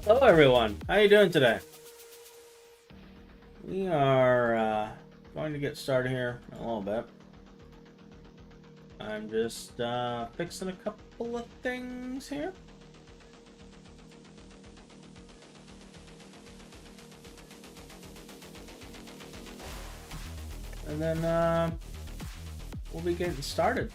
Hello everyone, how you doing today? We are going to get started here in a little bit. I'm just fixing a couple of things here. And then we'll be getting started.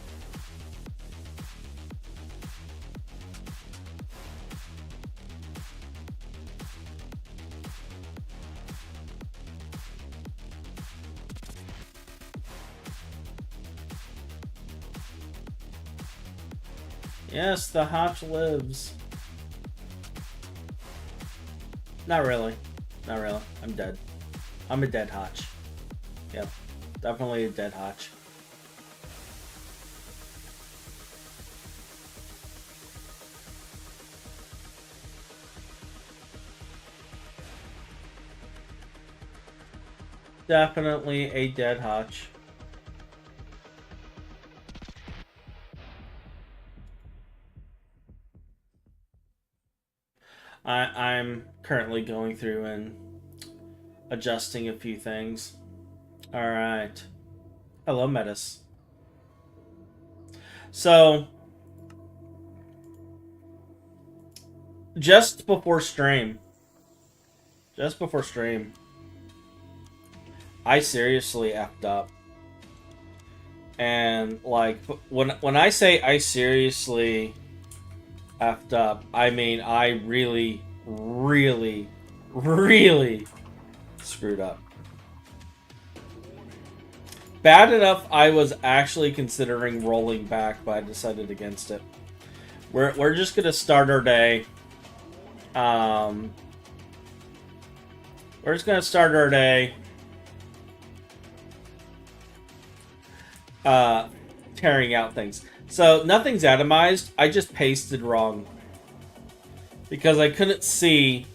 Yes, the Hotch lives. Not really. Not really. I'm dead. I'm a dead Hotch. Yep. Definitely a dead Hotch. Definitely a dead Hotch. I'm currently going through and adjusting a few things. Alright. Hello, Metis. So, just before stream, I seriously effed up. And, like, when I say I seriously effed up, I mean I really, really, really screwed up. Bad enough I was actually considering rolling back, but I decided against it. We're just gonna start our day. We're just gonna start our day tearing out things. So nothing's atomized. I just pasted wrong because I couldn't see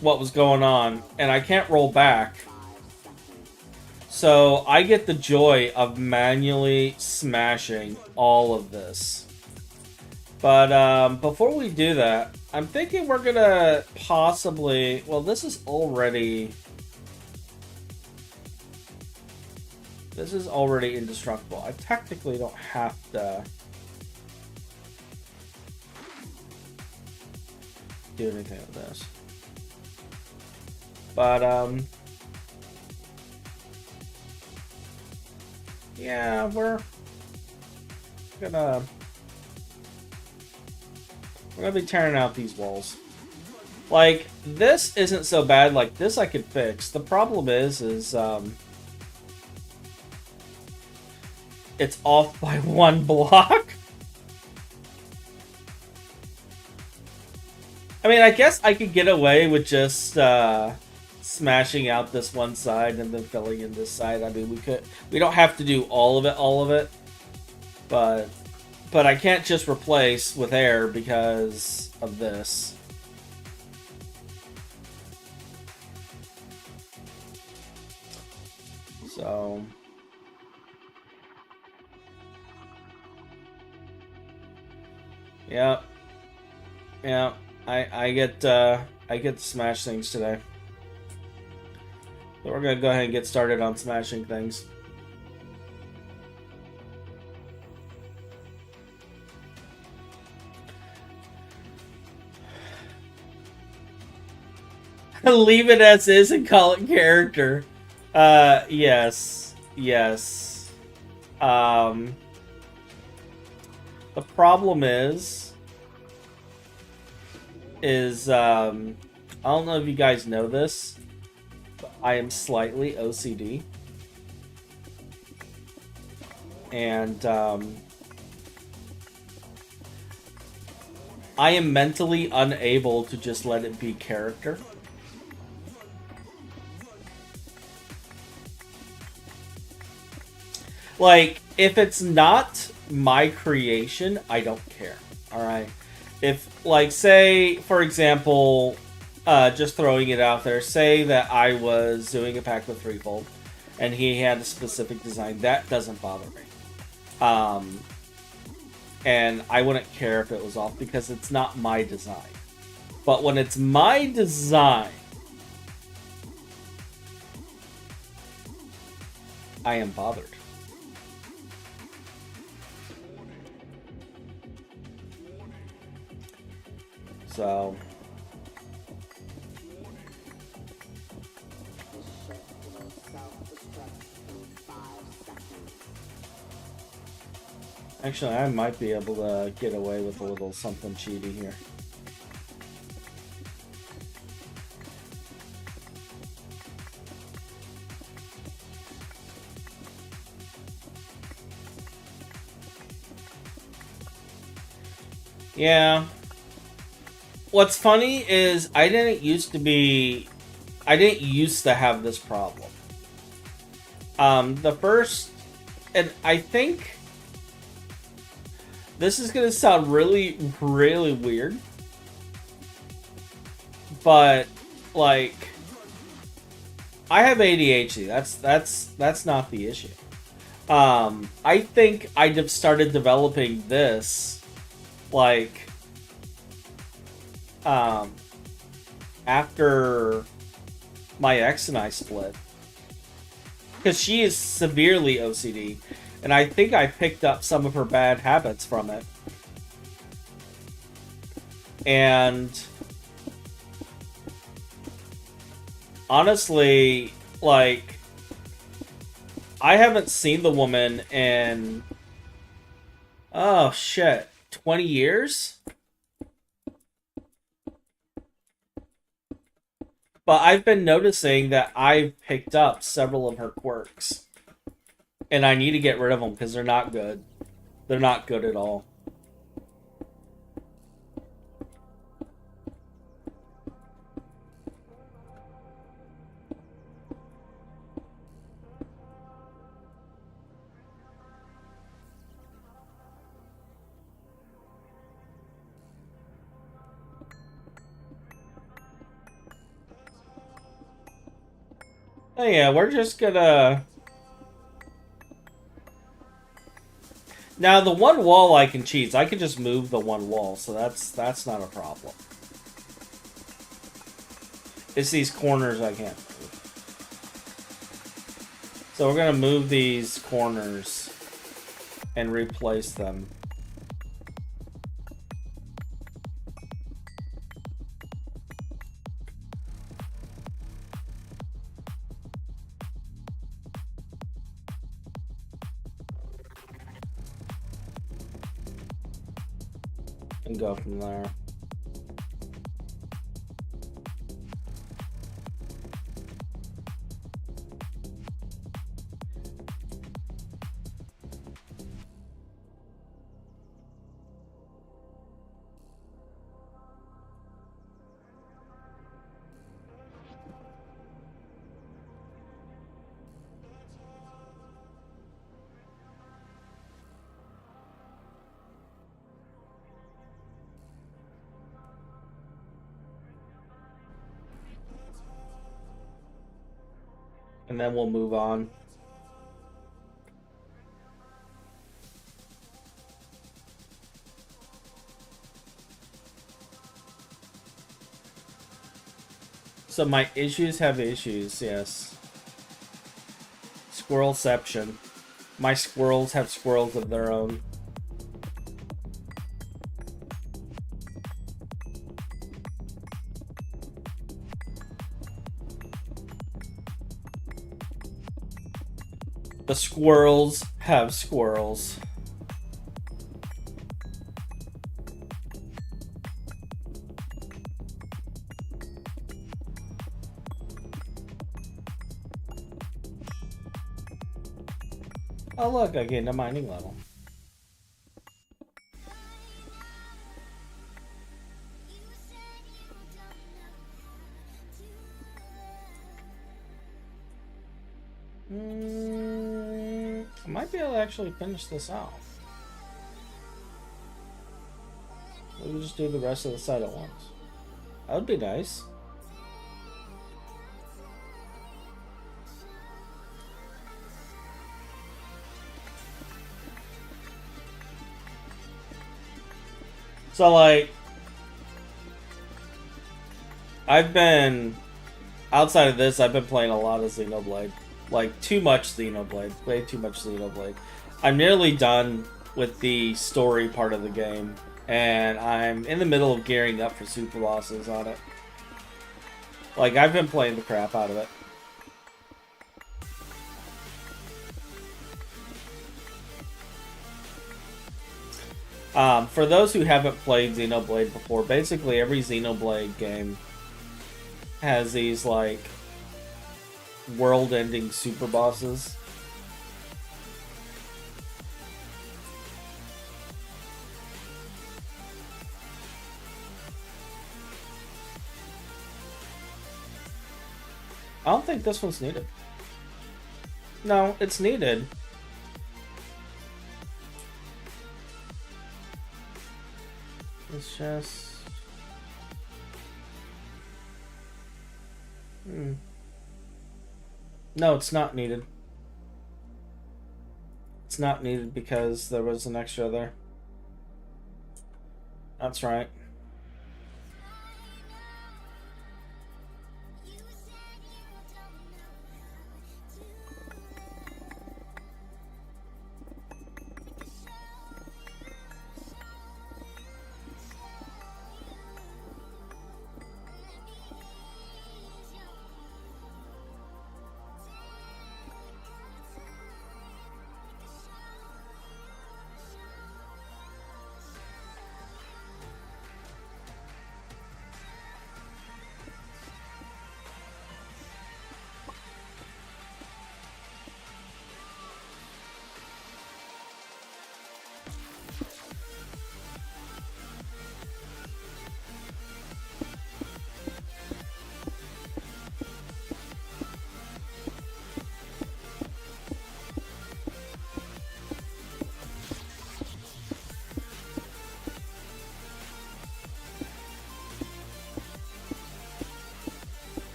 what was going on, and I can't roll back. So I get the joy of manually smashing all of this. But before we do that, I'm thinking we're gonna possibly... Well, this is already indestructible. I technically don't have to do anything with this. But yeah, we're gonna be tearing out these walls. Like, this isn't so bad. Like, this I could fix. The problem is it's off by one block. I mean, I guess I could get away with just smashing out this one side and then filling in this side. I mean, we don't have to do all of it. But I can't just replace with air because of this. So yeah. I get to smash things today. So we're gonna go ahead and get started on smashing things. Leave it as is and call it character. Yes. The problem is I don't know if you guys know this, but I am slightly OCD. And I am mentally unable to just let it be character. Like, if it's not my creation, I don't care. Alright? If, like, say, for example, just throwing it out there, say that I was doing a pack with Threefold, and he had a specific design, that doesn't bother me. And I wouldn't care if it was off because it's not my design. But when it's my design, I am bothered. So... Actually, I might be able to get away with a little something cheaty here. Yeah. What's funny is I didn't used to have this problem. The first, and I think this is gonna sound really, really weird, but like, I have ADHD. That's not the issue. I think I'd have started developing this like after my ex and I split, because she is severely OCD, and I think I picked up some of her bad habits from it. And honestly, like, I haven't seen the woman in, oh shit, 20 years? But I've been noticing that I've picked up several of her quirks. And I need to get rid of them because they're not good. They're not good at all. Oh yeah, we're just gonna... Now, the one wall I can cheese. I can just move the one wall, so that's not a problem. It's these corners I can't move. So we're gonna move these corners and replace them. And go from there. And then we'll move on. So my issues have issues, yes. Squirrelception. My squirrels have squirrels of their own. The squirrels have squirrels. Oh look, I gained a mining level. I might be able to actually finish this off. We'll just do the rest of the side at once. That would be nice. So, like, I've been outside of this. I've been playing a lot of Xenoblade, like too much Xenoblade, way too much Xenoblade. I'm nearly done with the story part of the game, and I'm in the middle of gearing up for super bosses on it. Like, I've been playing the crap out of it. For those who haven't played Xenoblade before, basically every Xenoblade game has these, like, world-ending super bosses. I don't think this one's needed. No, it's needed. It's just... No, it's not needed. It's not needed because there was an extra there. That's right.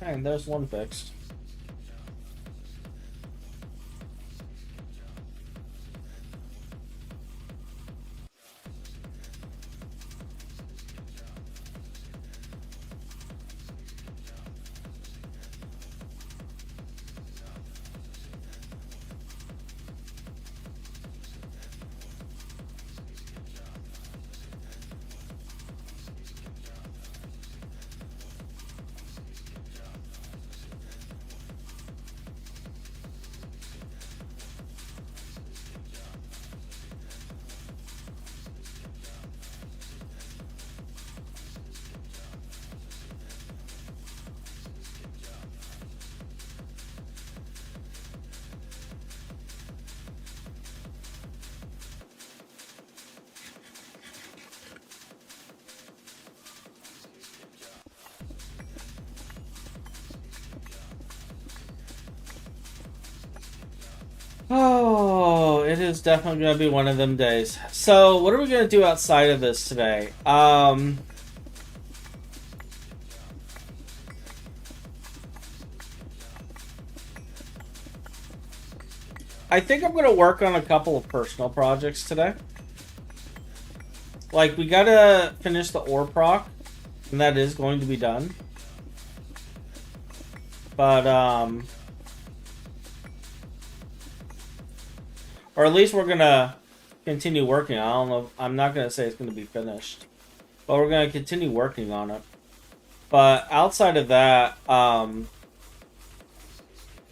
And there's one fixed. Oh, it is definitely going to be one of them days. So, what are we going to do outside of this today? I think I'm going to work on a couple of personal projects today. Like, we got to finish the ore proc, and that is going to be done. But, or at least we're going to continue working. I don't know. I'm not going to say it's going to be finished. But we're going to continue working on it. But outside of that, I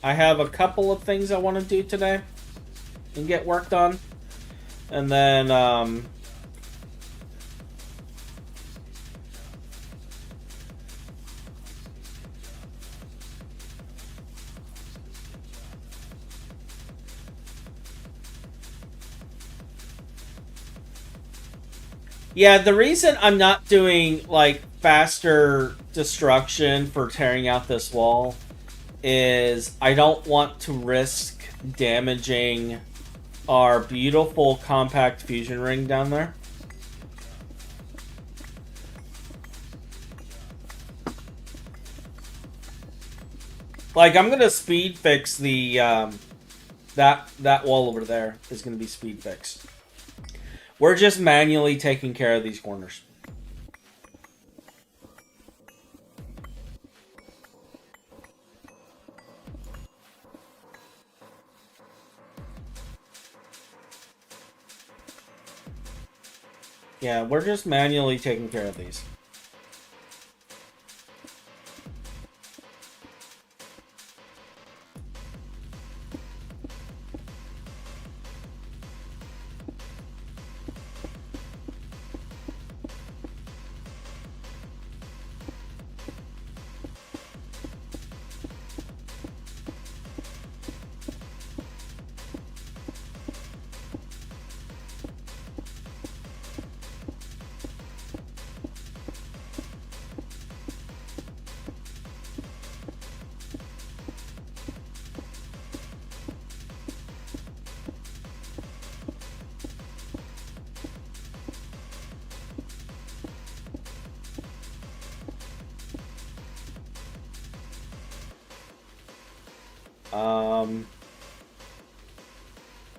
have a couple of things I want to do today and get worked on. And then, yeah, the reason I'm not doing, like, faster destruction for tearing out this wall is I don't want to risk damaging our beautiful compact fusion ring down there. Like, I'm gonna speed fix the that wall over there is gonna be speed fixed. We're just manually taking care of these corners. Yeah, we're just manually taking care of these.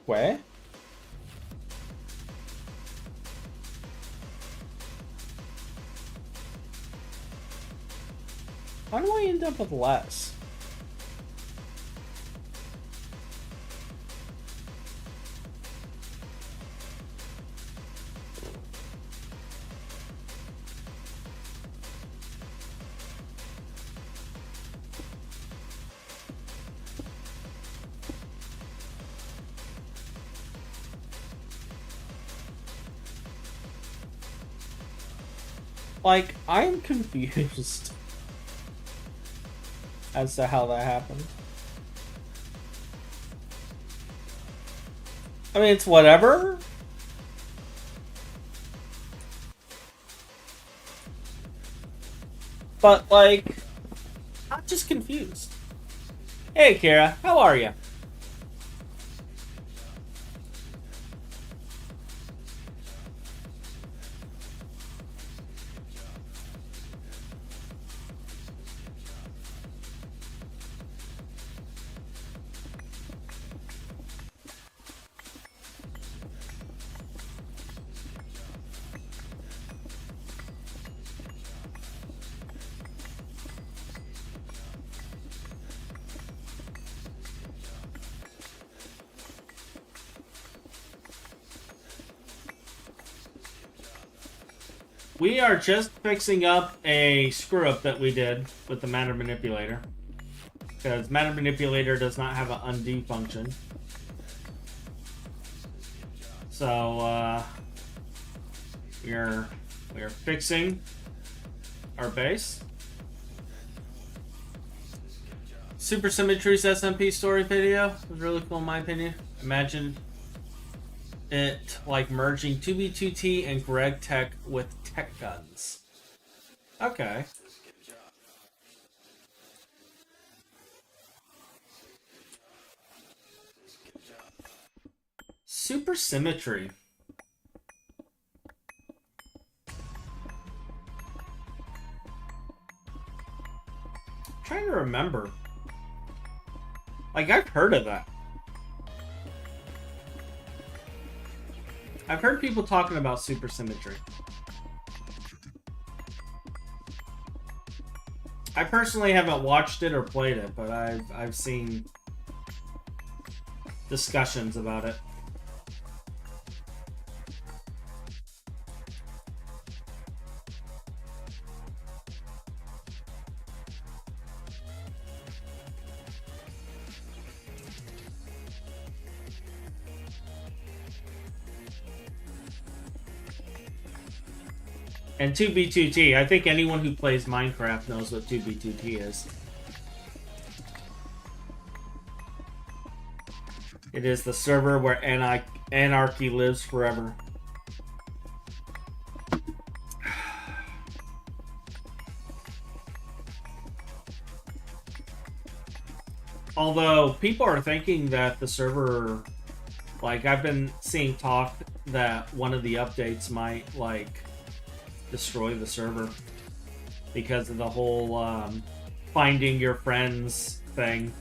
Where? How do I end up with less? Like, I'm confused as to how that happened. I mean, it's whatever. But, like, I'm just confused. Hey, Kara, how are you? We are just fixing up a screw-up that we did with the matter manipulator. Because matter manipulator does not have an undo function. So, we are fixing our base. Super Symmetry's SMP story video was really cool in my opinion. Imagine it like merging 2B2T and Greg Tech with Tech Guns. Okay. Super Symmetry. I'm trying to remember. Like, I've heard of that. I've heard people talking about Super Symmetry. I personally haven't watched it or played it, but I've seen discussions about it. And 2B2T. I think anyone who plays Minecraft knows what 2B2T is. It is the server where anarchy lives forever. Although people are thinking that the server, like I've been seeing talk that one of the updates might like destroy the server because of the whole finding your friends thing.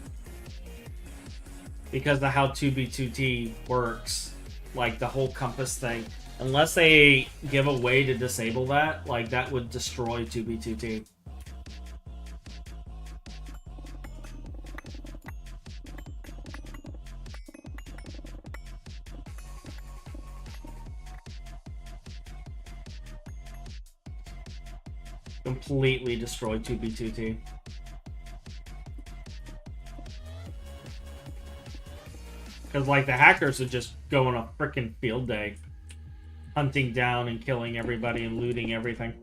Because of how 2B2T works, like the whole compass thing. Unless they give a way to disable that, like that would destroy 2B2T. Completely destroy 2B2T. Because, like, the hackers would just go on a frickin' field day. Hunting down and killing everybody and looting everything.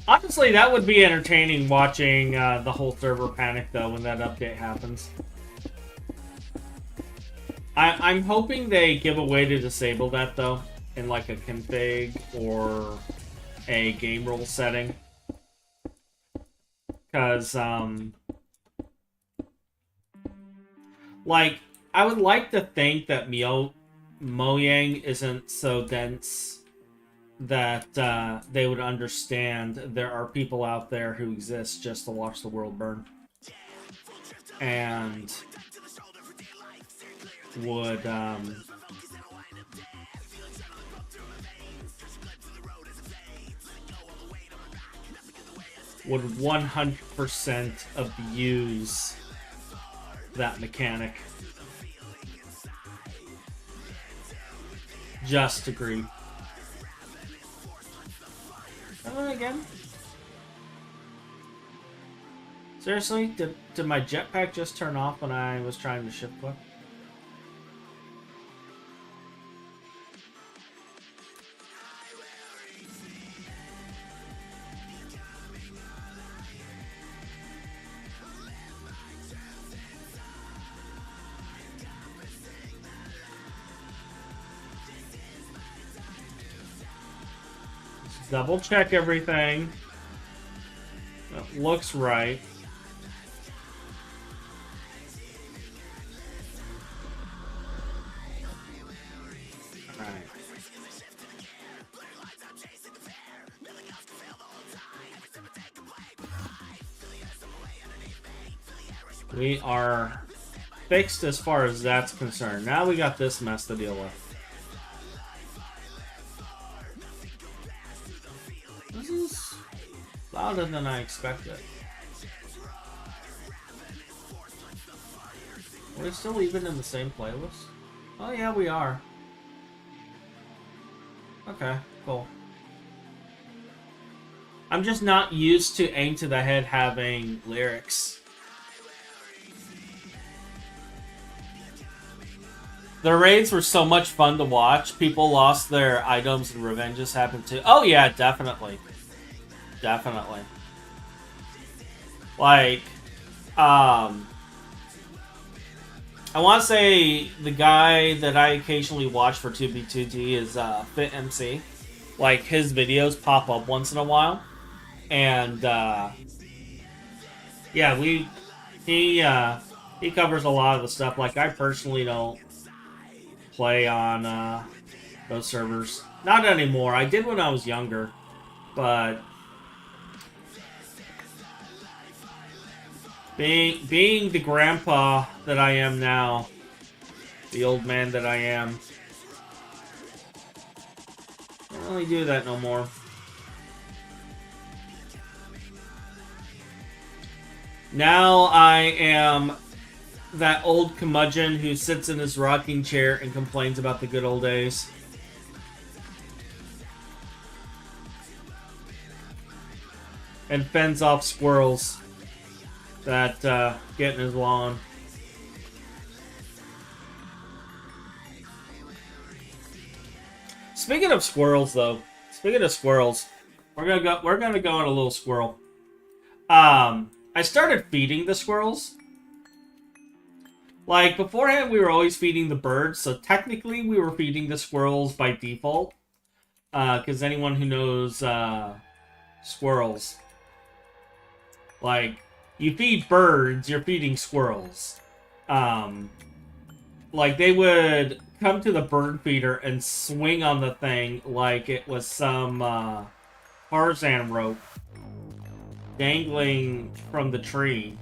Honestly, that would be entertaining watching the whole server panic, though, when that update happens. I'm hoping they give a way to disable that, though, in like a config or a game rule setting. Because, like, I would like to think that Mojang isn't so dense that they would understand there are people out there who exist just to watch the world burn. And would would 100% abuse that mechanic. Just to grief. Again? Seriously? Did my jetpack just turn off when I was trying to shift click? Double check everything. That looks right. Alright. We are fixed as far as that's concerned. Now we got this mess to deal with. This is louder than I expected. Are we still even in the same playlist? Oh yeah, we are. Okay, cool. I'm just not used to Aim to the Head having lyrics. The raids were so much fun to watch. People lost their items and revenges happened too. Oh yeah, definitely. Definitely. Like, I want to say the guy that I occasionally watch for 2B2T is Fit MC. Like, his videos pop up once in a while. And, yeah, he covers a lot of the stuff. Like, I personally don't play on those servers. Not anymore. I did when I was younger. But being the grandpa that I am now, the old man that I am, I don't really do that no more. Now I am that old curmudgeon who sits in his rocking chair and complains about the good old days. And fends off squirrels that get in his lawn. Speaking of squirrels, though, we're gonna go on a little squirrel. I I started feeding the squirrels. Like, beforehand, we were always feeding the birds, so technically we were feeding the squirrels by default. Because anyone who knows squirrels, like, you feed birds, you're feeding squirrels. Like, they would come to the bird feeder and swing on the thing like it was some Tarzan rope dangling from the tree,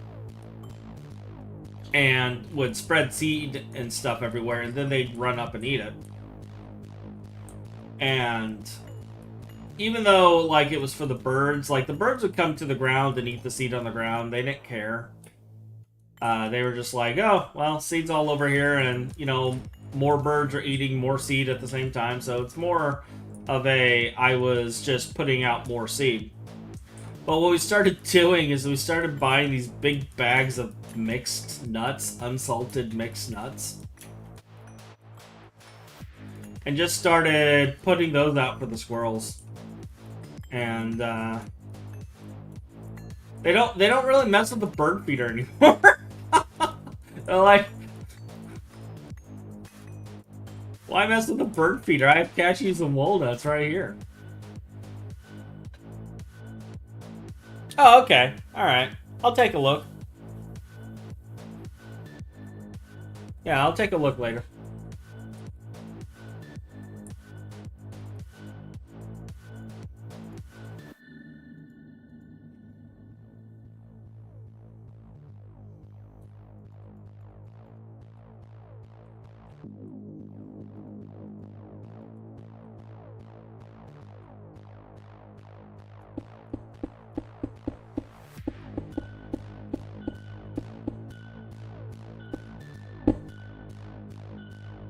and would spread seed and stuff everywhere, and then they'd run up and eat it. And even though, like, it was for the birds, like, the birds would come to the ground and eat the seed on the ground. They didn't care. They were just like, oh, well, seed's all over here, and, you know, more birds are eating more seed at the same time, so it's more of a, I was just putting out more seed. But what we started doing is we started buying these big bags of mixed nuts, unsalted mixed nuts, and just started putting those out for the squirrels. And they don't really mess with the bird feeder anymore. They're like, why mess with the bird feeder? I have cashews and walnuts right here. Oh, okay. Alright. I'll take a look. Yeah, I'll take a look later.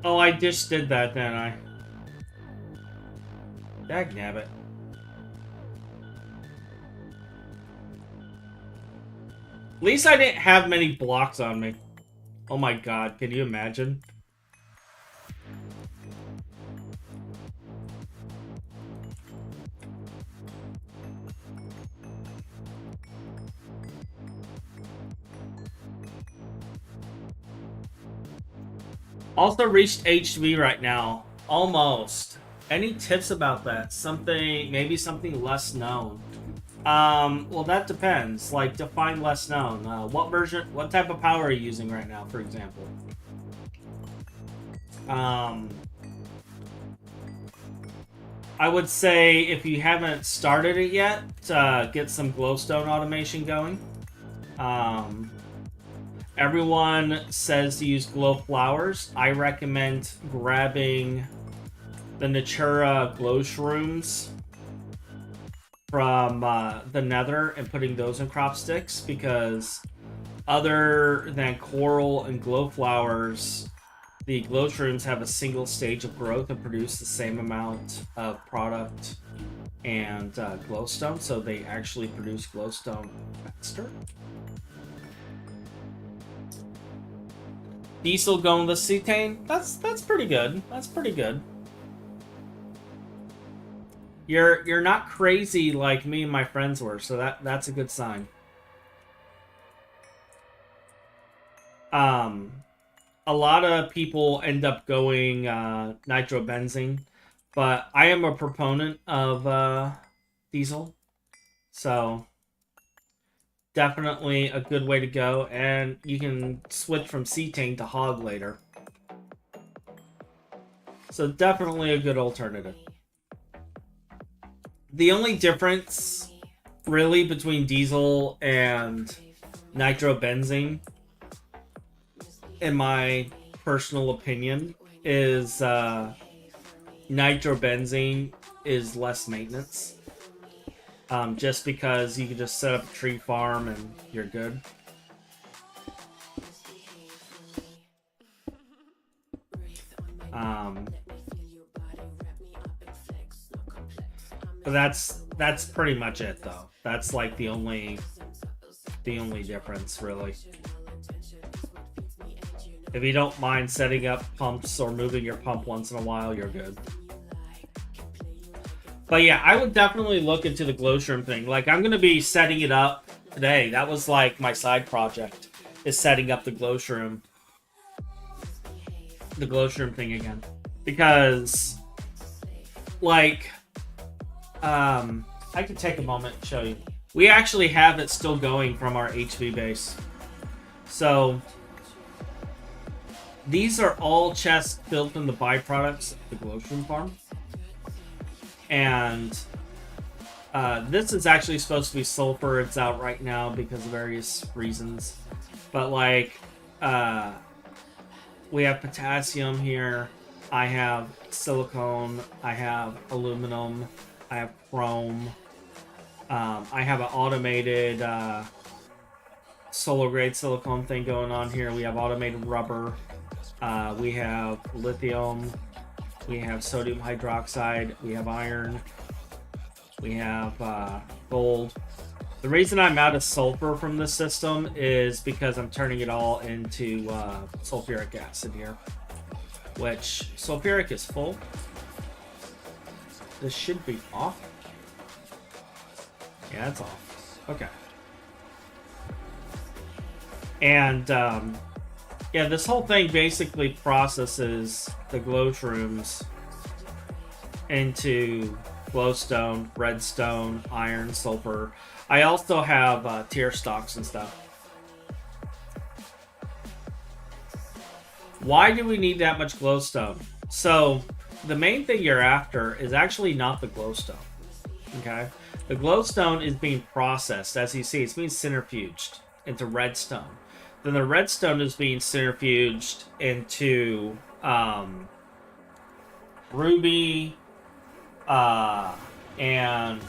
Oh, I just did that, didn't I? Dagnabbit. At least I didn't have many blocks on me. Oh my god, can you imagine? Also reached HV right now. Almost. Any tips about that? Something, maybe something less known. Well, that depends. Like, define less known. What version, what type of power are you using right now, for example? I would say if you haven't started it yet, get some glowstone automation going. Everyone says to use glow flowers. I recommend grabbing the Natura glow shrooms from the Nether and putting those in crop sticks, because other than coral and glow flowers, the glow shrooms have a single stage of growth and produce the same amount of product and glowstone, so they actually produce glowstone faster. Diesel going the cetane. That's pretty good. That's pretty good. You're not crazy like me and my friends were, so that's a good sign. A lot of people end up going nitrobenzene, but I am a proponent of diesel, so definitely a good way to go, and you can switch from cetane to hog later. So definitely a good alternative. The only difference, really, between diesel and nitrobenzene, in my personal opinion, is nitrobenzene is less maintenance. Just because you can just set up a tree farm and you're good. But that's pretty much it, though. That's like the only difference, really. If you don't mind setting up pumps or moving your pump once in a while, you're good. But yeah, I would definitely look into the glow shroom thing. Like, I'm gonna be setting it up today. That was like my side project, is setting up the glow shroom thing again, because like I could take a moment and show you. We actually have it still going from our HV base. So these are all chests built from the byproducts of the glow shroom farm. And this is actually supposed to be sulfur. It's out right now because of various reasons. But like, we have potassium here. I have silicone. I have aluminum. I have chrome. I have an automated solar grade silicone thing going on here. We have automated rubber. We have lithium. We have sodium hydroxide. We have iron. We have gold. The reason I'm out of sulfur from this system is because I'm turning it all into sulfuric acid here. Which, sulfuric is full. This should be off. Yeah, it's off. Okay. And, yeah, this whole thing basically processes the glow shrooms into glowstone, redstone, iron, sulfur. I also have tier stocks and stuff. Why do we need that much glowstone? So, the main thing you're after is actually not the glowstone. Okay? The glowstone is being processed. As you see, it's being centrifuged into redstone. Then the redstone is being centrifuged into ruby and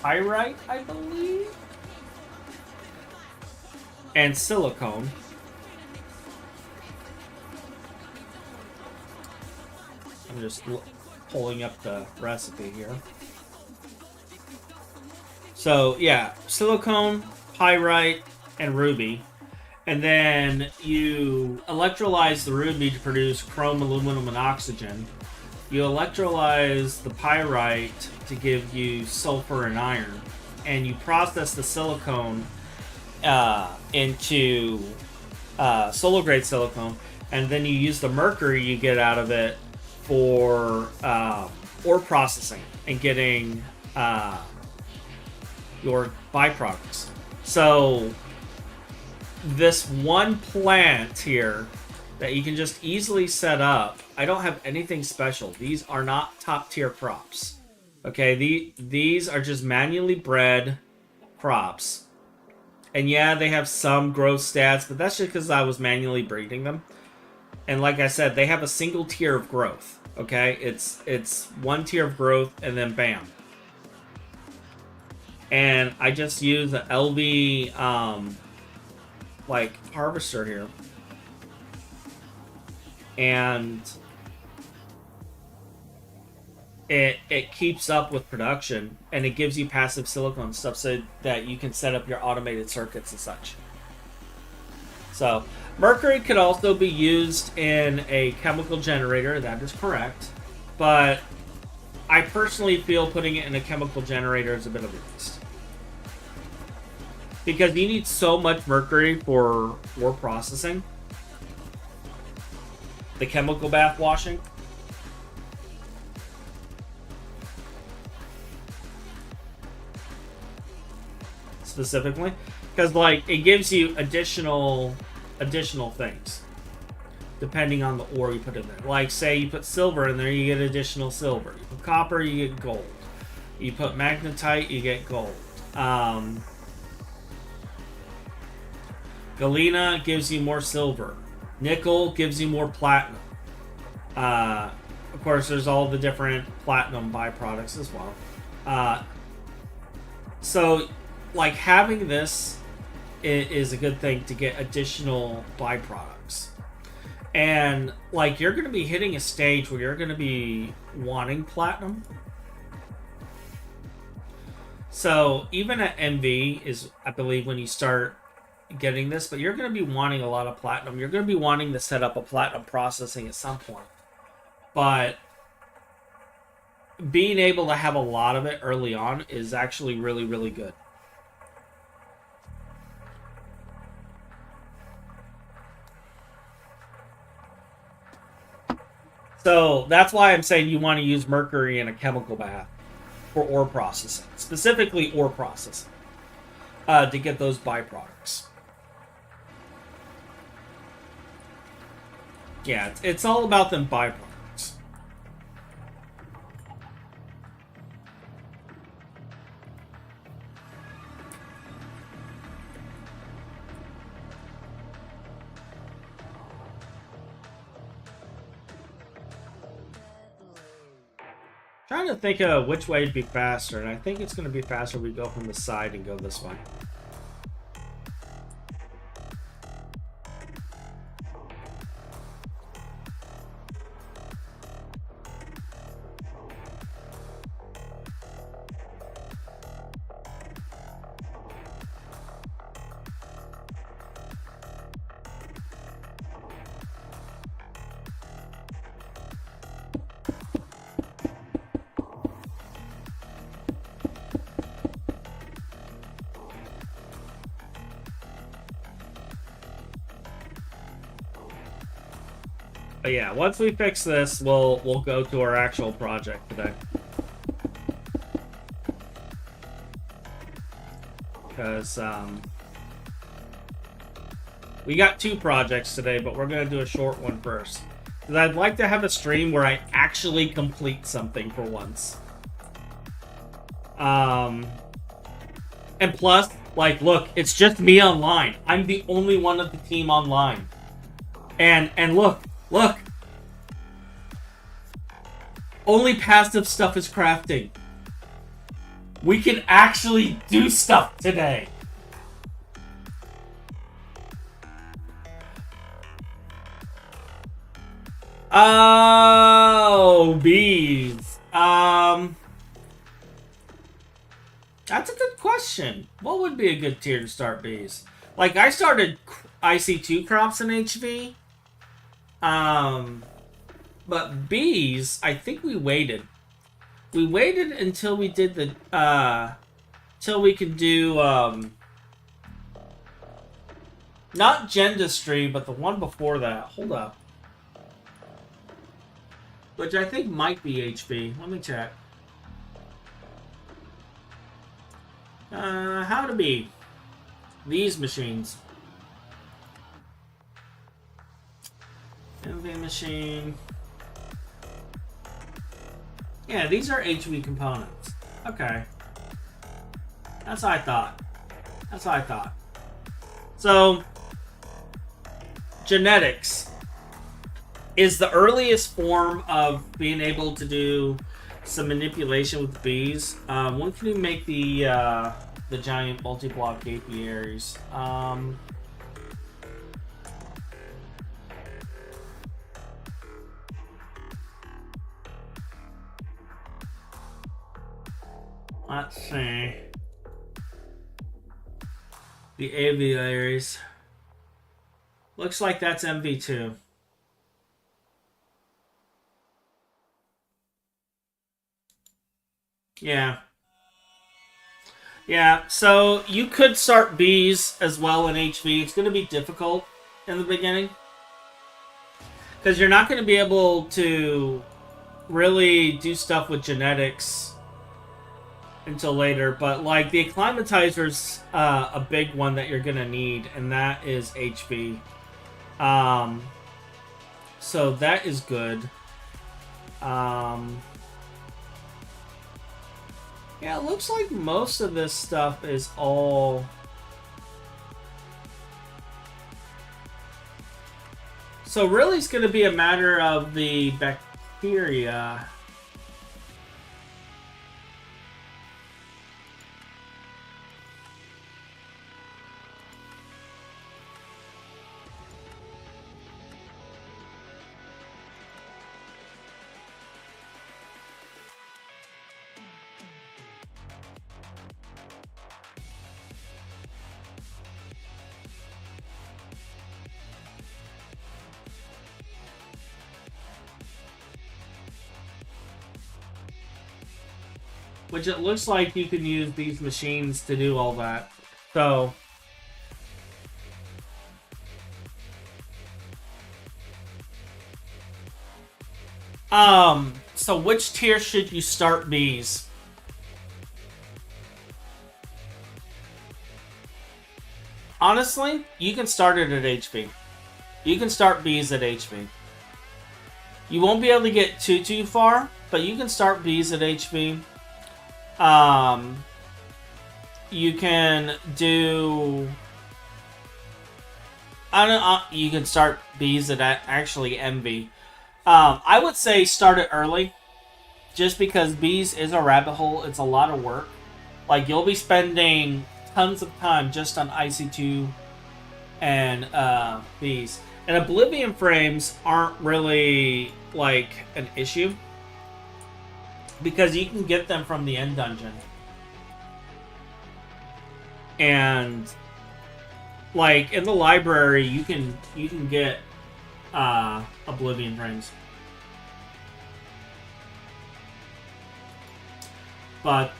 pyrite, I believe, and silicone. I'm just pulling up the recipe here. So yeah, silicone, pyrite, and ruby. And then you electrolyze the ruby to produce chrome, aluminum, and oxygen. You electrolyze the pyrite to give you sulfur and iron. And you process the silicone into solar grade silicone. And then you use the mercury you get out of it for ore processing and getting your byproducts. So this one plant here that you can just easily set up, I don't have anything special. These are not top tier crops. Okay, these are just manually bred crops. And yeah, they have some growth stats, but that's just because I was manually breeding them. And like I said, they have a single tier of growth. Okay, it's one tier of growth and then bam. And I just use the LV like harvester here, and it keeps up with production, and it gives you passive silicone stuff so that you can set up your automated circuits and such. So mercury could also be used in a chemical generator, that is correct, but I personally feel putting it in a chemical generator is a bit of a waste. Because you need so much mercury for ore processing. The chemical bath washing. Specifically. Because, like, it gives you additional things. Depending on the ore you put in there. Like, say you put silver in there, you get additional silver. You put copper, you get gold. You put magnetite, you get gold. Galena gives you more silver. Nickel gives you more platinum. Of course, there's all the different platinum byproducts as well. So, like, having this is a good thing to get additional byproducts. And, like, you're going to be hitting a stage where you're going to be wanting platinum. So, even at MV is, I believe, when you start getting this, but you're going to be wanting a lot of platinum. You're going to be wanting to set up a platinum processing at some point. But being able to have a lot of it early on is actually really, really good. So that's why I'm saying you want to use mercury in a chemical bath for ore processing, specifically ore processing, to get those byproducts. Yeah, it's all about them byproducts. Trying to think of which way would be faster, and I think it's going to be faster if we go from the side and go this way. But yeah, once we fix this, we'll go to our actual project today. Because we got 2 projects today, but we're gonna do a short one first. Because I'd like to have a stream where I actually complete something for once. And plus, like, look, it's just me online. I'm the only one of the team online. And look. Only passive stuff is crafting. We can actually do stuff today. Oh, bees. That's a good question. What would be a good tier to start bees? Like, I started IC2 crops in HV. But bees, I think we waited. We waited until we did the, till we could do, not Gendustry, but the one before that. Hold up. Which I think might be HV. Let me check. How to be these machines. MV machine. Yeah, these are HV components. Okay. That's what I thought. That's what I thought. So, genetics is the earliest form of being able to do some manipulation with bees. When can you make the giant multi-block apiaries? Let's see. The aviaries. Looks like that's MV2. Yeah. Yeah, so you could start bees as well in HV. It's going to be difficult in the beginning. Because you're not going to be able to really do stuff with genetics until later. But, like, the acclimatizer's a big one that you're going to need, and that is HV. So that is good. Yeah, it looks like most of this stuff is all... So really it's going to be a matter of the bacteria. which it looks like you can use these machines to do all that. So so which tier should you start bees? Honestly, you can start it at HV. You can start bees at HV. You won't be able to get too far, but you can start bees at HV. You can do... I don't know, you can start bees at actually MV. I would say start it early, just because bees is a rabbit hole. It's a lot of work. Like, you'll be spending tons of time just on IC2 and bees. And Oblivion frames aren't really, like, an issue, because you can get them from the end dungeon. And, like, in the library, you can get Oblivion frames. But,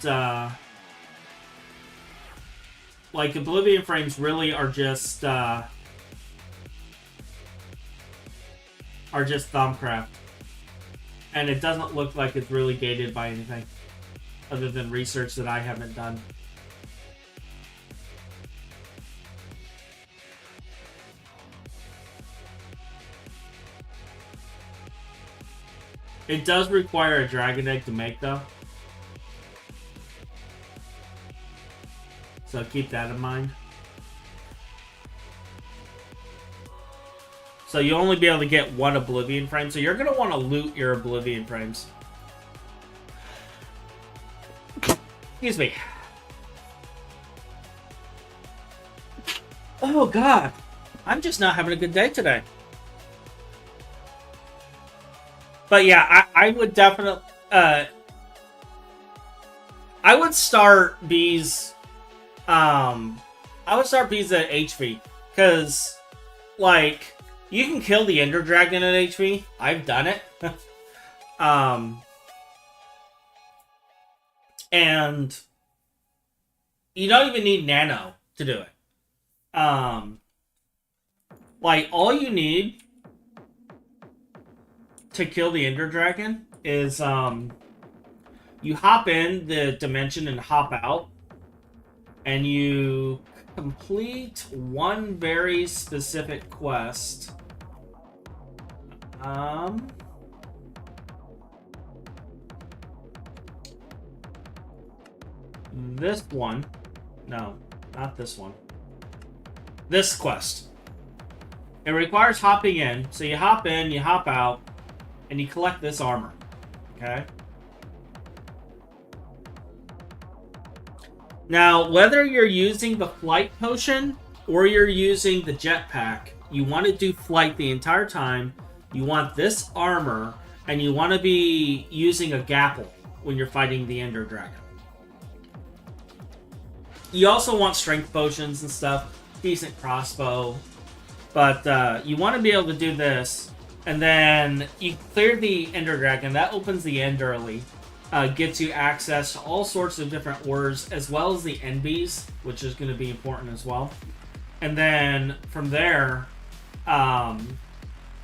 like, Oblivion frames really are just Thumbcraft. And it doesn't look like it's really gated by anything, other than research that I haven't done. It does require a dragon egg to make, though. So keep that in mind. So you'll only be able to get one Oblivion frame. So you're going to want to loot your Oblivion frames. Excuse me. Oh, God. I'm just not having a good day today. But yeah, I would definitely... I would start bees... I would start bees at HV. Because, like... You can kill the Ender Dragon at HV. I've done it. And you don't even need Nano to do it. Like, all you need to kill the Ender Dragon is you hop in the dimension and hop out, and you complete one very specific quest. This one. No, not this one. This quest. It requires hopping in. So you hop in, you hop out, and you collect this armor. Okay? Now, whether you're using the flight potion or you're using the jetpack, you want to do flight the entire time. You want this armor, and you want to be using a Gapple when you're fighting the Ender Dragon. You also want strength potions and stuff, decent crossbow, but you want to be able to do this, and then you clear the Ender Dragon. That opens the end early. Gets you access to all sorts of different ores, as well as the NBs, which is going to be important as well. And then from there,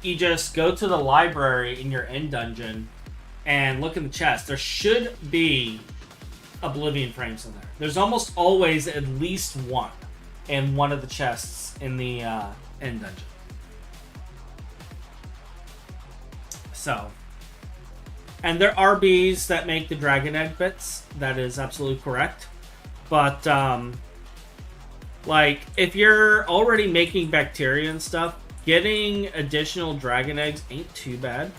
you just go to the library in your end dungeon and look in the chest. There should be Oblivion frames in there. There's almost always at least one in one of the chests in the end dungeon. So... And there are bees that make the dragon egg bits. That is absolutely correct. But, like, if you're already making bacteria and stuff, getting additional dragon eggs ain't too bad.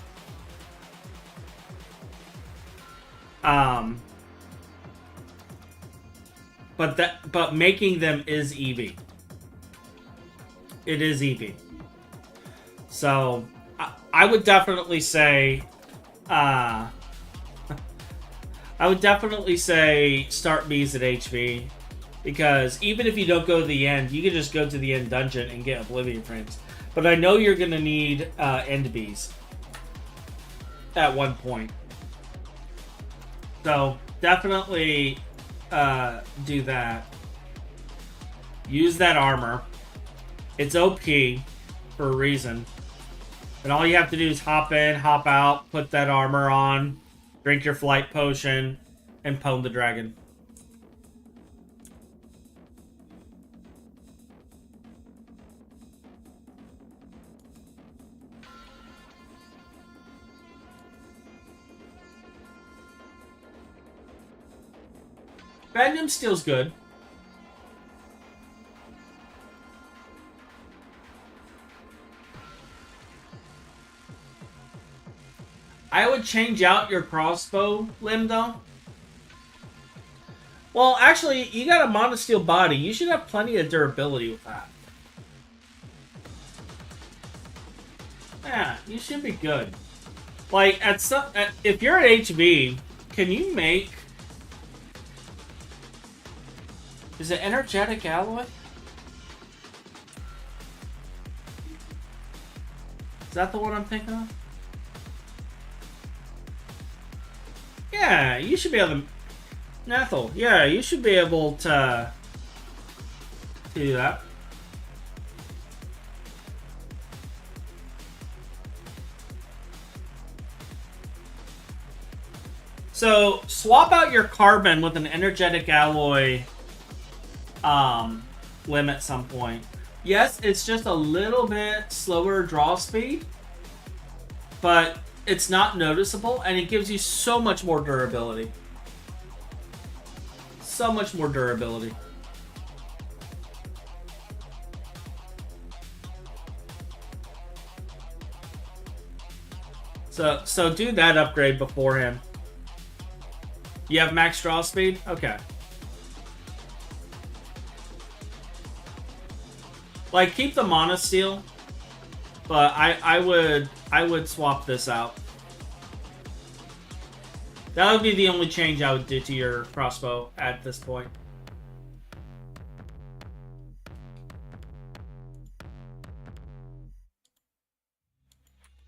But making them is EV. It is EV. So, I would definitely say... I would definitely say start bees at HV, because even if you don't go to the end, you can just go to the end dungeon and get Oblivion frames. But I know you're going to need end bees at one point. So definitely do that. Use that armor. It's OP for a reason. And all you have to do is hop in, hop out, put that armor on, drink your flight potion, and pwn the dragon. Magnum Steel's good. I would change out your crossbow limb, though. Well, actually, you got a monosteel body. You should have plenty of durability with that. Yeah, you should be good. Like, if you're at HV, can you make... Is it energetic alloy? Is that the one I'm thinking of? Yeah, you should be able to... Nathal, yeah, you should be able to do that. So, swap out your carbon with an energetic alloy limb at some point. Yes, it's just a little bit slower draw speed, but it's not noticeable, and it gives you so much more durability. So much more durability. So do that upgrade beforehand. You have max draw speed? Okay. Like, keep the monosteel, but I would swap this out. That would be the only change I would do to your crossbow at this point.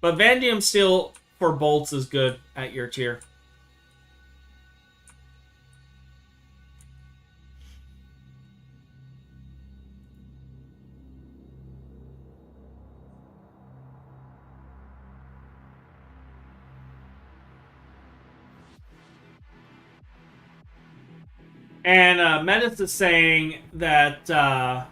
But Vanadium Steel for bolts is good at your tier. And Menace is saying that the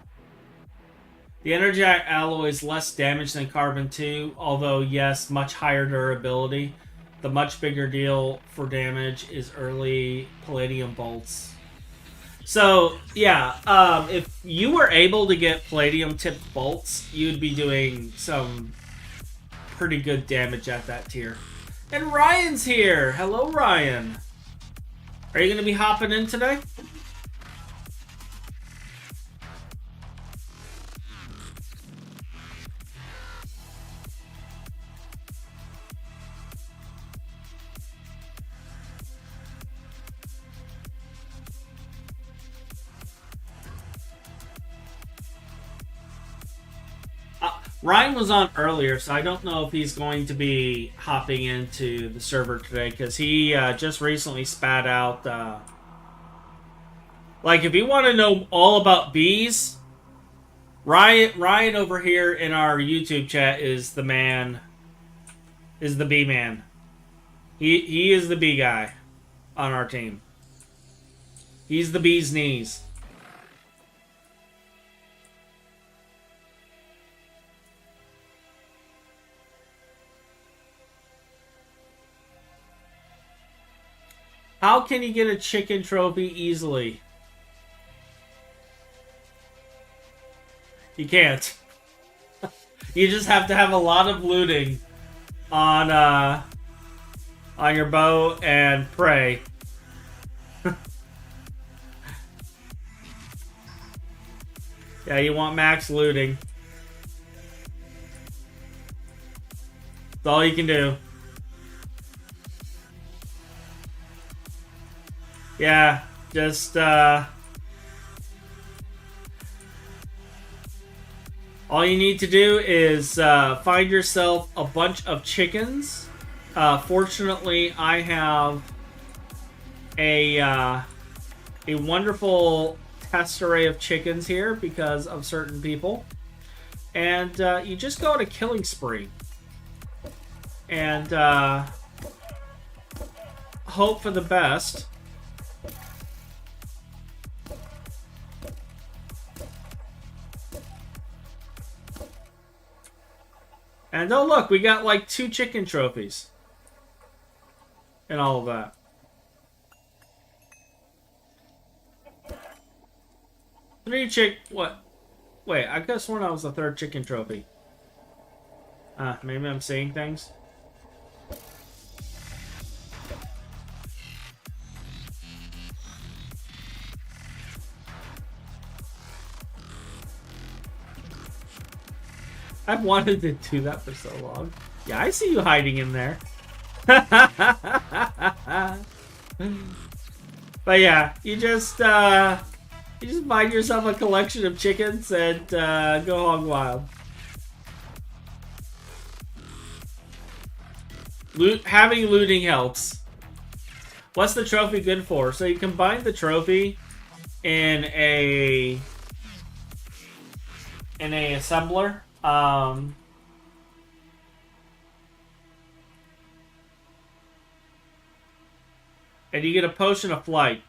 energetic alloy is less damage than carbon 2, although yes, much higher durability. The much bigger deal for damage is early palladium bolts. So yeah, if you were able to get palladium tipped bolts, you'd be doing some pretty good damage at that tier. And Ryan's here. Hello, Ryan. Are you going to be hopping in today? Ryan was on earlier, so I don't know if he's going to be hopping into the server today, because he just recently spat out... like, if you want to know all about bees, Ryan over here in our YouTube chat is the man, is the bee man. He is the bee guy on our team. He's the bee's knees. How can you get a chicken trophy easily? You can't. You just have to have a lot of looting on your bow and pray. Yeah, you want max looting. That's all you can do. Yeah, just, all you need to do is find yourself a bunch of chickens. Fortunately, I have a wonderful test array of chickens here because of certain people. And you just go on a killing spree. And hope for the best. And oh look, we got like 2 chicken trophies. And all of that. What? Wait, I guess one was the 3rd chicken trophy. Maybe I'm saying things. I've wanted to do that for so long. Yeah, I see you hiding in there. But yeah, you just find yourself a collection of chickens and go hog wild. Having looting helps. What's the trophy good for? So you combine the trophy in a assembler. And you get a potion of flight.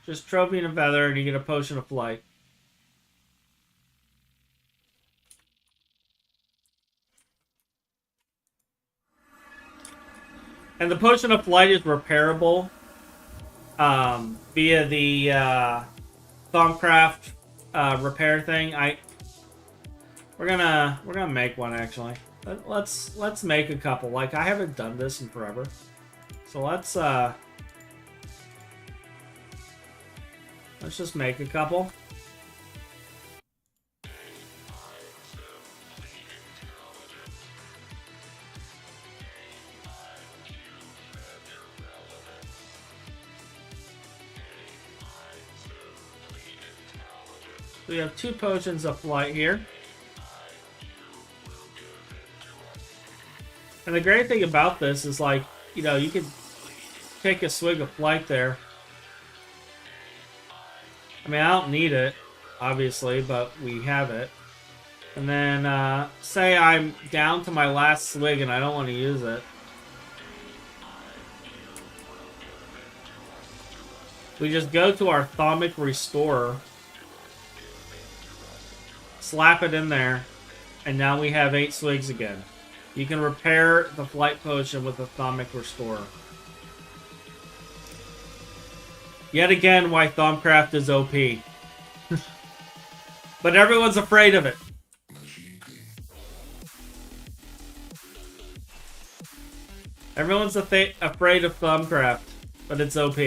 Just trophy and a feather, and you get a potion of flight. And the potion of flight is repairable via the Thaumcraft repair thing. We're gonna make one actually. Let's make a couple. Like I haven't done this in forever, so let's just make a couple. We have 2 potions of flight here. And the great thing about this is, like, you know, you can take a swig of flight there. I mean, I don't need it, obviously, but we have it. And then, say I'm down to my last swig and I don't want to use it. We just go to our Thaumic Restorer, slap it in there, and now we have 8 swigs again. You can repair the flight potion with the Thaumic Restorer. Yet again, why Thaumcraft is OP. But everyone's afraid of it. Everyone's afraid of Thaumcraft, but it's OP.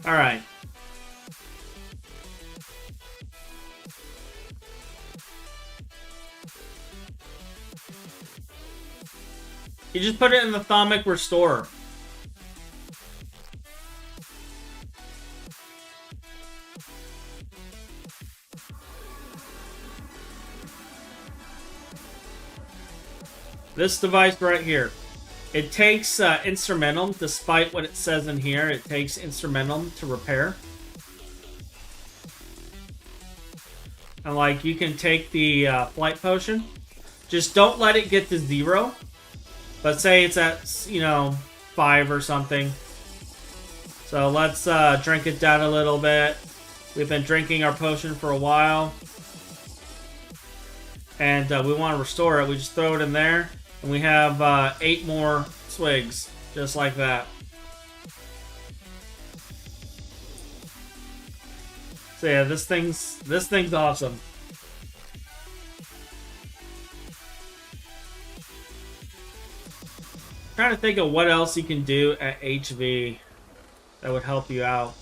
Alright. You just put it in the Thaumic Restorer. This device right here. It takes Instrumentum, despite what it says in here. It takes Instrumentum to repair. And like, you can take the flight potion. Just don't let it get to 0. But say it's at, you know, 5 or something. So let's drink it down a little bit. We've been drinking our potion for a while. And we want to restore it. We just throw it in there. And we have 8 more swigs. Just like that. So yeah, this thing's awesome. Trying to think of what else you can do at HV that would help you out.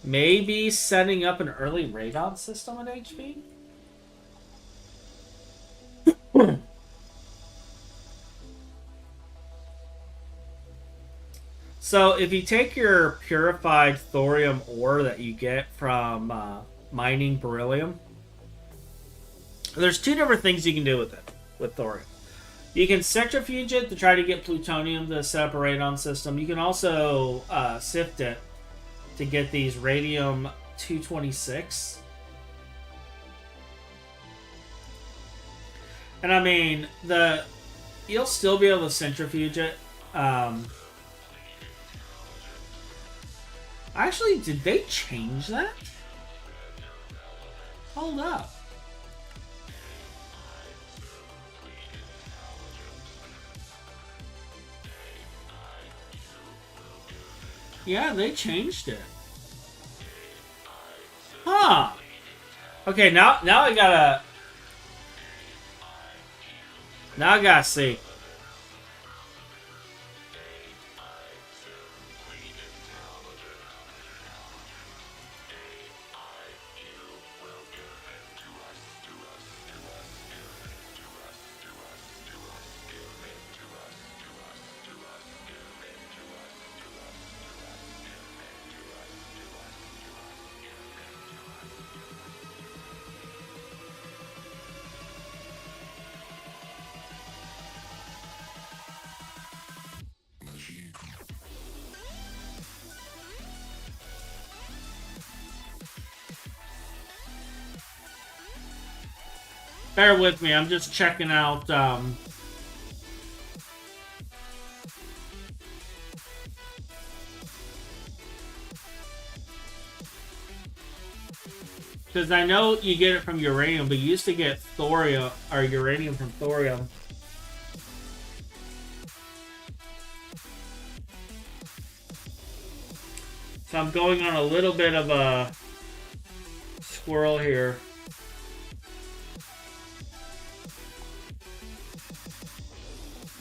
Maybe setting up an early radon system at HV? So if you take your purified thorium ore that you get from mining beryllium, there's 2 different things you can do with it, with thorium. You can centrifuge it to try to get plutonium to set up a radon system. You can also sift it to get these radium-226. And I mean, you'll still be able to centrifuge it. Actually, did they change that? Hold up. Yeah, they changed it. Huh. Okay, now I gotta... Now I gotta see. Bear with me, I'm just checking out, because I know you get it from uranium, but you used to get thorium, or uranium from thorium. So I'm going on a little bit of a squirrel here.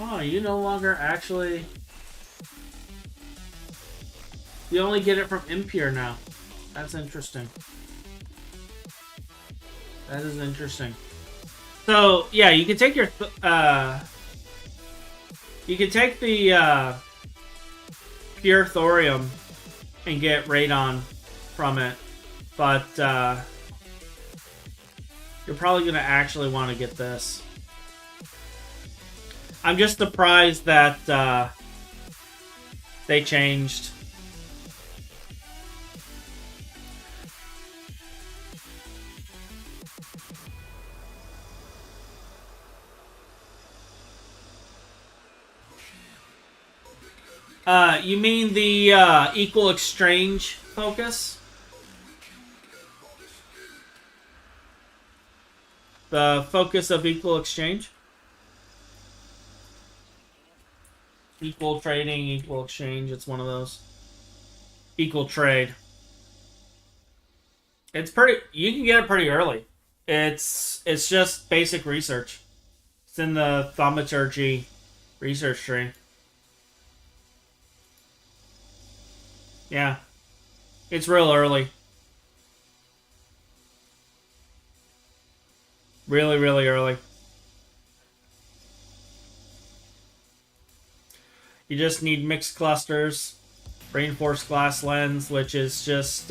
Oh, you no longer actually... You only get it from impure now. That's interesting. That is interesting. So, yeah, you can take your... you can take the pure thorium and get radon from it. But you're probably going to actually want to get this. I'm just surprised that they changed. You mean the equal exchange focus? The focus of equal exchange? Equal trading, equal exchange. It's one of those. Equal trade. It's pretty... You can get it pretty early. It's just basic research. It's in the thaumaturgy research tree. Yeah. It's real early. Really, really early. You just need mixed clusters, reinforced glass lens, which is just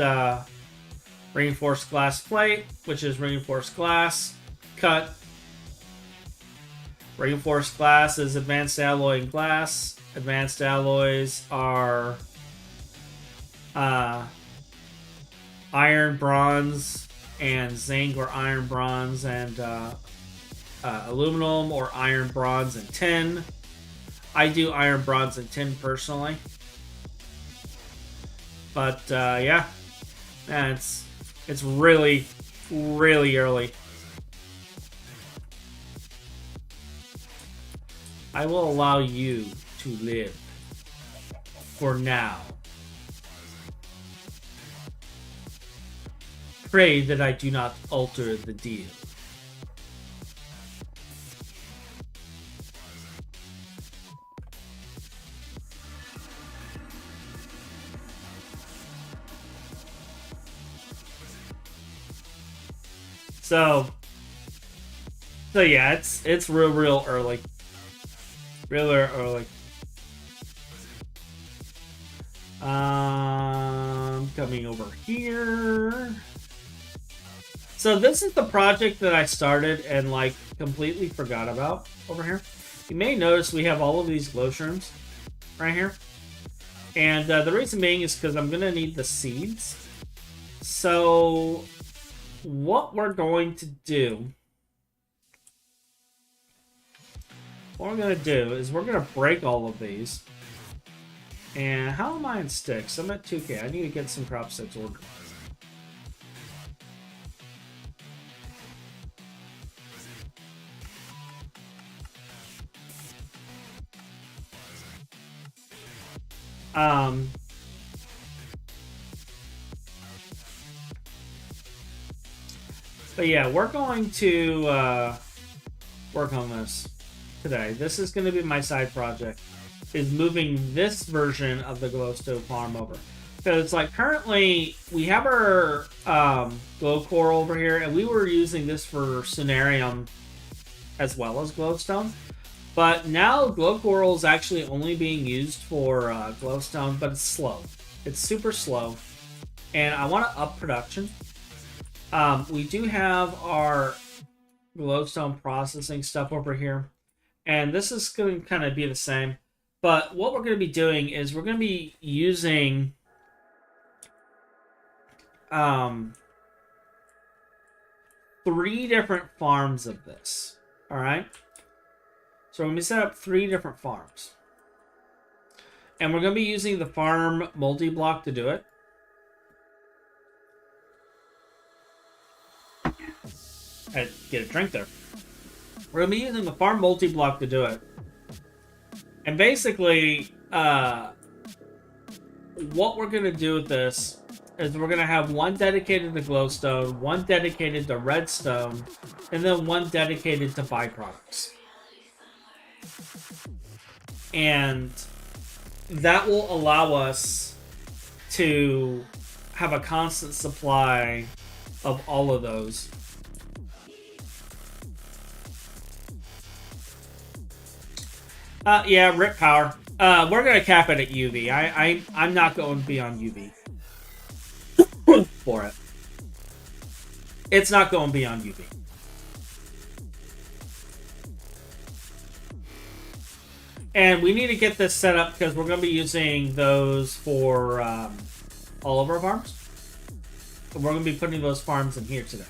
reinforced glass plate, which is reinforced glass, cut. Reinforced glass is advanced alloy and glass. Advanced alloys are iron, bronze, and zinc, or iron, bronze, and aluminum, or iron, bronze, and tin. I do iron, bronze, and tin personally. But yeah, it's really, really early. I will allow you to live for now. Pray that I do not alter the deal. So yeah, it's real early. Real early. Coming over here. So this is the project that I started and like completely forgot about over here. you may notice we have all of these glow shrooms right here. And the reason being is because I'm going to need the seeds. So what we're going to do... What we're going to do is we're going to break all of these. And how am I in sticks? I'm at 2k. I need to get some crop sticks organized. But yeah, we're going to work on this today. This is going to be my side project, is moving this version of the glowstone farm over. Because it's like currently we have our glow coral over here, and we were using this for Sunarium as well as glowstone. But now glow coral is actually only being used for glowstone, but it's slow. It's super slow, and I want to up production. We do have our glowstone processing stuff over here, and this is going to kind of be the same. But what we're going to be doing is we're going to be using three different farms of this. All right. So we're going to set up 3 different farms. And we're going to be using the farm multi-block to do it. I had to get a drink there. We're going to be using the farm multi-block to do it. And basically, what we're going to do with this is we're going to have one dedicated to glowstone, one dedicated to redstone, and then one dedicated to byproducts. And that will allow us to have a constant supply of all of those. Yeah, rip power. We're gonna cap it at UV. I'm not going beyond UV for it. It's not going beyond UV. And we need to get this set up because we're going to be using those for all of our farms. And we're going to be putting those farms in here today.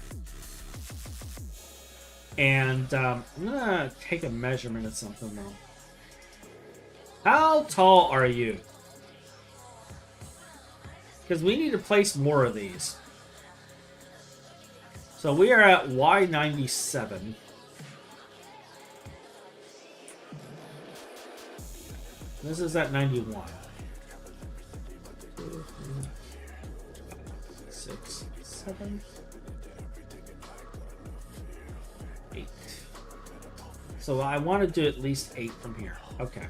And I'm going to take a measurement of something though. How tall are you? Because we need to place more of these. So we are at Y97. This is at 91. 2, 3, 6, 7, 8. So I want to do at least 8 from here. Okay.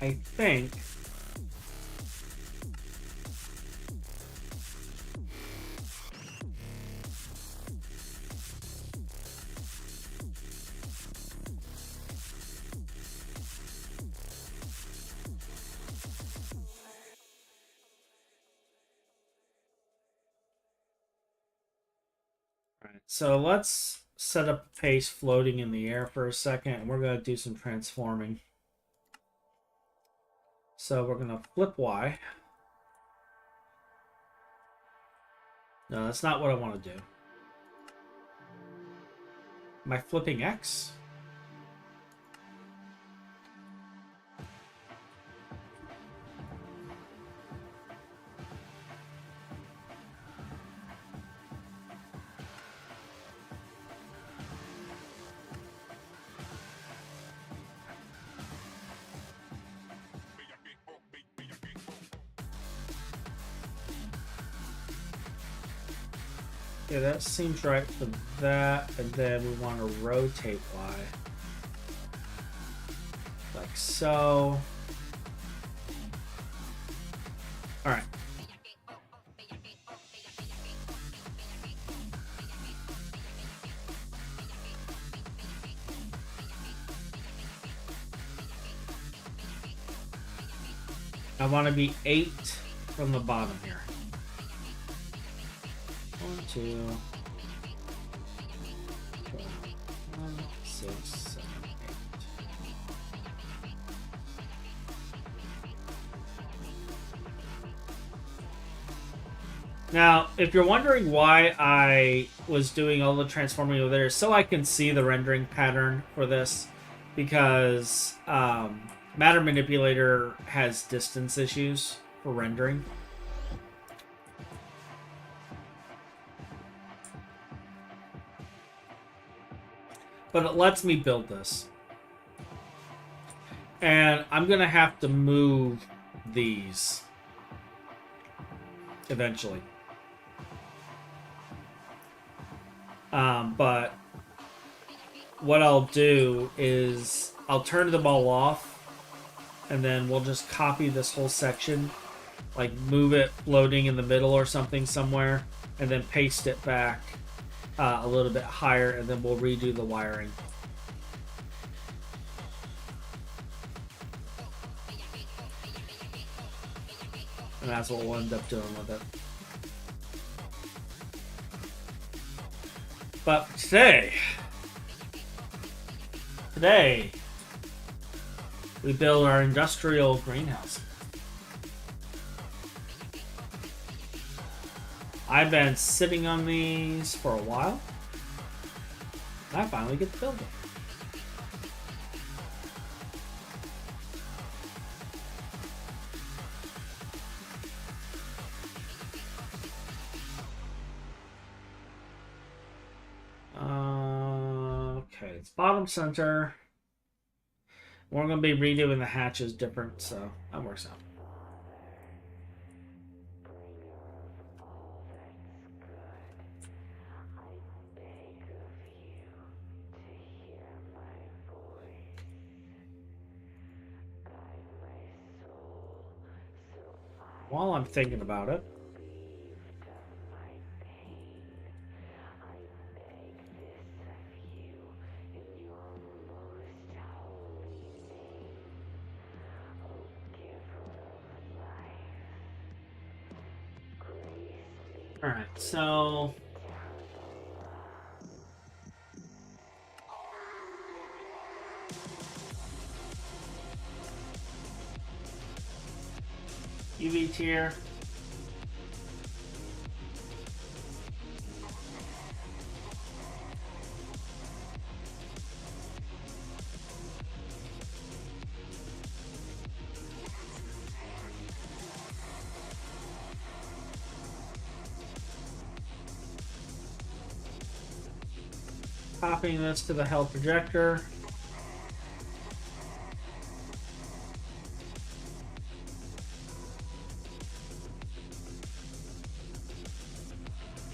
I think so let's set up a pace floating in the air for a second, and we're going to do some transforming. So we're going to flip Y. No, that's not what I want to do. Am I flipping X? Yeah, that seems right for that. And then we want to rotate Y. Like so. Alright. I want to be 8 from the bottom here. 1, 2, 4, 5, 6, 7, 8. Now, if you're wondering why I was doing all the transforming over there, so I can see the rendering pattern for this, because Matter Manipulator has distance issues for rendering. But it lets me build this. And I'm going to have to move these eventually. But what I'll do is I'll turn them all off, and then we'll just copy this whole section, like move it floating in the middle or something somewhere, and then paste it back a little bit higher, and then we'll redo the wiring. And that's what we'll end up doing with it. But today, we build our industrial greenhouse. I've been sitting on these for a while. I finally get to build them. Okay, it's bottom center. We're going to be redoing the hatches different, so that works out. While I'm thinking about it, all right, so UV tier. Copying this to the hell projector.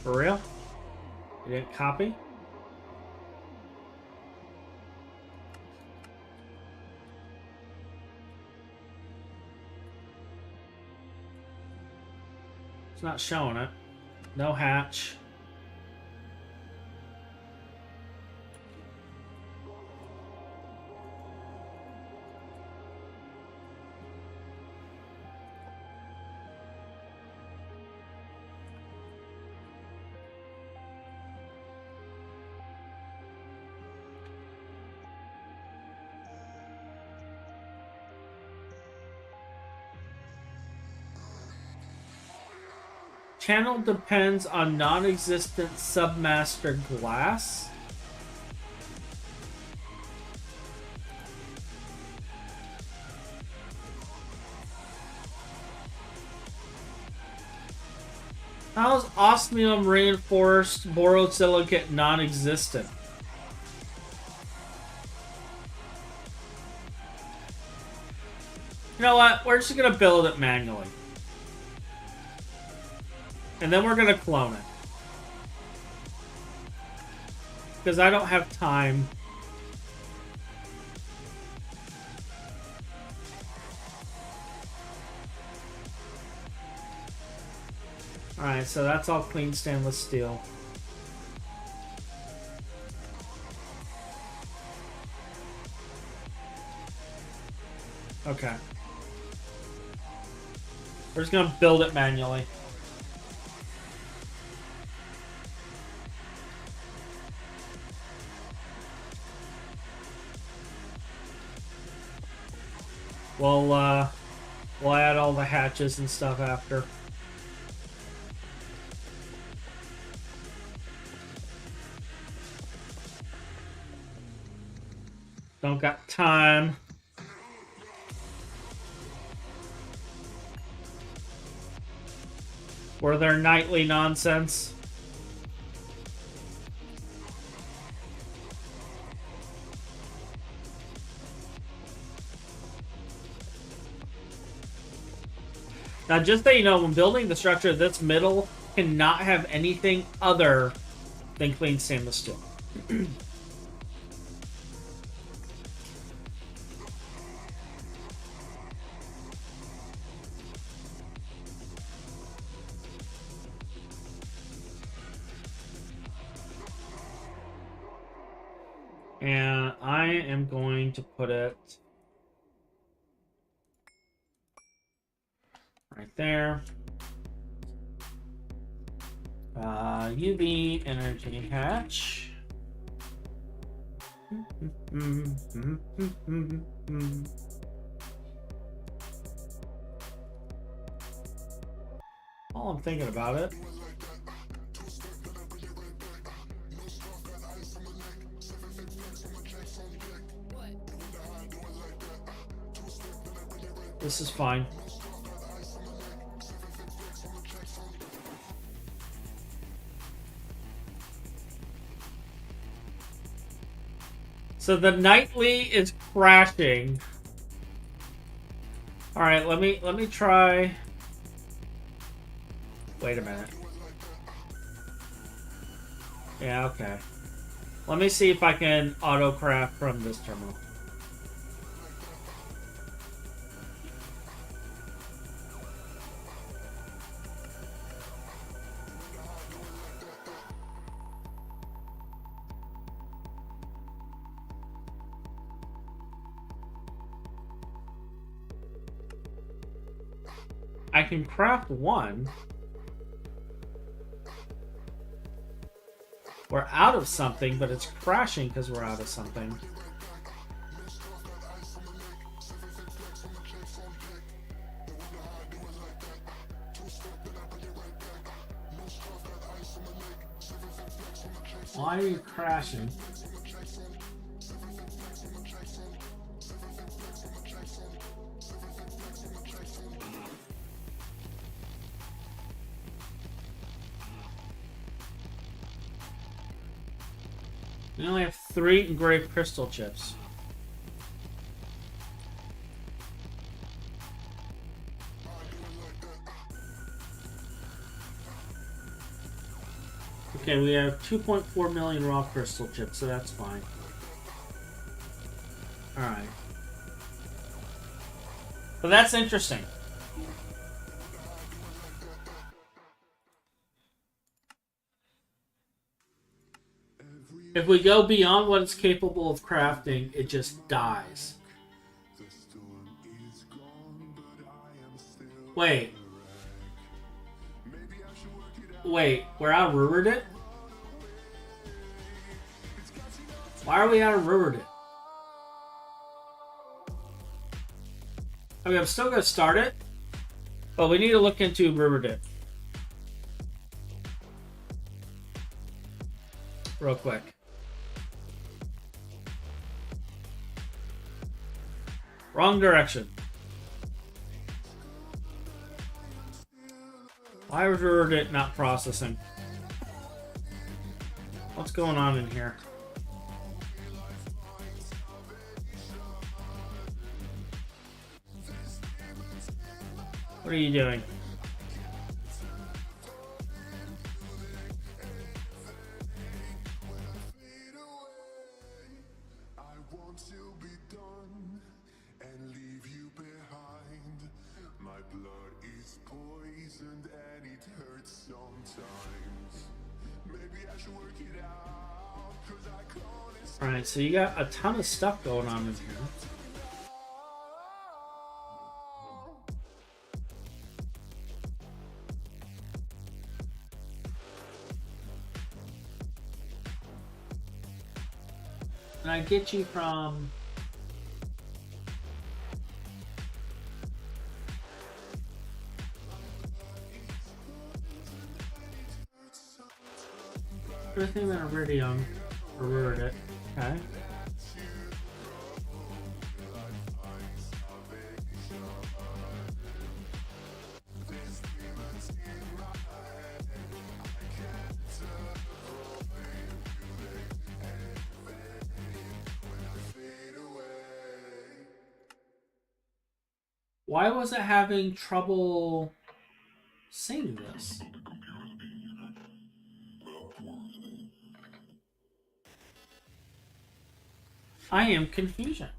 For real? You didn't copy? It's not showing it. No hatch. Channel depends on non-existent submaster glass. How is osmium reinforced borosilicate non-existent? You know what? We're just gonna build it manually. And then we're going to clone it. because I don't have time. Alright, so that's all clean stainless steel. Okay. We're just gonna build it manually. We'll add all the hatches and stuff after. Don't got time. Were there nightly nonsense? Now, just so you know, when building the structure, this middle cannot have anything other than clean stainless steel. And I am going to put it right there. UV energy hatch. While I'm thinking about it, this is fine. So the nightly is crashing. All right, let me try. Wait a minute. Yeah, okay. Let me see if I can auto craft from this terminal. I can craft one. We're out of something, but it's crashing because we're out of something. Why are you crashing? We only have 3 engraved crystal chips. Okay, we have 2.4 million raw crystal chips, so that's fine. Alright. But that's interesting. If we go beyond what it's capable of crafting, it just dies. Wait. Wait, we're out of Riverdit? Why are we out of Riverdit? I mean, I'm still going to start it, but we need to look into Riverdit. Real quick. Wrong direction. Why was it not processing? What's going on in here? What are you doing? Alright, so you got a ton of stuff going on in here. And I get you from... everything that Iridium reverted it. Okay. Why was it having trouble seeing this? I am confusion.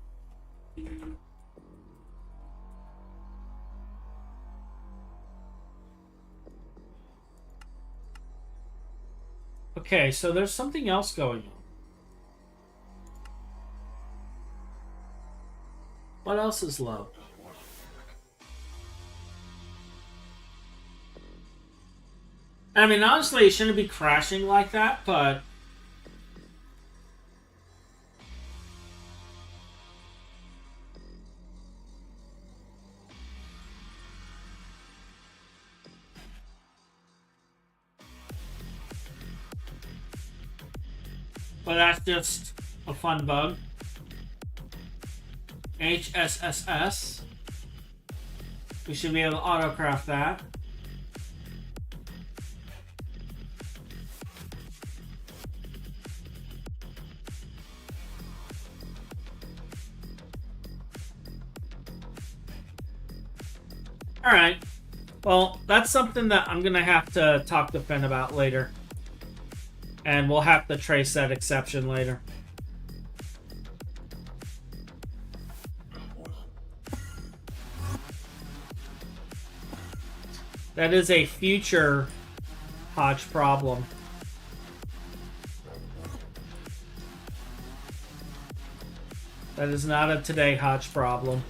Okay, so there's something else going on. What else is low? I mean, honestly, it shouldn't be crashing like that, but... but that's just a fun bug. HSSS. We should be able to autocraft that. Alright. Well, that's something that I'm going to have to talk to Finn about later. And we'll have to trace that exception later. That is a future Hodge problem. That is not a today Hodge problem.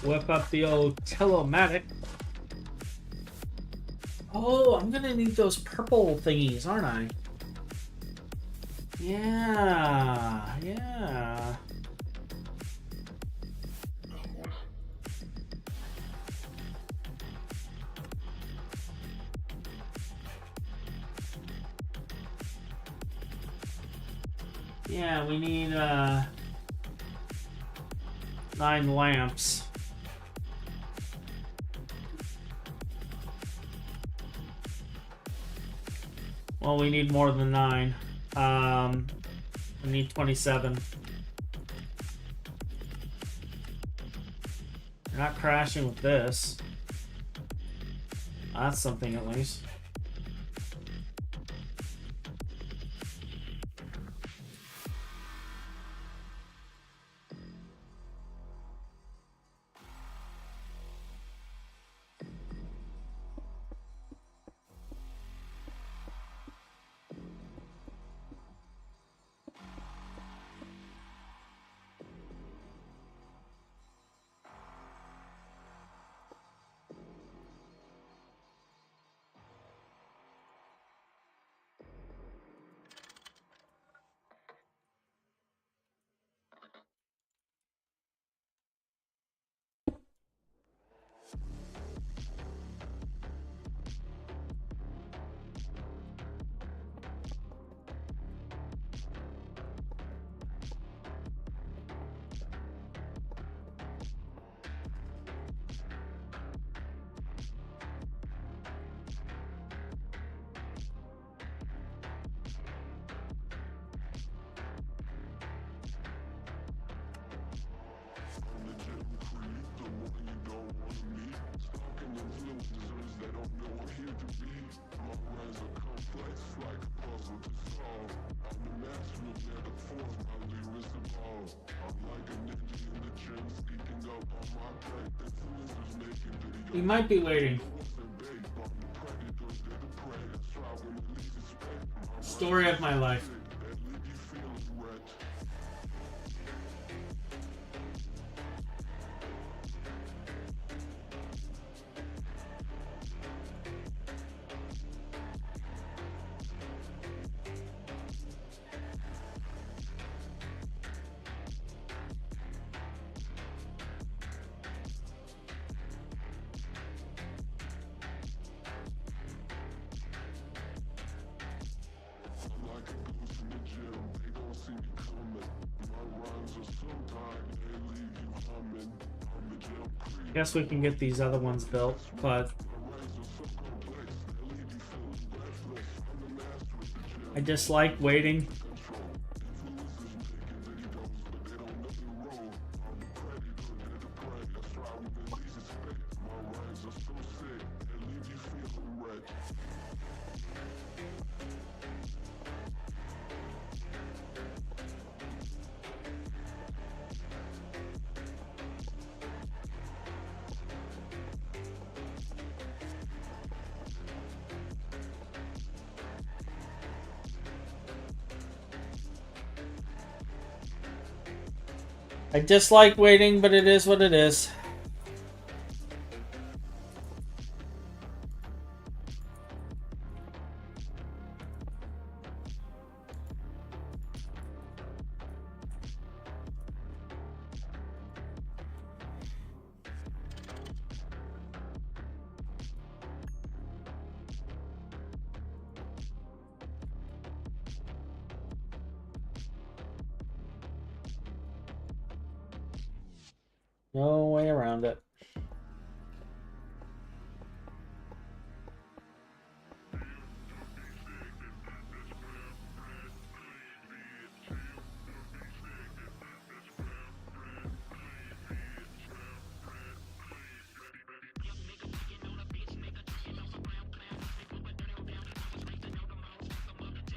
Whip up the old Telomatic. Oh, I'm gonna need those purple thingies, aren't I? Yeah, yeah. Yeah, we need 9 lamps. Well, we need more than 9. We need 27. You're not crashing with this. That's something at least. We might be waiting. Story of my life. Guess we can get these other ones built, but I dislike waiting. I dislike waiting, but it is what it is. No way around it.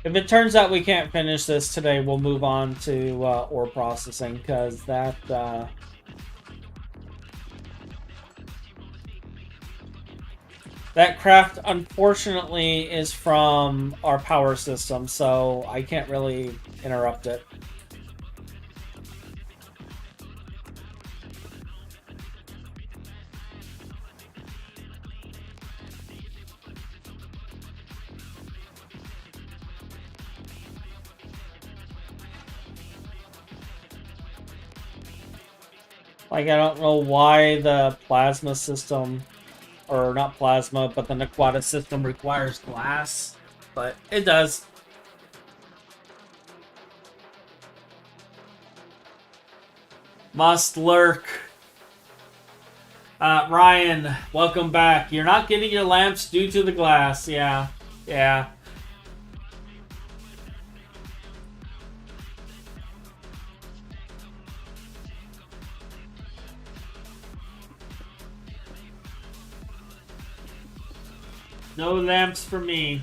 If it turns out we can't finish this today, we'll move on to ore processing, because that that craft, unfortunately, is from our power system, so I can't really interrupt it. Like, I don't know why the plasma system, or not plasma, but the Naquata system requires glass, but it does. Must lurk. Ryan, welcome back. You're not getting your lamps due to the glass. Yeah. Yeah. No lamps for me.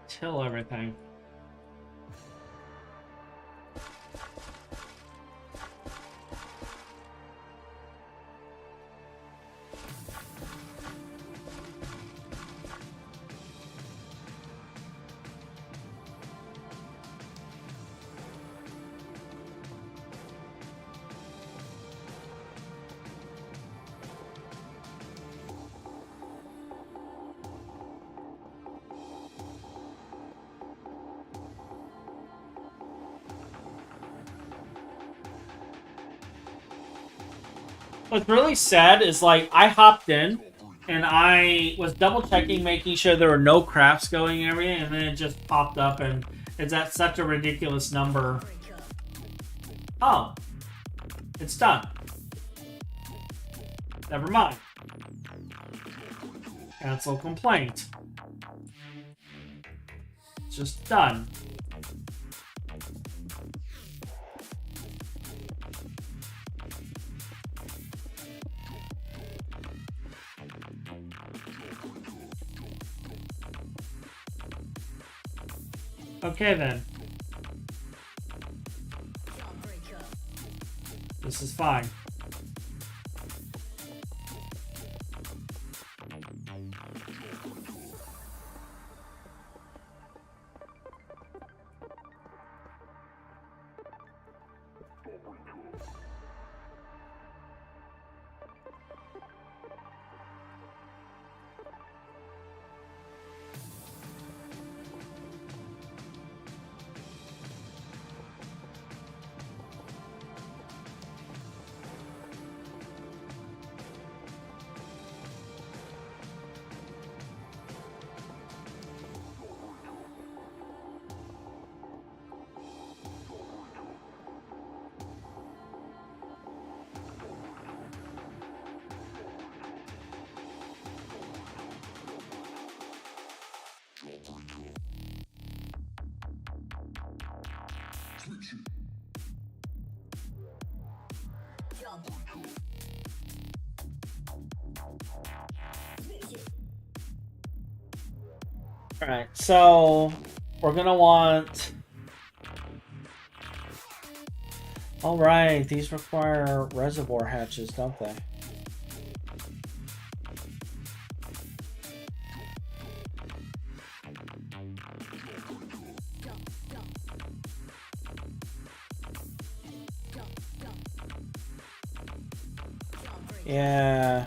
Till everything. What's really sad is, like, I hopped in and I was double checking, making sure there were no crafts going and everything, and then it just popped up and it's at such a ridiculous number. Oh, it's done. Never mind. Cancel complaint. It's just done. Okay then. This is fine. Alright, so we're gonna want... Alright, these require reservoir hatches, don't they? Yeah.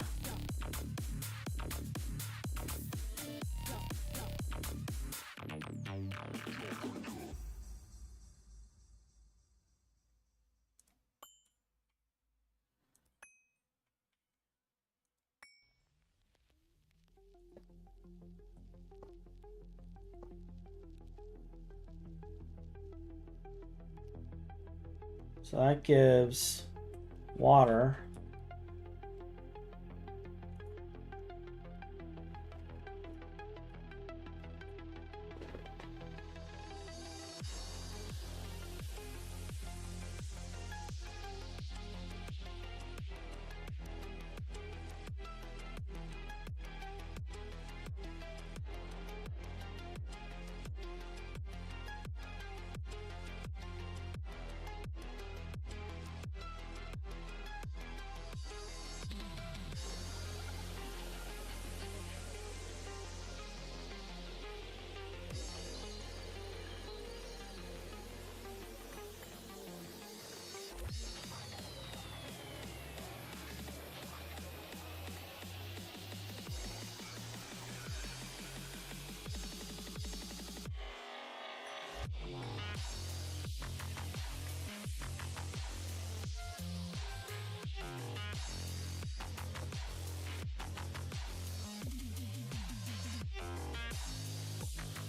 So that gives water.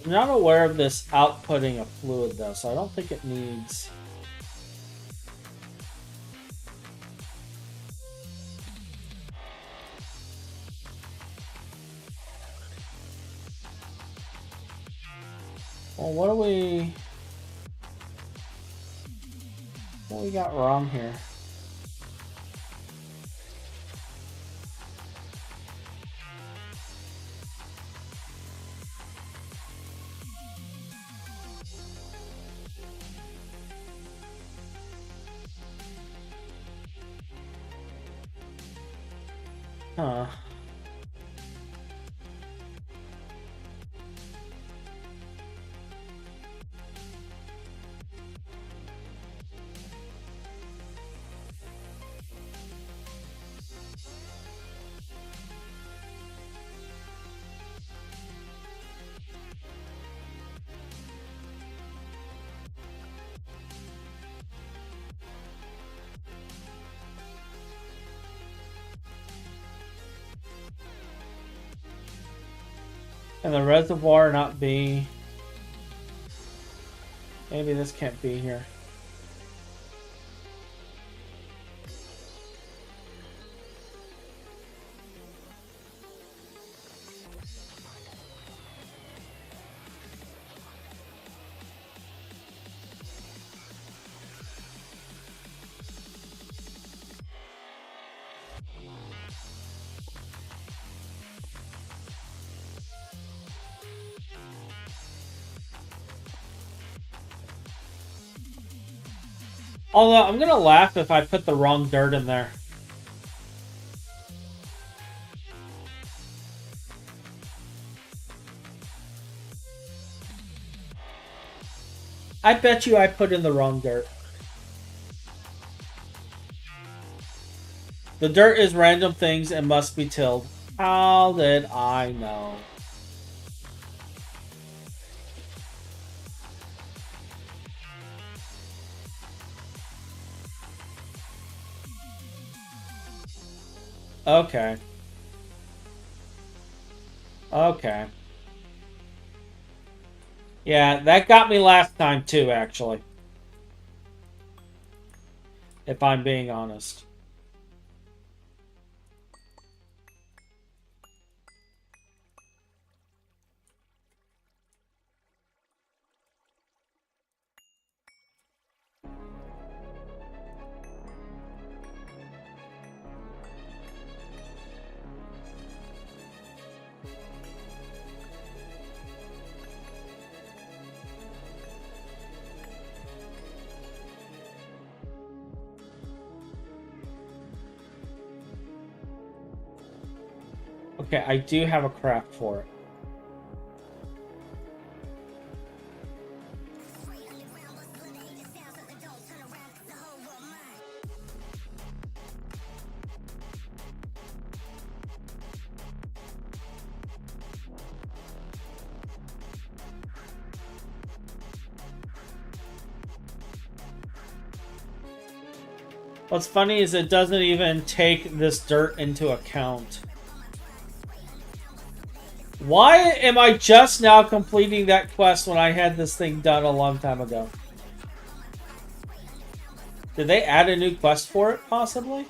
I'm not aware of this outputting a fluid though, so I don't think it needs... Well, what do we got wrong here? Huh. Can the reservoir not be? Maybe this can't be here. Although, I'm gonna laugh if I put the wrong dirt in there. I bet you I put in the wrong dirt. The dirt is random things and must be tilled. How did I know? Okay. Okay. Yeah, that got me last time too, actually. If I'm being honest. Okay, I do have a craft for it. What's funny is it doesn't even take this dirt into account. Why am I just now completing that quest when I had this thing done a long time ago? Did they add a new quest for it, possibly?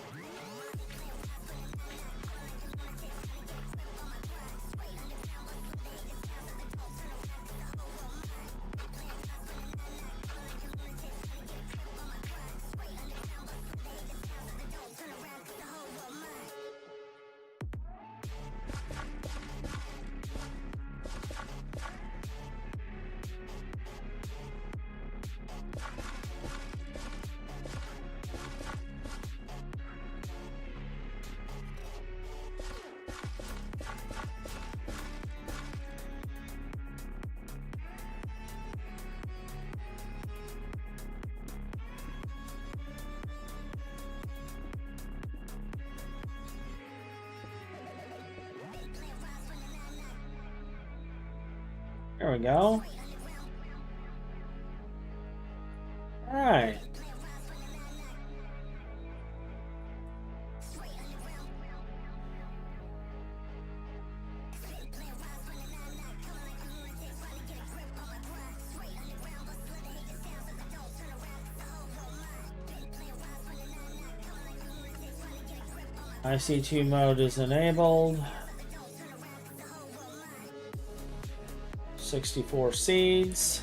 There we go. Alright. IC2 mode is enabled. 64 seeds.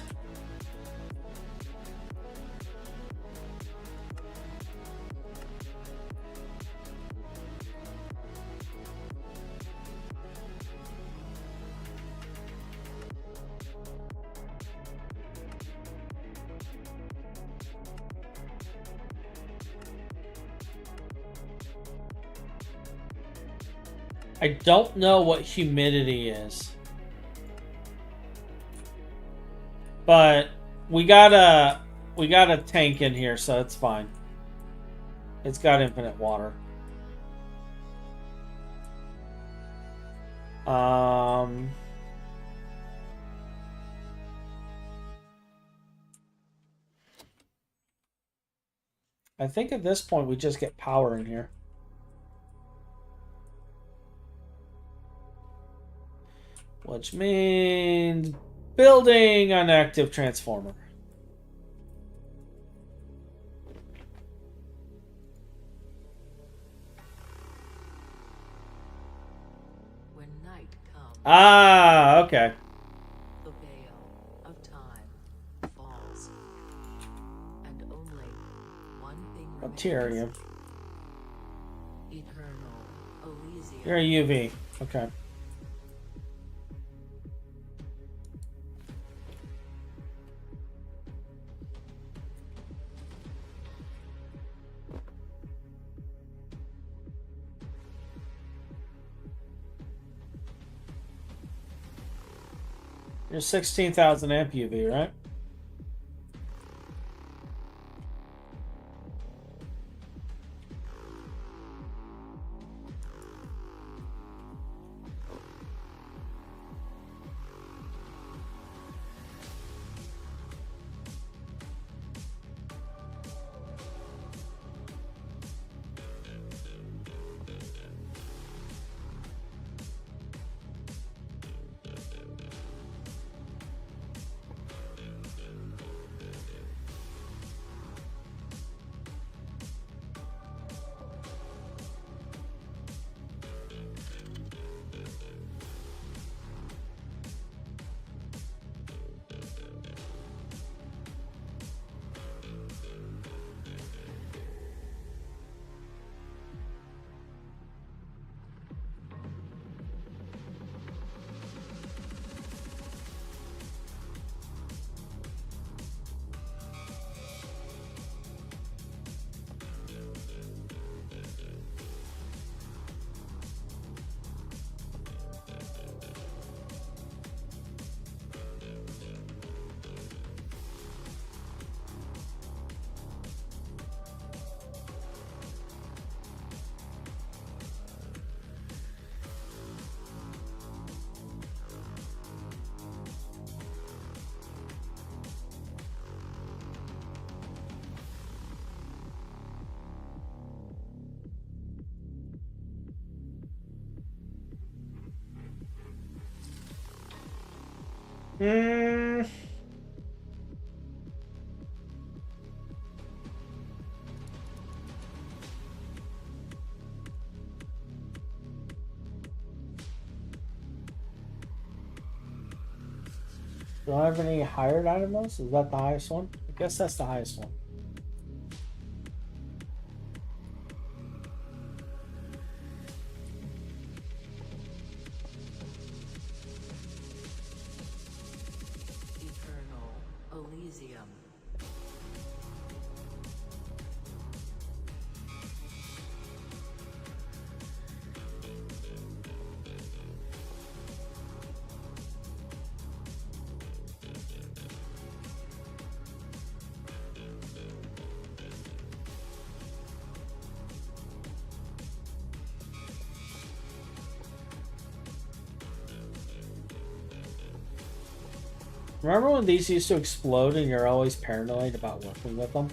I don't know what humidity is. But we got a tank in here, so it's fine. It's got infinite water. I think at this point we just get power in which means building an active transformer. When night comes, Ah, okay. the veil of time falls, and only one thing remains. Bacterium. Eternal Elysium. You're a UV. Okay. You're 16,000 amp UV, right? Hmm. Do I have any higher dynamos? Is that the highest one? I guess that's the highest one. Eternal Elysium. Remember when these used to explode and you're always paranoid about working with them?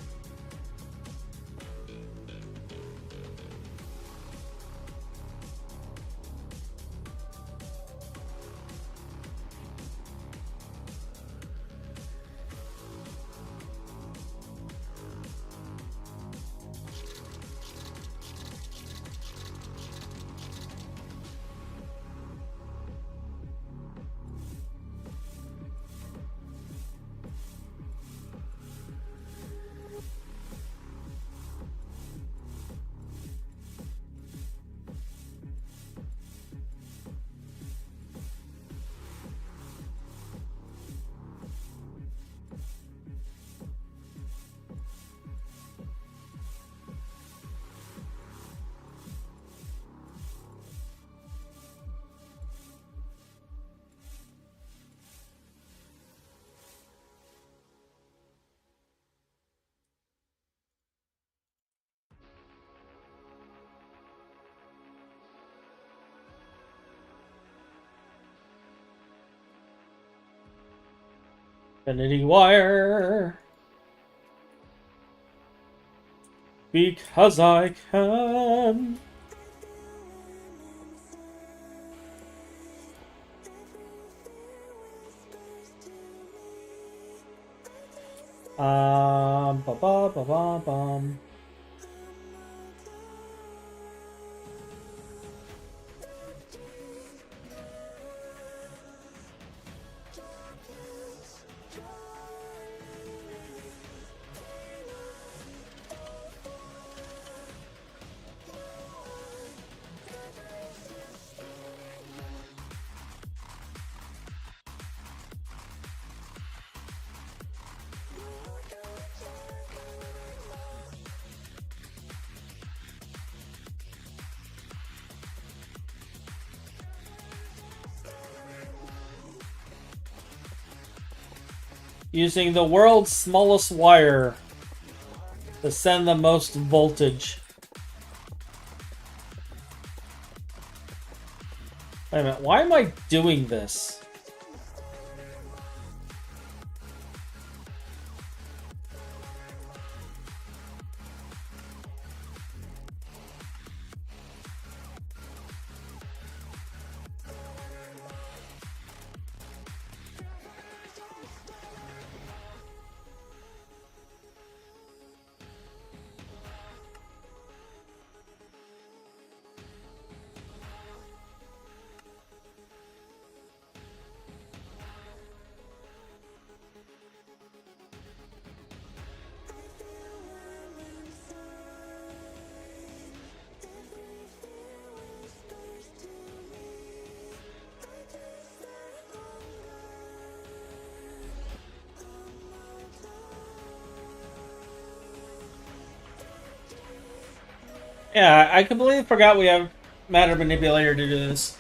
Infinity wire. Because I can. Ba ba ba ba bum. Using the world's smallest wire to send the most voltage. Wait a minute, why am I doing this? Yeah, I completely forgot we have matter manipulator to do this.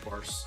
Worse.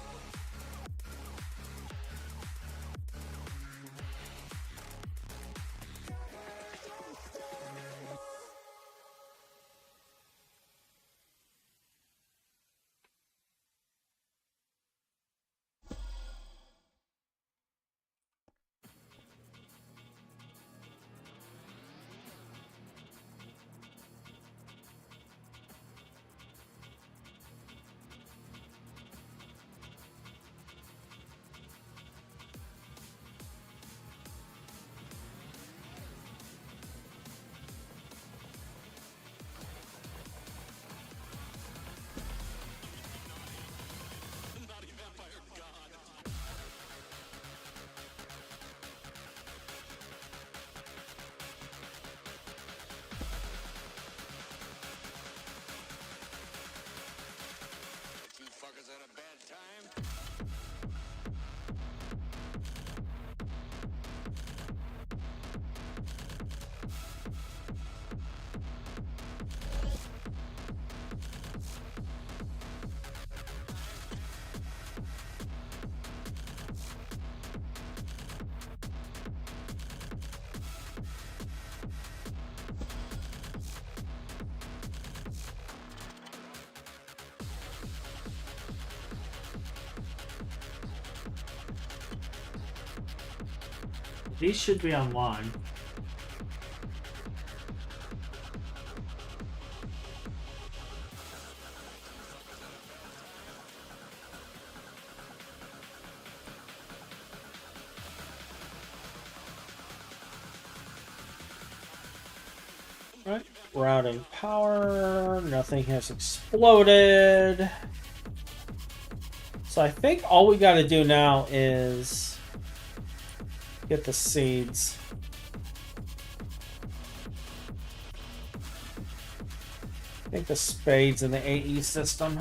These should be online. Right. Routing power. Nothing has exploded. So I think all we got to do now is get the seeds. I think the spades in the AE system.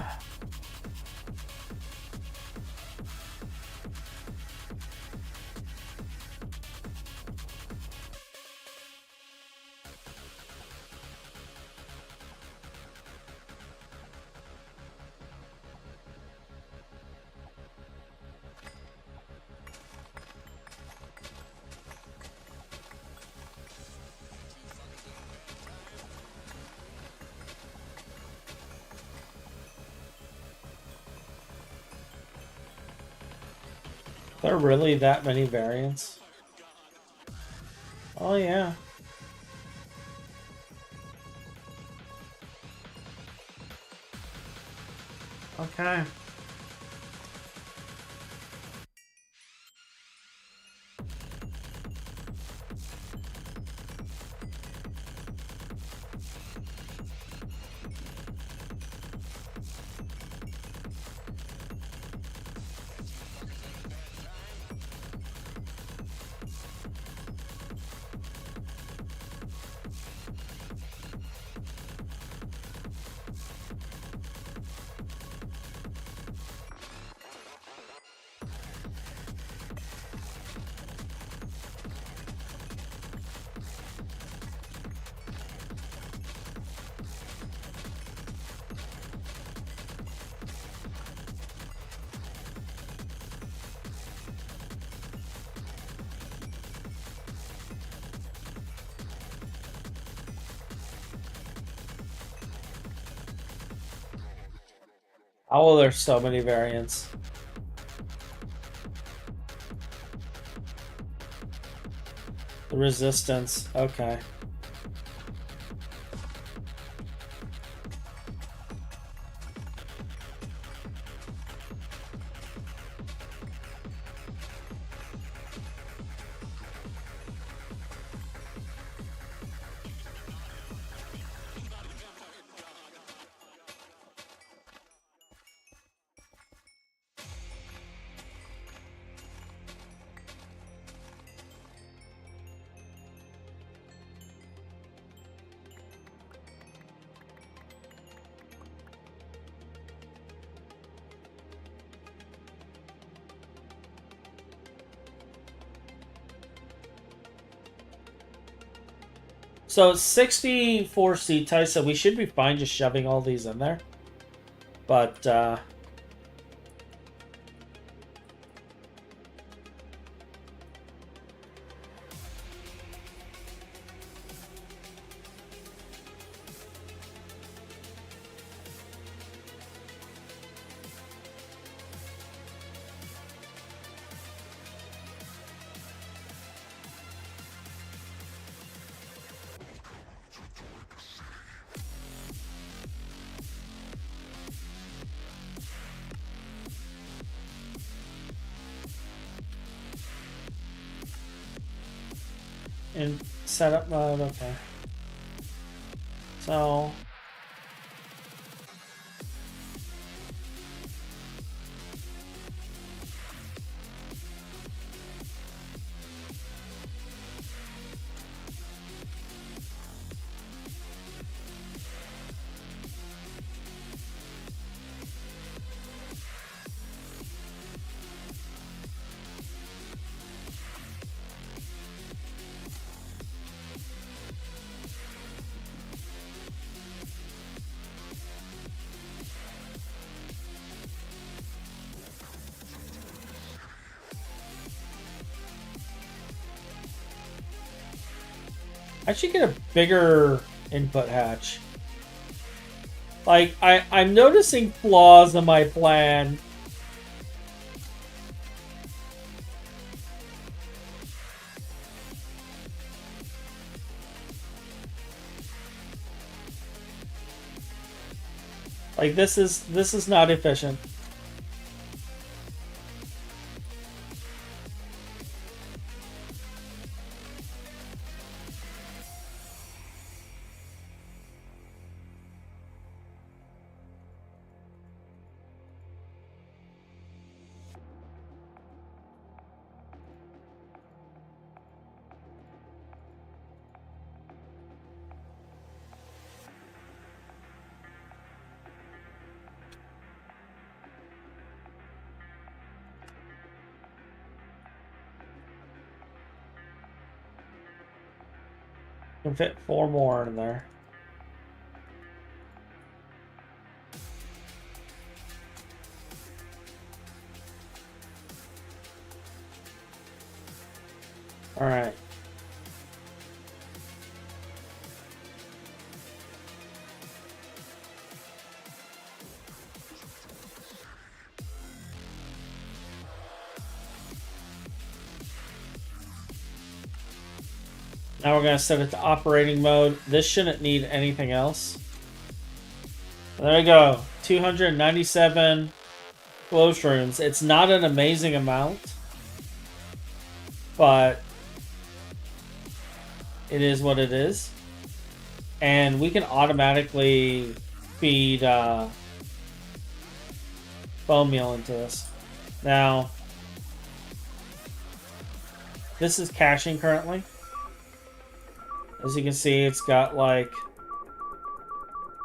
There are really that many variants? Oh yeah. Okay. Oh, there's so many variants. The resistance. Okay. So 64 seat types, so we should be fine just shoving all these in there. But, in setup mode, okay. So... I should get a bigger input hatch. Like, I'm noticing flaws in my plan. Like, this is not efficient. Can fit 4 more in there. All right. Now we're going to set it to operating mode. This shouldn't need anything else. There we go. 297 glow shrooms. It's not an amazing amount, but it is what it is. And we can automatically feed bone meal into this. Now, this is caching currently. As you can see, it's got like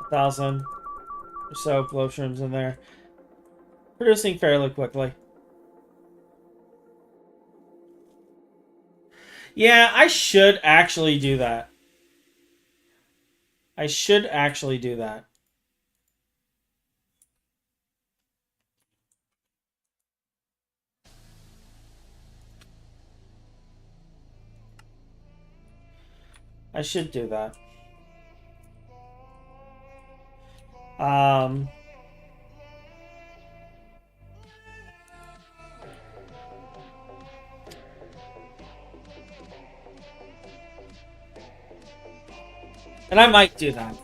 1,000 or so glow shrooms in there. Producing fairly quickly. Yeah, I should actually do that. I should actually do that. I should do that. And I might do that.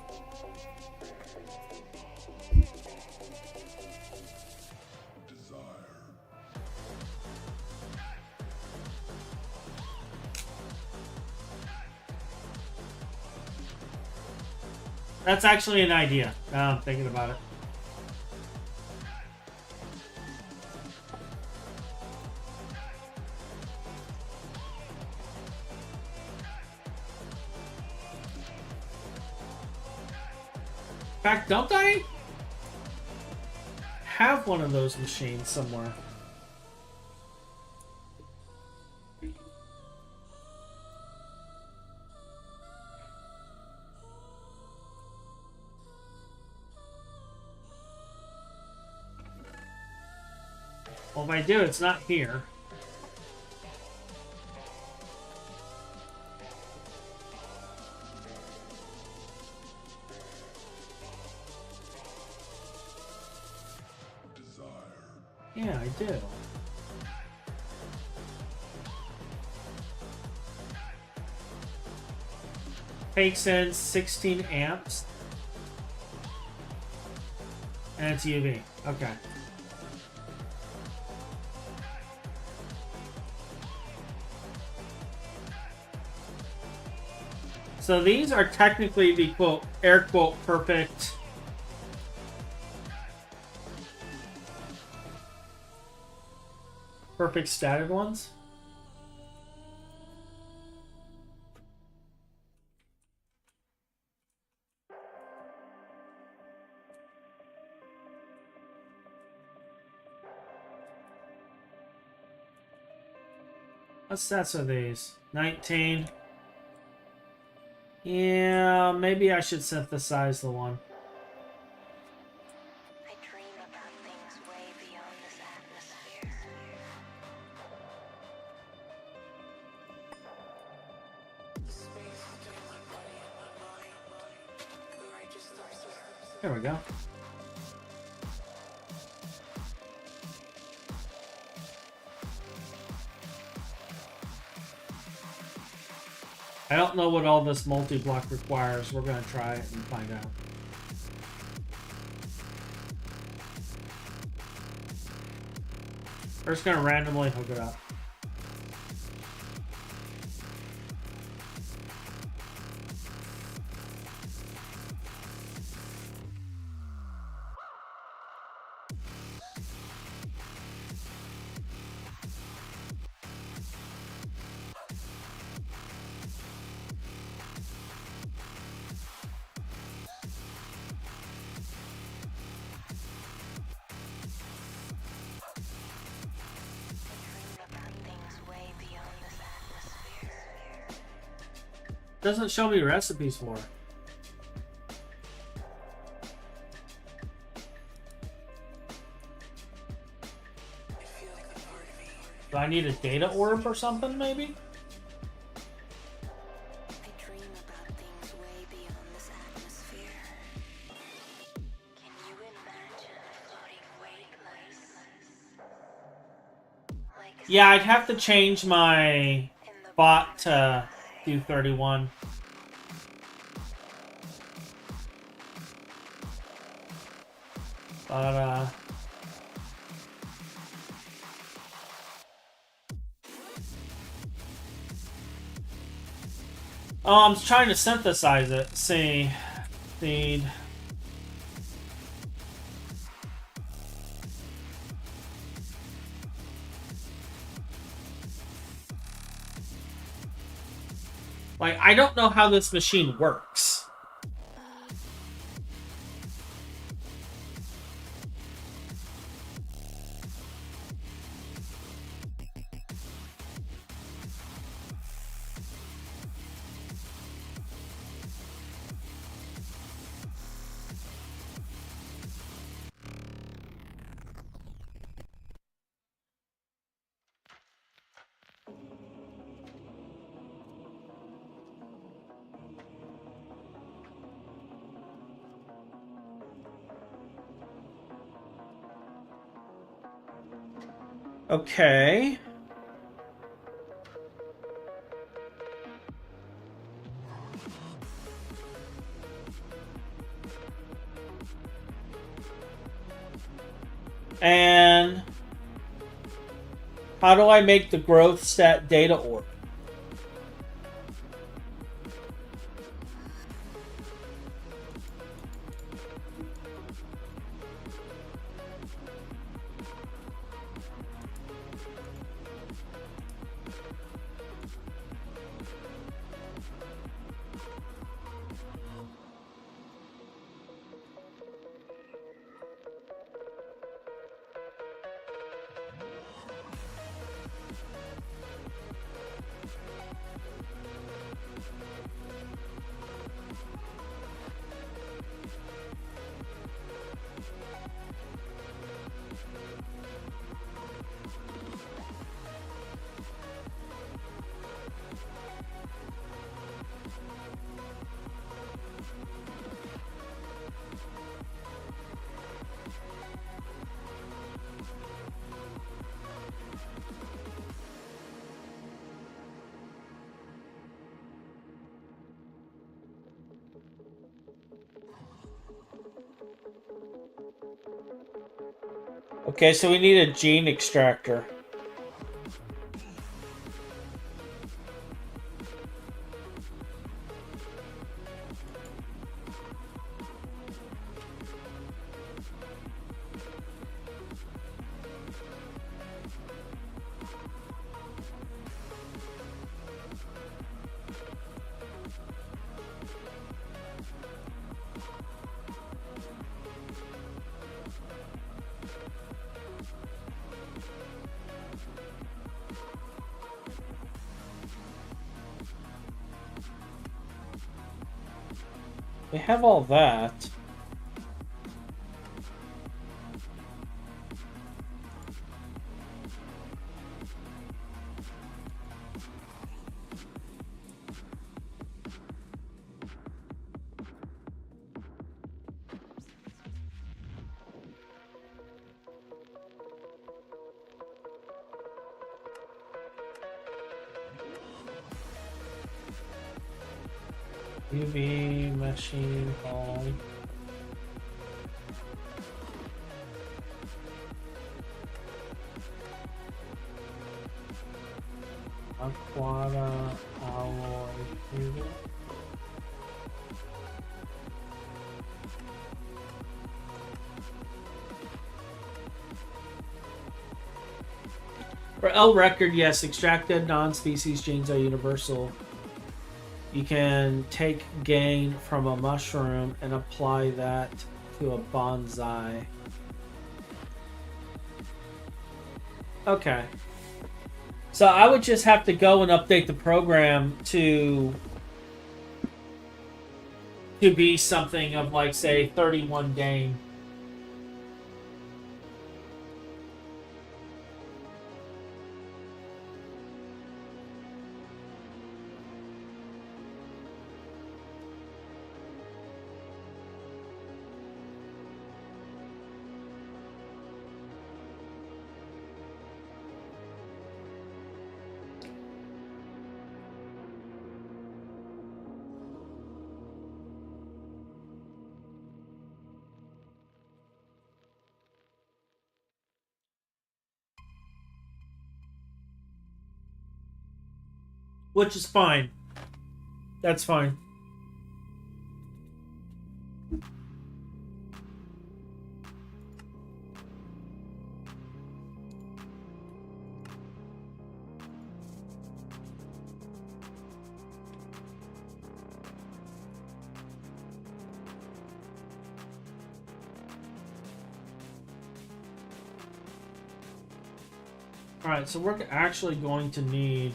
That's actually an idea. Now I'm thinking about it. In fact, don't I have one of those machines somewhere? Well, if I do, it's not here. Yeah, I do. Takes in 16 amps. And it's UV. Okay. So these are technically the quote, air quote, perfect statted ones. What sets are these? 19. Yeah, maybe I should synthesize the one. I dream about things way beyond this atmosphere. There we go. I don't know what all this multi-block requires. We're going to try it and find out. We're just going to randomly hook it up. Doesn't show me recipes for it. Do I need a data orb or something, maybe? I dream about things way beyond this atmosphere. Can you imagine floating weightless? Like Yeah, I'd have to change my bot to do 31. But oh, I'm trying to synthesize it. See, feed. Like, I don't know how this machine works. Okay. And how do I make the growth stat data org? Okay, so we need a gene extractor. We have all that. UV machine home. Aquata alloy tubing. For L record, yes, extracted non-species genes are universal. You can take gain from a mushroom and apply that to a bonsai. Okay. So I would just have to go and update the program to be something of, like, say, 31 gain. Which is fine. That's fine. Alright, so we're actually going to need...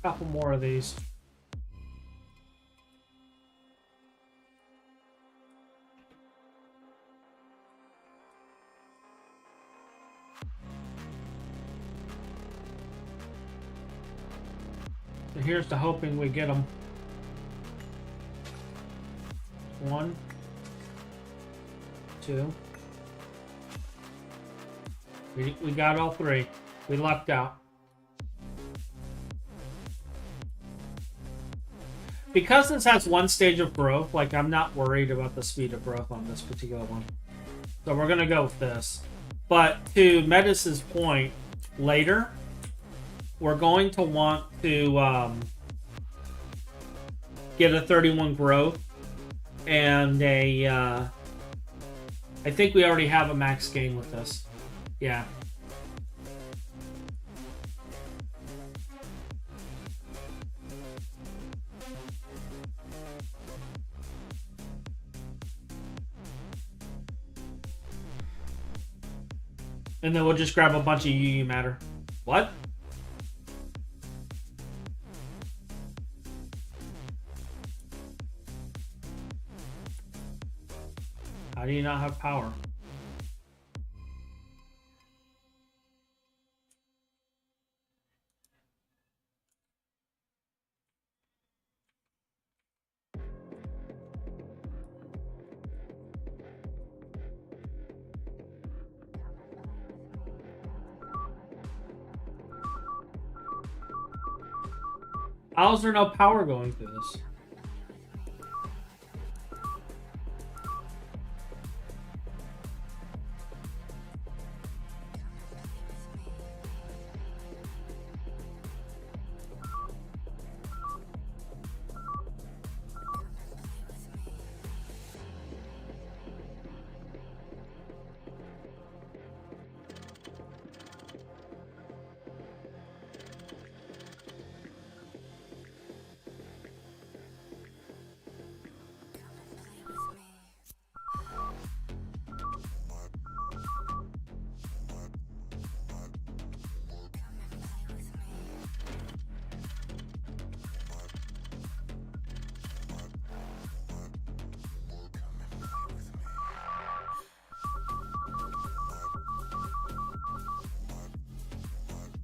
couple more of these. So here's to hoping we get them. 1, 2. We got all 3. We lucked out. Because this has 1 stage of growth, like, I'm not worried about the speed of growth on this particular one. So we're going to go with this. But to Metis's point, later, we're going to want to get a 31 growth and a... I think we already have a max gain with this. Yeah. And then we'll just grab a bunch of UU matter. What? How do you not have power? How is there no power going through this?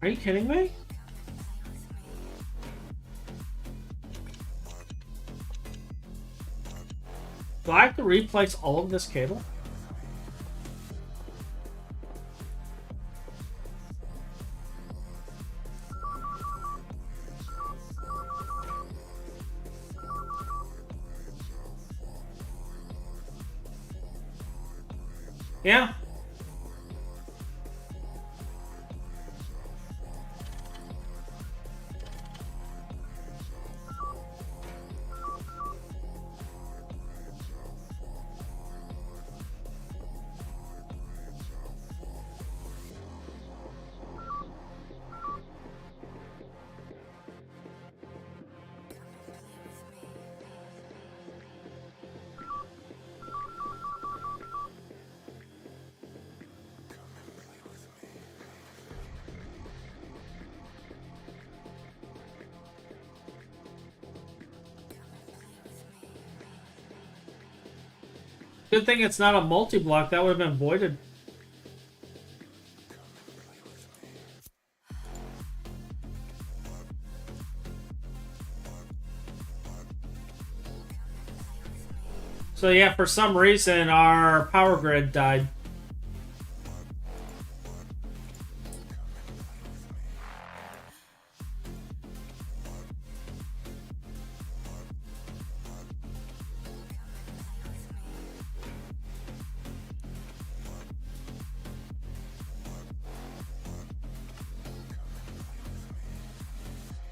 Are you kidding me? Do I have to replace all of this cable? Yeah. Good thing it's not a multi-block. That would have been voided. So yeah, for some reason our power grid died.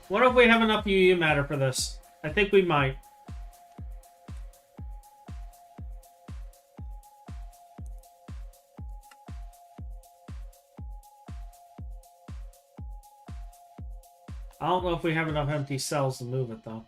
What if we have enough UU matter for this? I think we might. I don't know if we have enough empty cells to move it, though.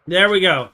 There we go.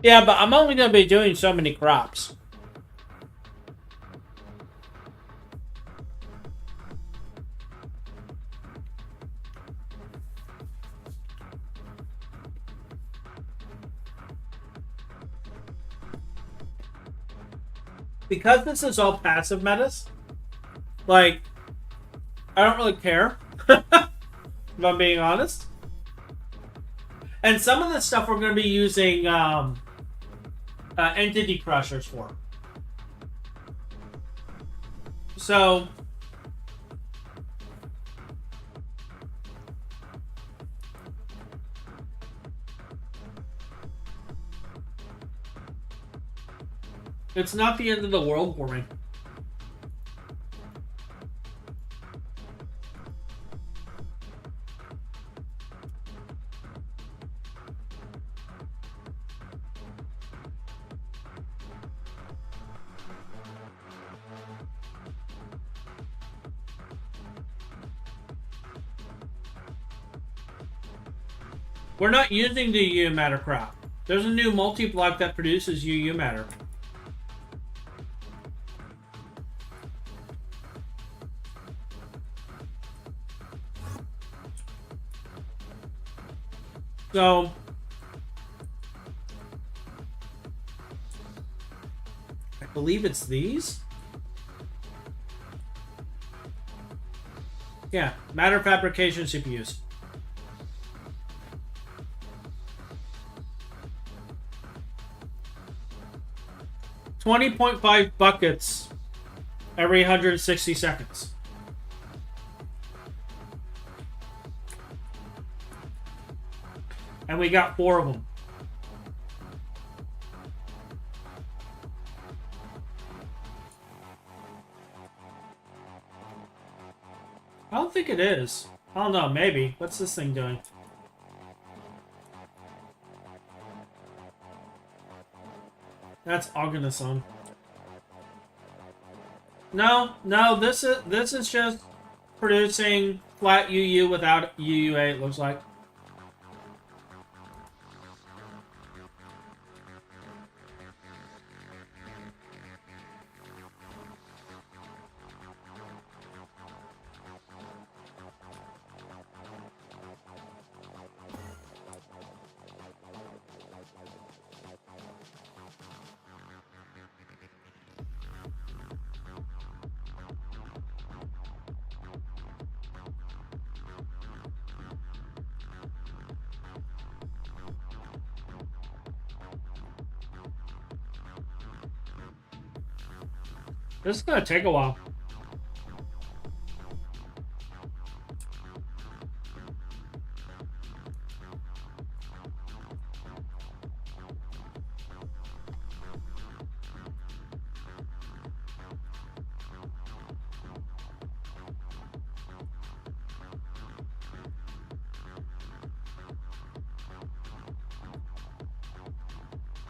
Yeah, but I'm only going to be doing so many crops. Because this is all passive metas, like, I don't really care, if I'm being honest. And some of the stuff we're going to be using entity crushers for. So it's not the end of the world for me. We're not using the UU matter crop. There's a new multi-block that produces UU matter. So I believe it's these. Yeah, matter fabrication CPUs. $20.5 buckets every 160 seconds. And we got 4 of them. I don't think it is. I don't know, maybe. What's this thing doing? That's Organison. No, this is just producing flat UU without UUA, it looks like. This is gonna take a while.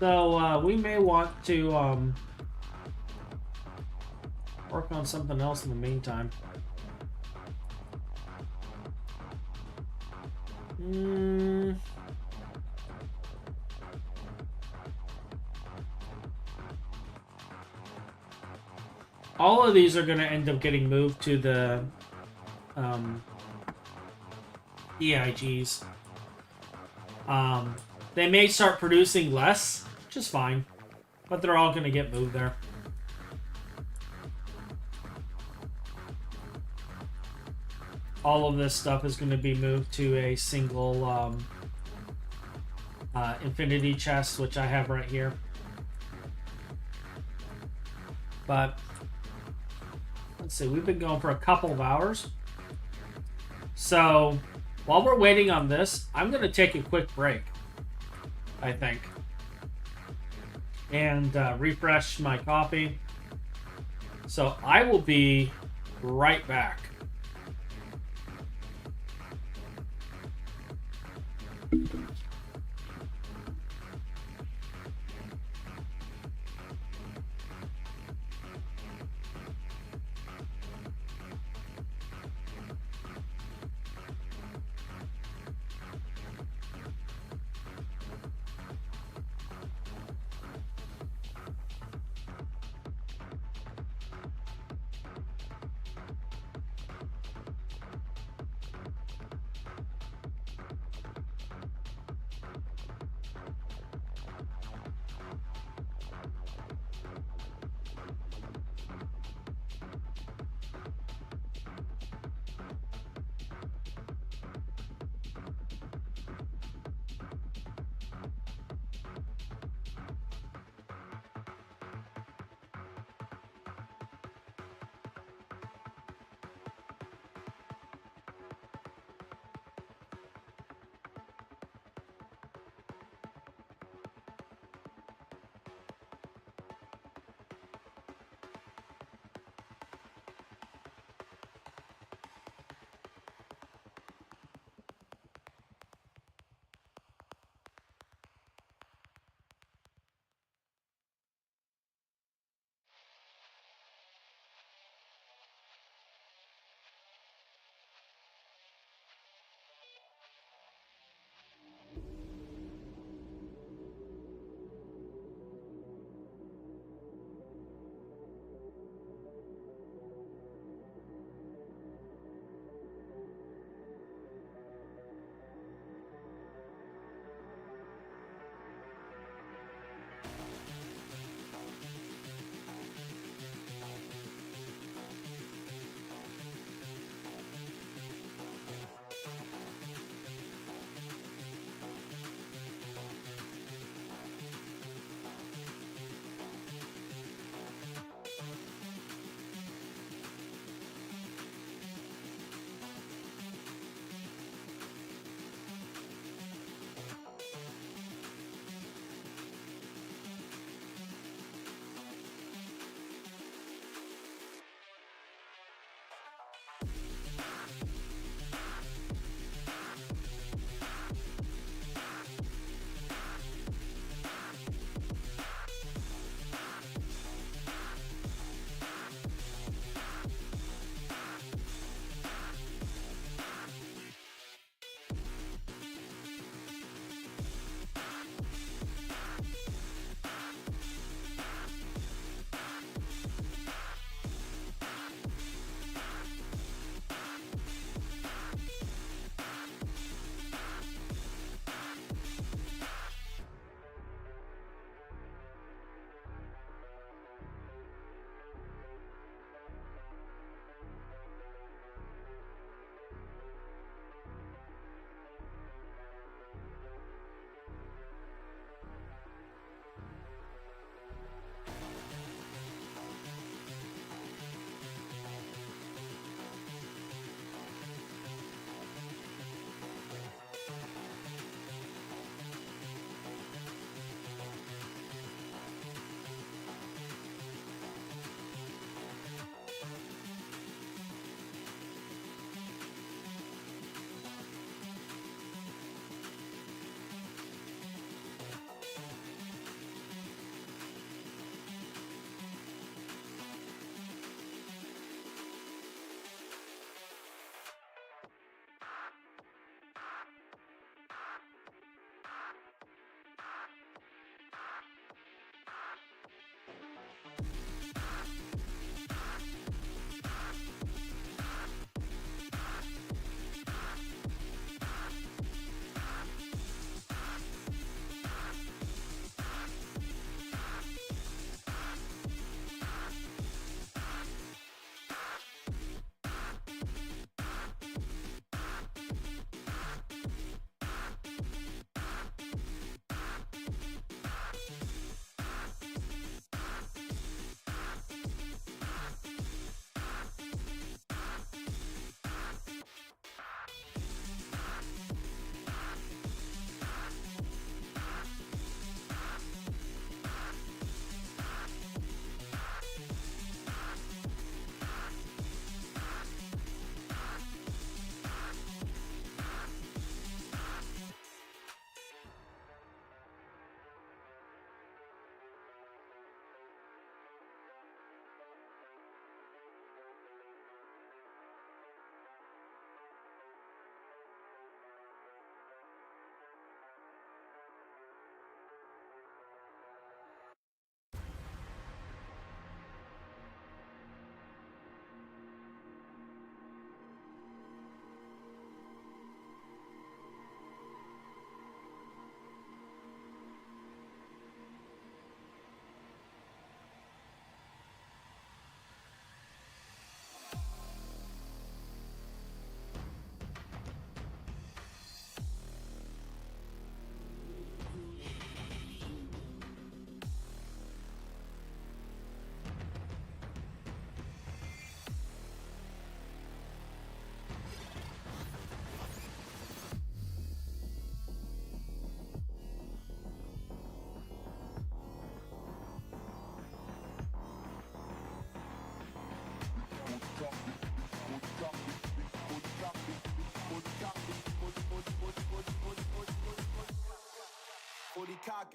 So we may want to work on something else in the meantime. All of these are going to end up getting moved to the EIGs. They may start producing less, which is fine, but they're all going to get moved there. All of this stuff is going to be moved to a single infinity chest, which I have right here. But let's see, we've been going for a couple of hours. So while we're waiting on this, I'm going to take a quick break, I think, and refresh my coffee. So I will be right back.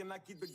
and I keep the.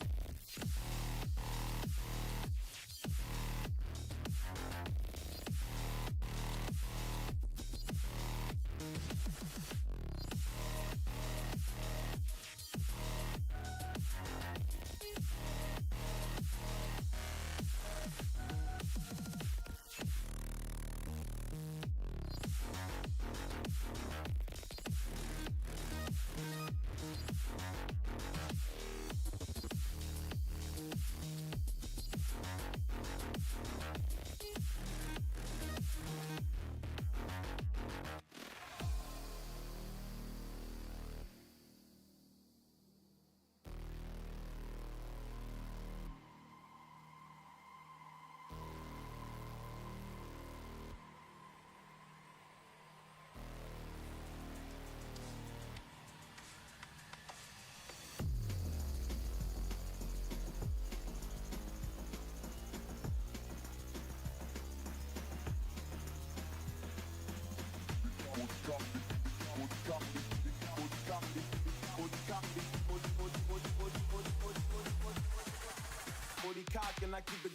Cock and I keep the.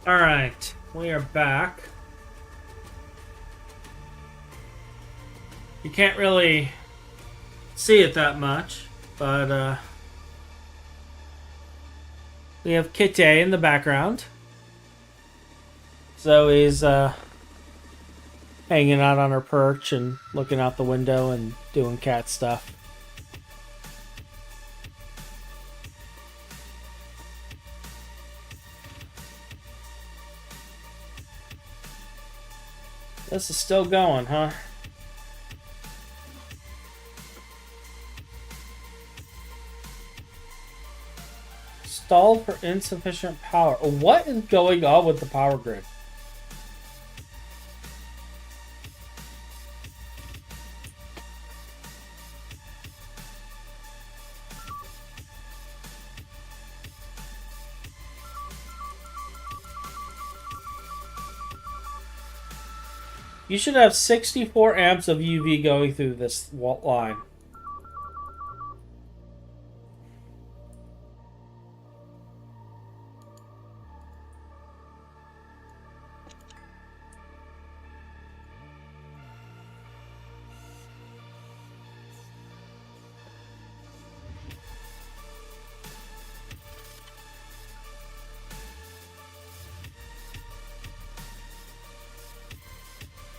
Alright, we are back. You can't really see it that much, but we have Kitty in the background. Zoe's hanging out on her perch and looking out the window and doing cat stuff. This is still going, huh? Stalled for insufficient power. What is going on with the power grid? You should have 64 amps of UV going through this line.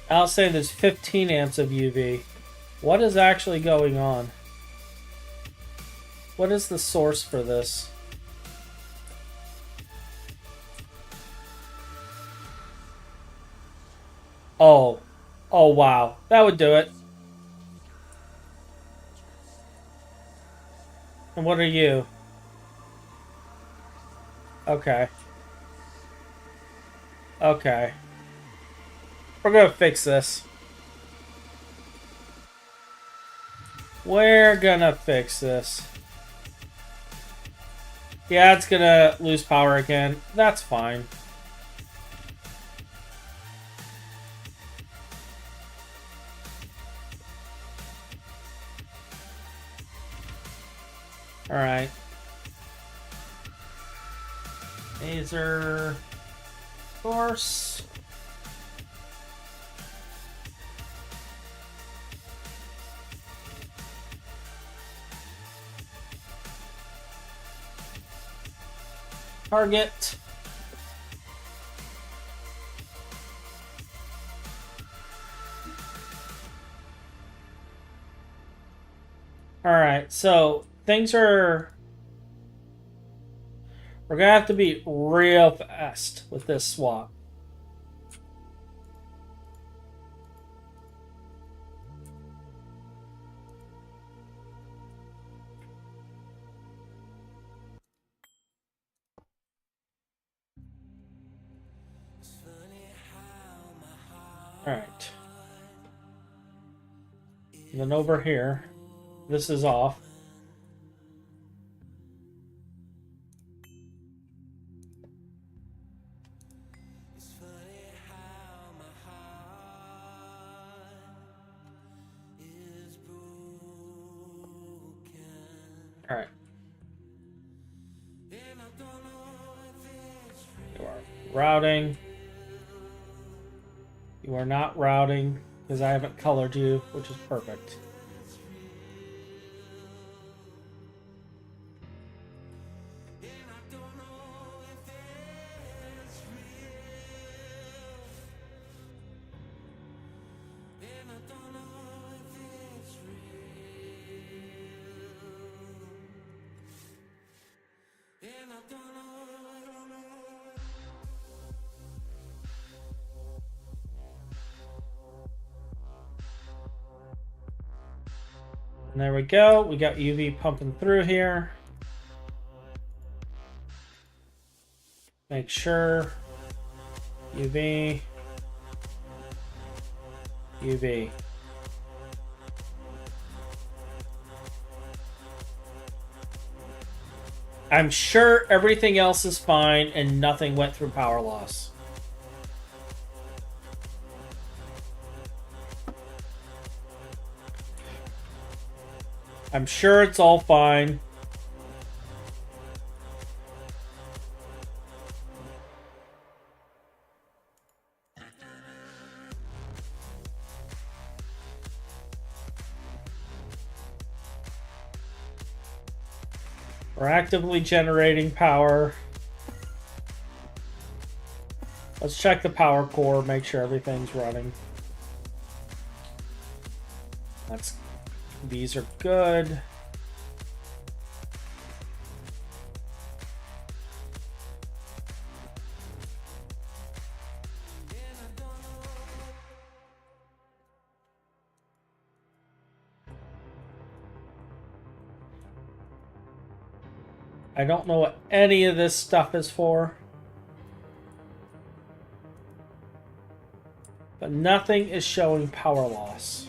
I'll say there's 15 amps of UV. What is actually going on? What is the source for this? Oh. Oh, wow. That would do it. And what are you? Okay. Okay. We're gonna fix this. We're gonna fix this. Yeah, it's gonna lose power again. That's fine. Alright. Laser. Force. Target. Alright, so things are... We're gonna have to be real fast with this swap. Alright. And then over here, this is off. Alright. You are routing. You are not routing because I haven't colored you, which is perfect. And there we go. We got UV pumping through here. Make sure. UV. UV. I'm sure everything else is fine and nothing went through power loss. I'm sure it's all fine. We're actively generating power. Let's check the power core, make sure everything's running. These are good. I don't know what any of this stuff is for. But nothing is showing power loss.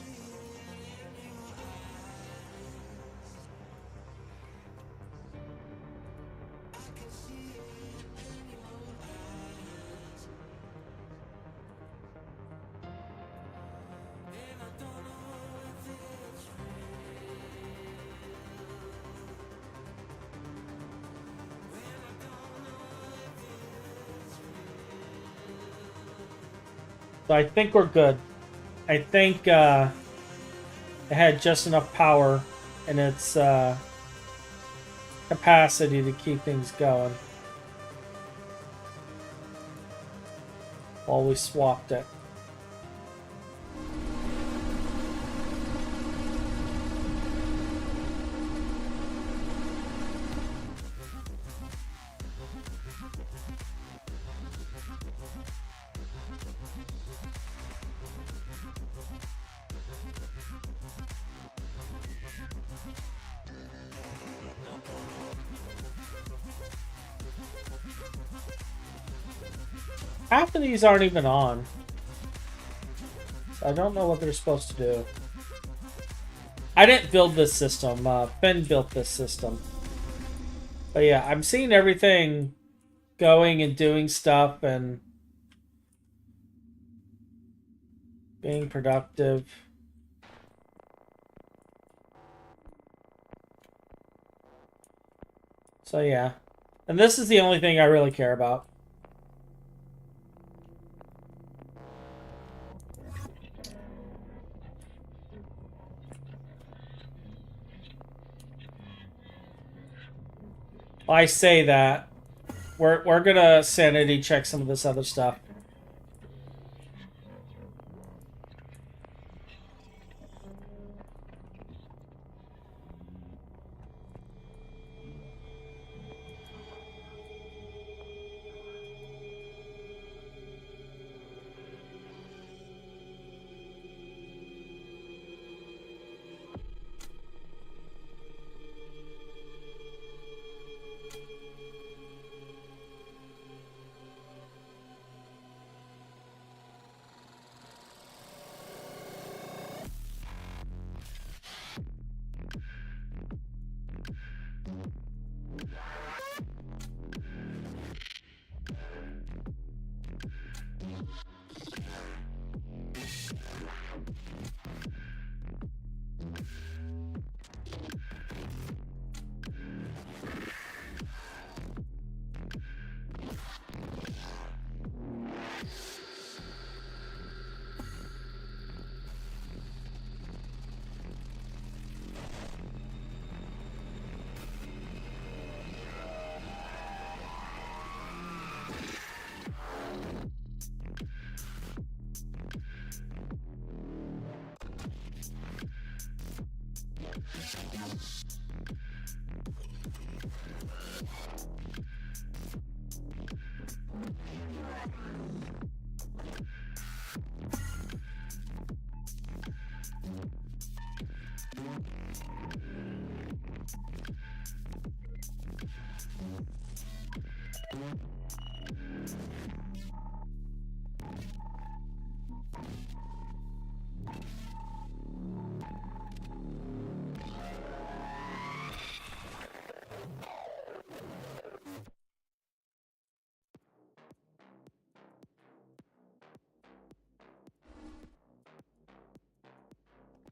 So I think we're good. I think it had just enough power in its capacity to keep things going while we swapped it. Half of these aren't even on. So I don't know what they're supposed to do. I didn't build this system. Finn built this system. But yeah, I'm seeing everything going and doing stuff and being productive. So yeah. And this is the only thing I really care about. I say that. We're gonna sanity check some of this other stuff.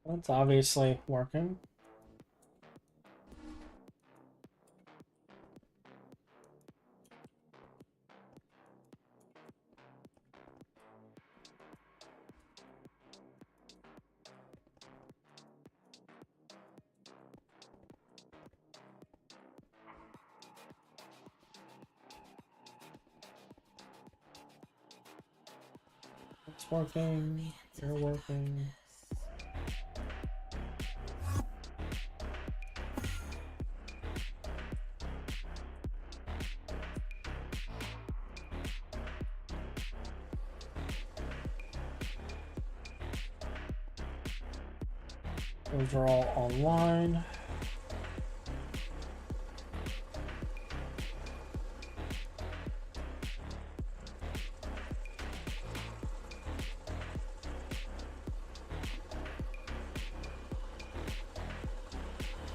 That's obviously working. It's working. You're working. Those are all online.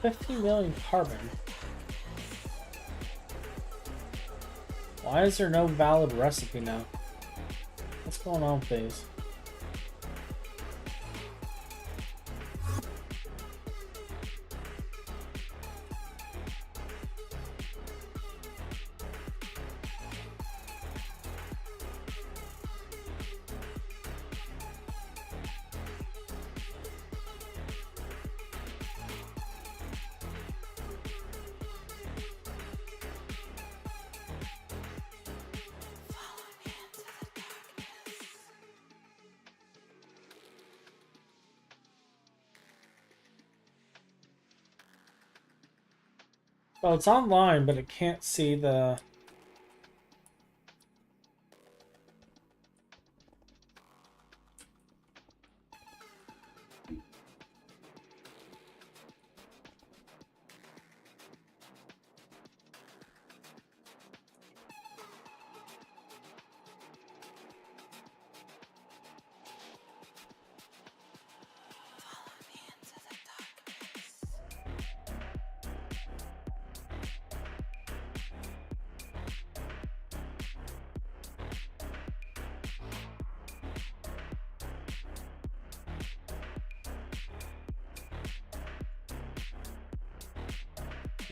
$15 million carbon. Why is there no valid recipe now? What's going on, please? Well, it's online, but it can't see the...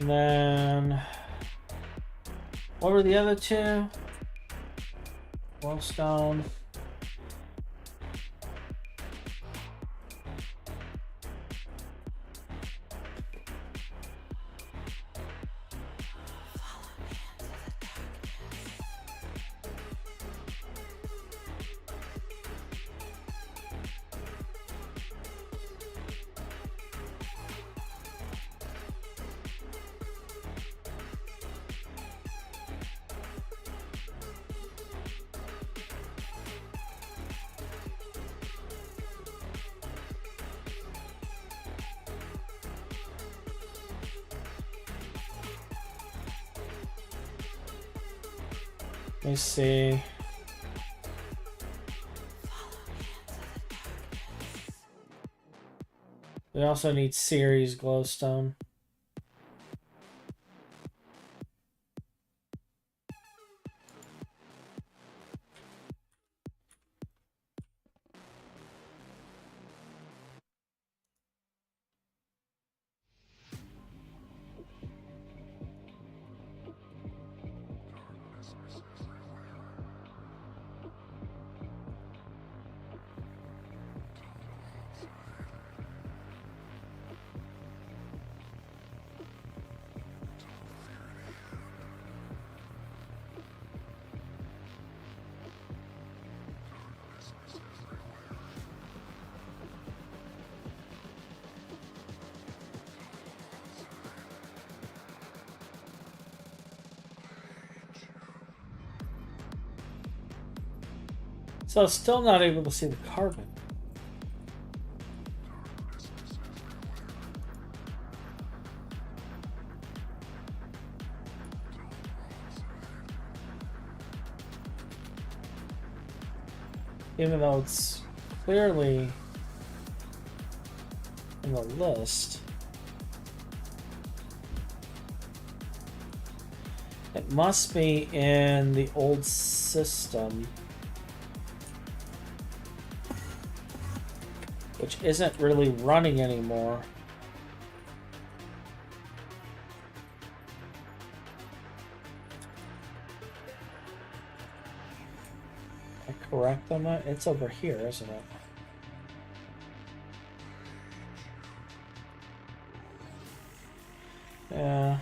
And then, what were the other two? Glowstone. Let me see. We also need series glowstone. So still not able to see the carbon. Even though it's clearly in the list. It must be in the old system, which isn't really running anymore. Am I correct on that? It's over here, isn't it? Yeah.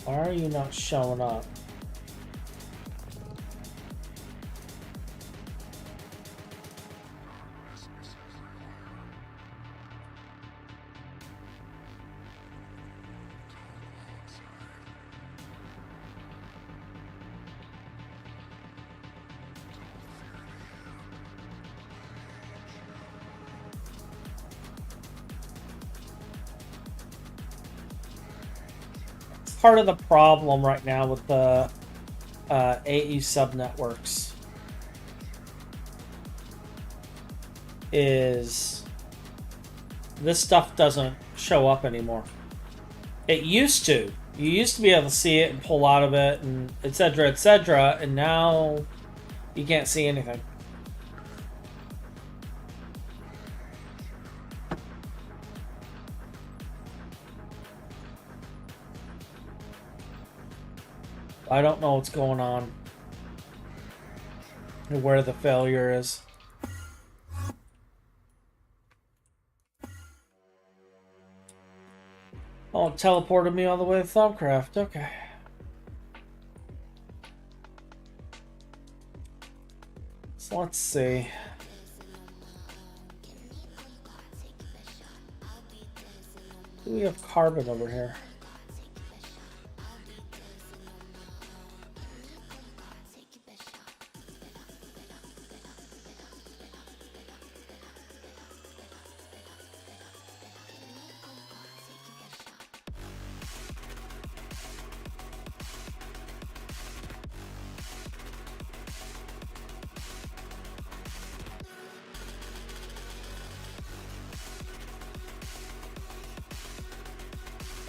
Why are you not showing up? Part of the problem right now with the AE subnetworks is this stuff doesn't show up anymore. It used to. You used to be able to see it and pull out of it and etc., and now you can't see anything. I don't know what's going on and where the failure is. Oh, it teleported me all the way to Thumbcraft. Okay. So let's see. Do we have carbon over here?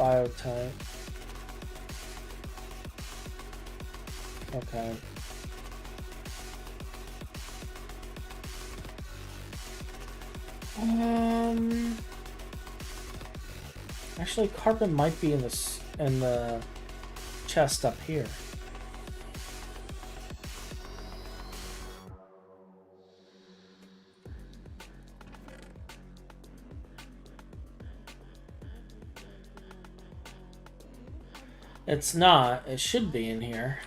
biotype. Okay. Actually, carbon might be in the chest up here. It's not. It should be in here.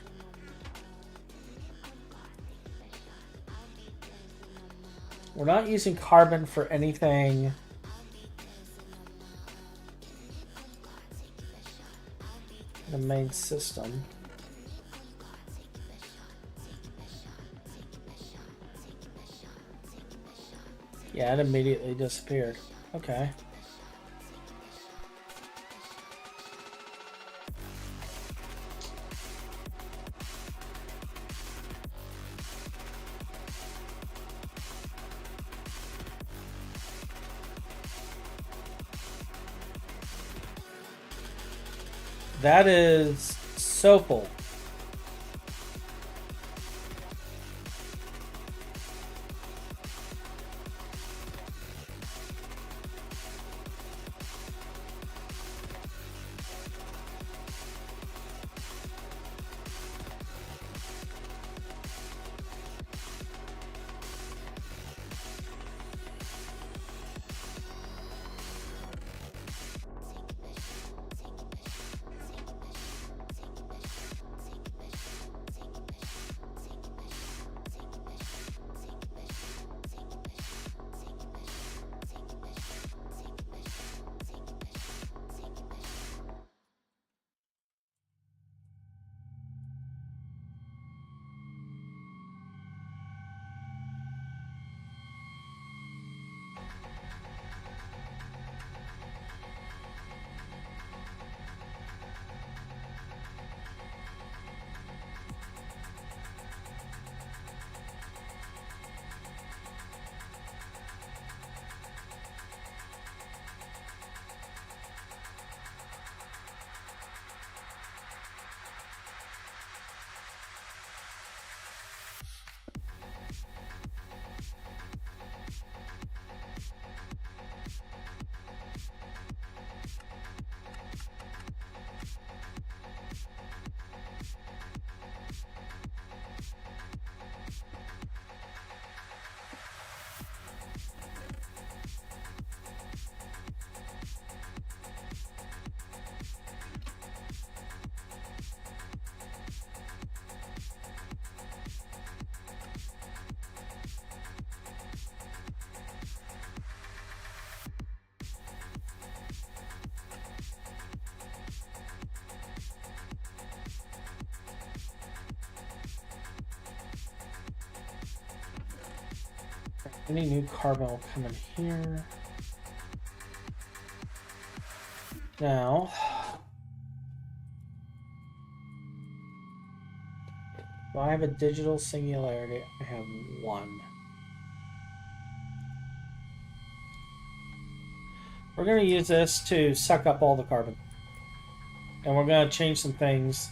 We're not using carbon for anything. The main system. Yeah, it immediately disappeared. Okay. That is Sopal. Any new carbon will come in here. Now, do I have a digital singularity? I have one. We're going to use this to suck up all the carbon. And we're going to change some things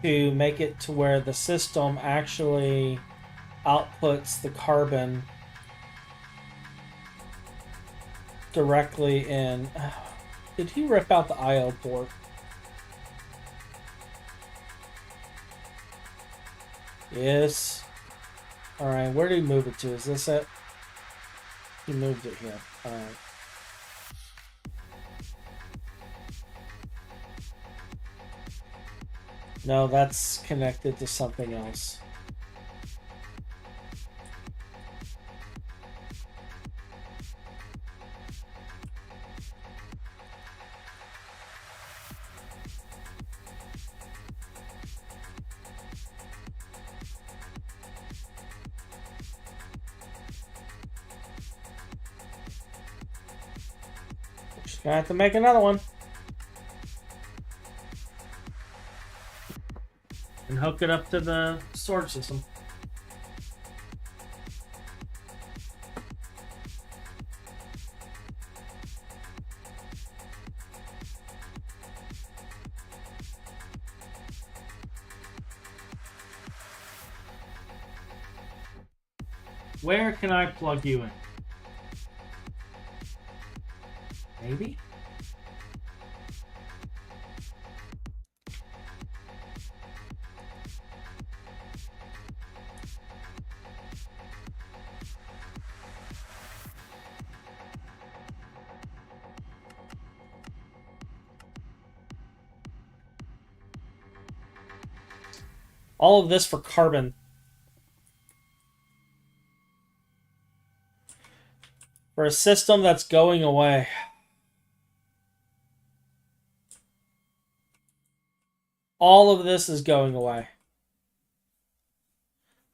to make it to where the system actually outputs the carbon directly in. Did he rip out the IO port? Yes. Alright, where did he move it to? Is this it? He moved it here. Alright. No, that's connected to something else. Just gonna have to make another one. And hook it up to the storage system. Where can I plug you in? Maybe? All of this for carbon. For a system that's going away. All of this is going away.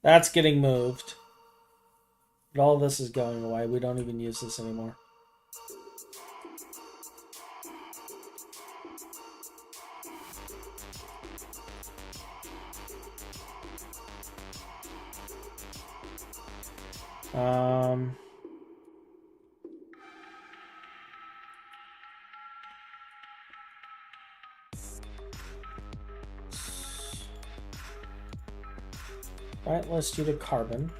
That's getting moved. But all of this is going away. We don't even use this anymore. Right, let's do the carbon.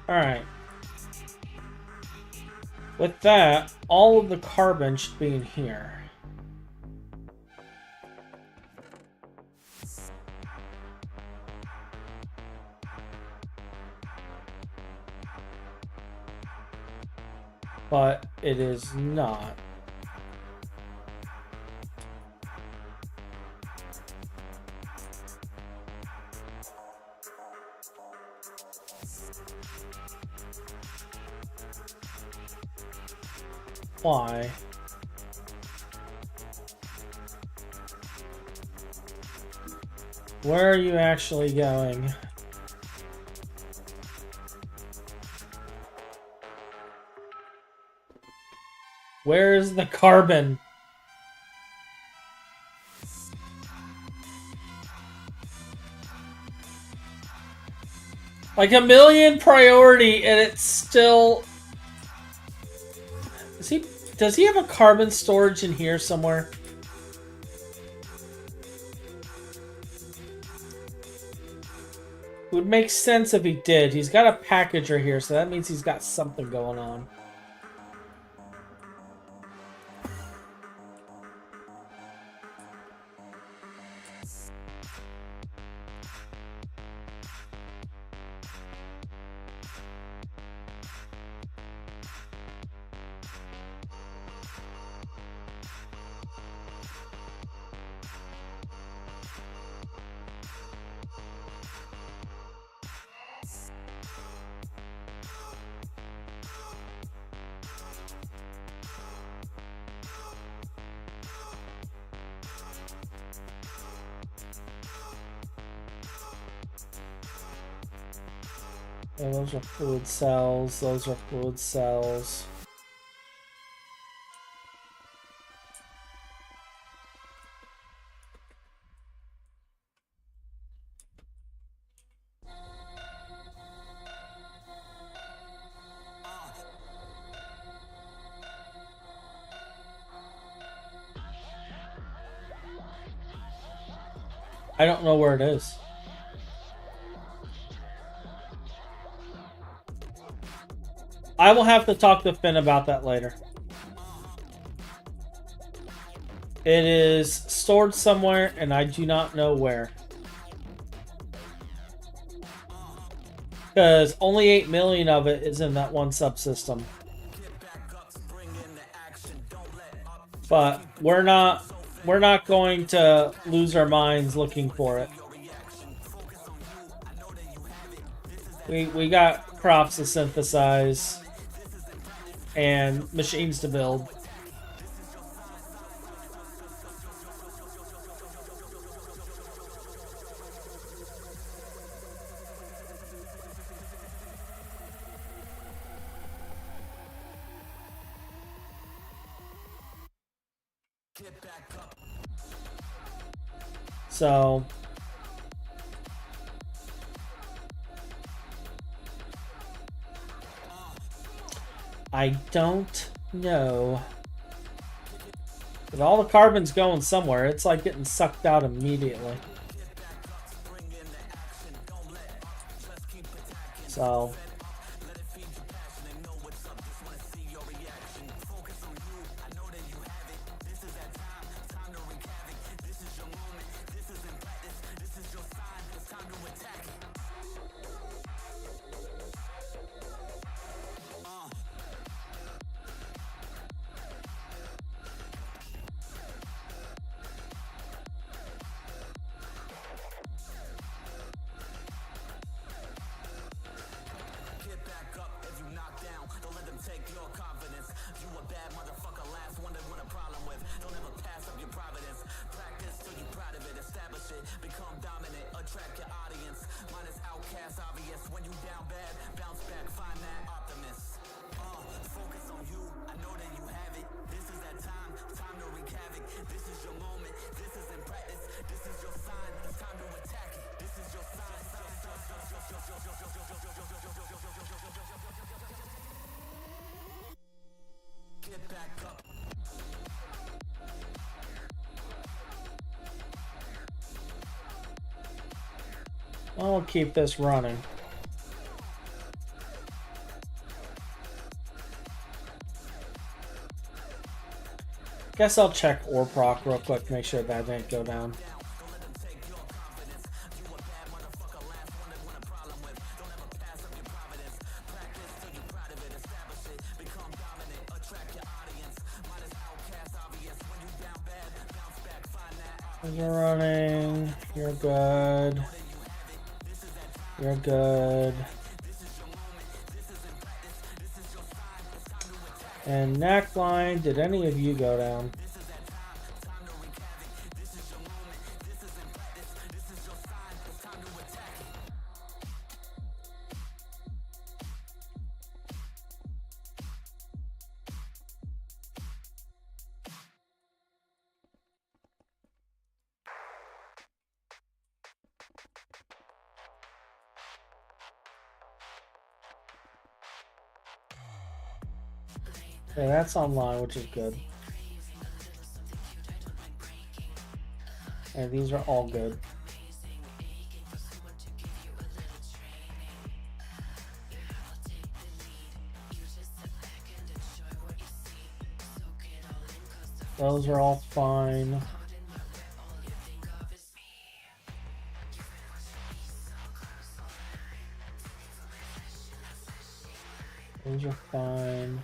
Alright. With that, all of the carbon should be in here. But it is not. Why? Where are you actually going? Where is the carbon? Like 1,000,000 priority and it's still... Does he have a carbon storage in here somewhere? It would make sense if he did. He's got a packager here, so that means he's got something going on. Oh, those are fluid cells. Those are fluid cells. I don't know where it is. I will have to talk to Finn about that later. It is stored somewhere, and I do not know where. Because only 8 million of it is in that one subsystem. But we're not going to lose our minds looking for it. We got crops to synthesize and machines to build. So I don't know. But all the carbon's going somewhere. It's like getting sucked out immediately. So I'll keep this running. Guess I'll check ore proc real quick, make sure that didn't go down. You're running. You're good. You're good. And neckline, did any of you go down? Okay, that's online, which is good. And these are all good. Those are all fine. Those are fine.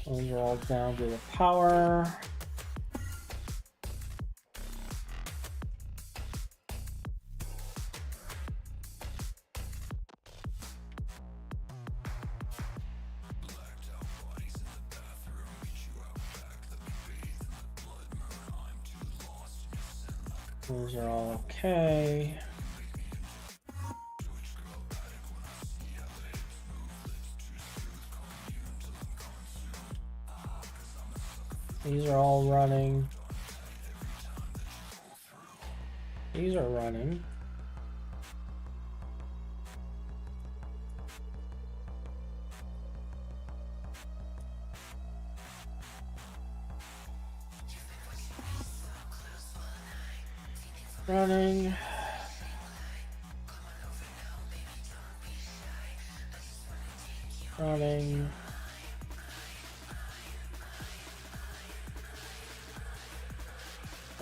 Those are all down to the power. Those are all okay. These are all running. These are running. Running. Running.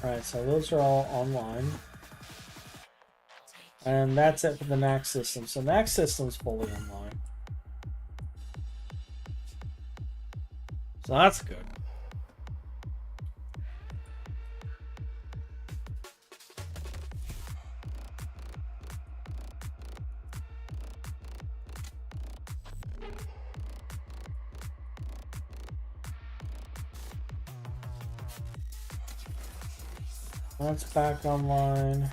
Alright, so those are all online. And that's it for the NAC system. So NAC system's fully online. So that's good. That's back online.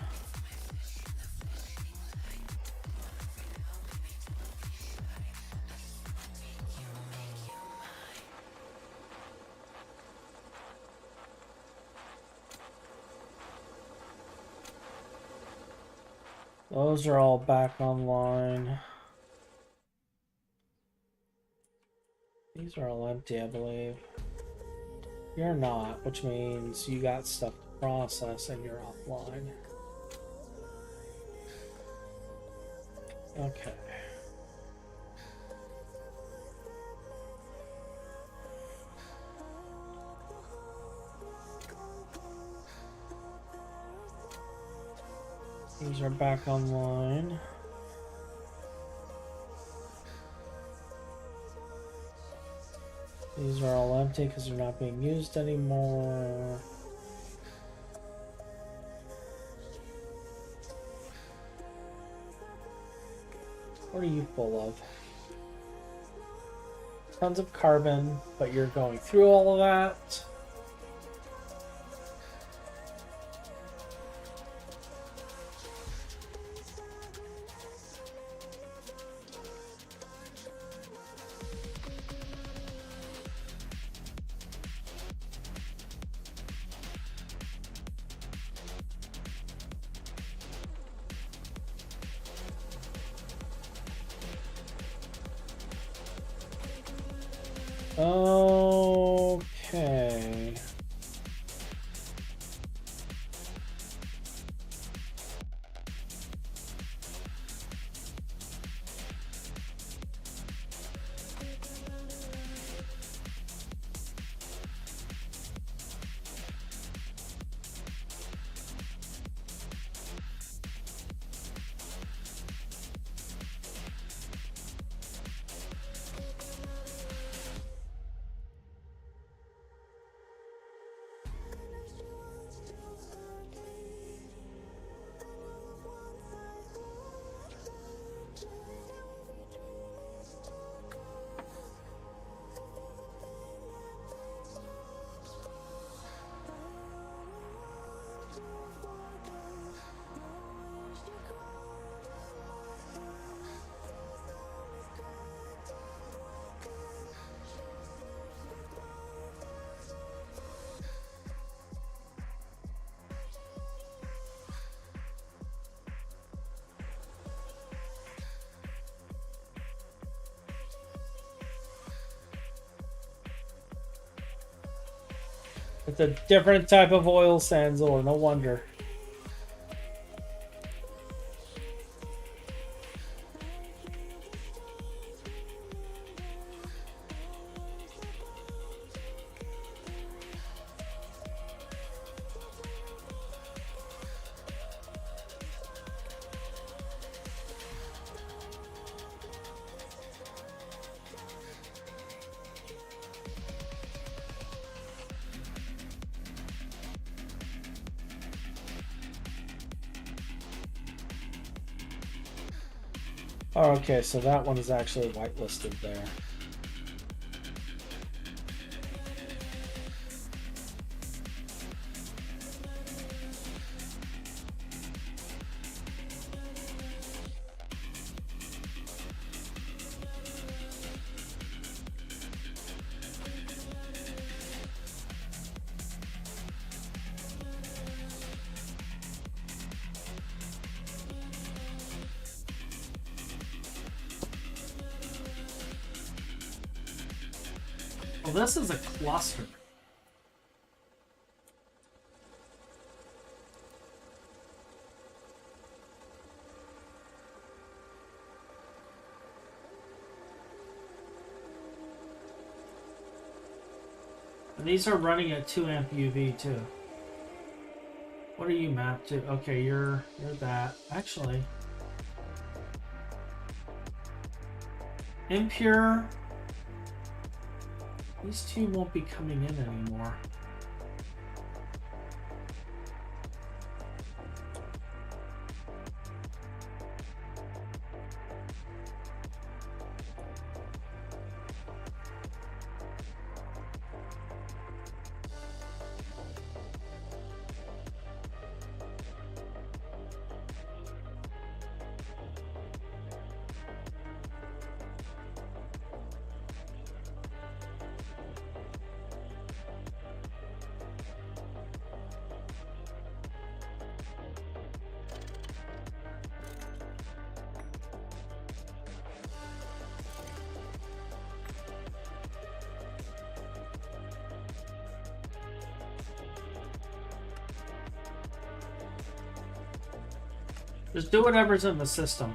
Those are all back online. These are all empty, I believe. You're not, which means you got stuff to process and you're offline. Okay. These are back online. These are all empty because they're not being used anymore. What are you full of? Tons of carbon, but you're going through all of that. Okay. It's a different type of oil sands ore, no wonder. Oh, okay, so that one is actually whitelisted there. Well, this is a cluster. And these are running at 2 amp UV too. What are you mapped to? Okay, you're that. Actually, impure. These two won't be coming in anymore. Just do whatever's in the system.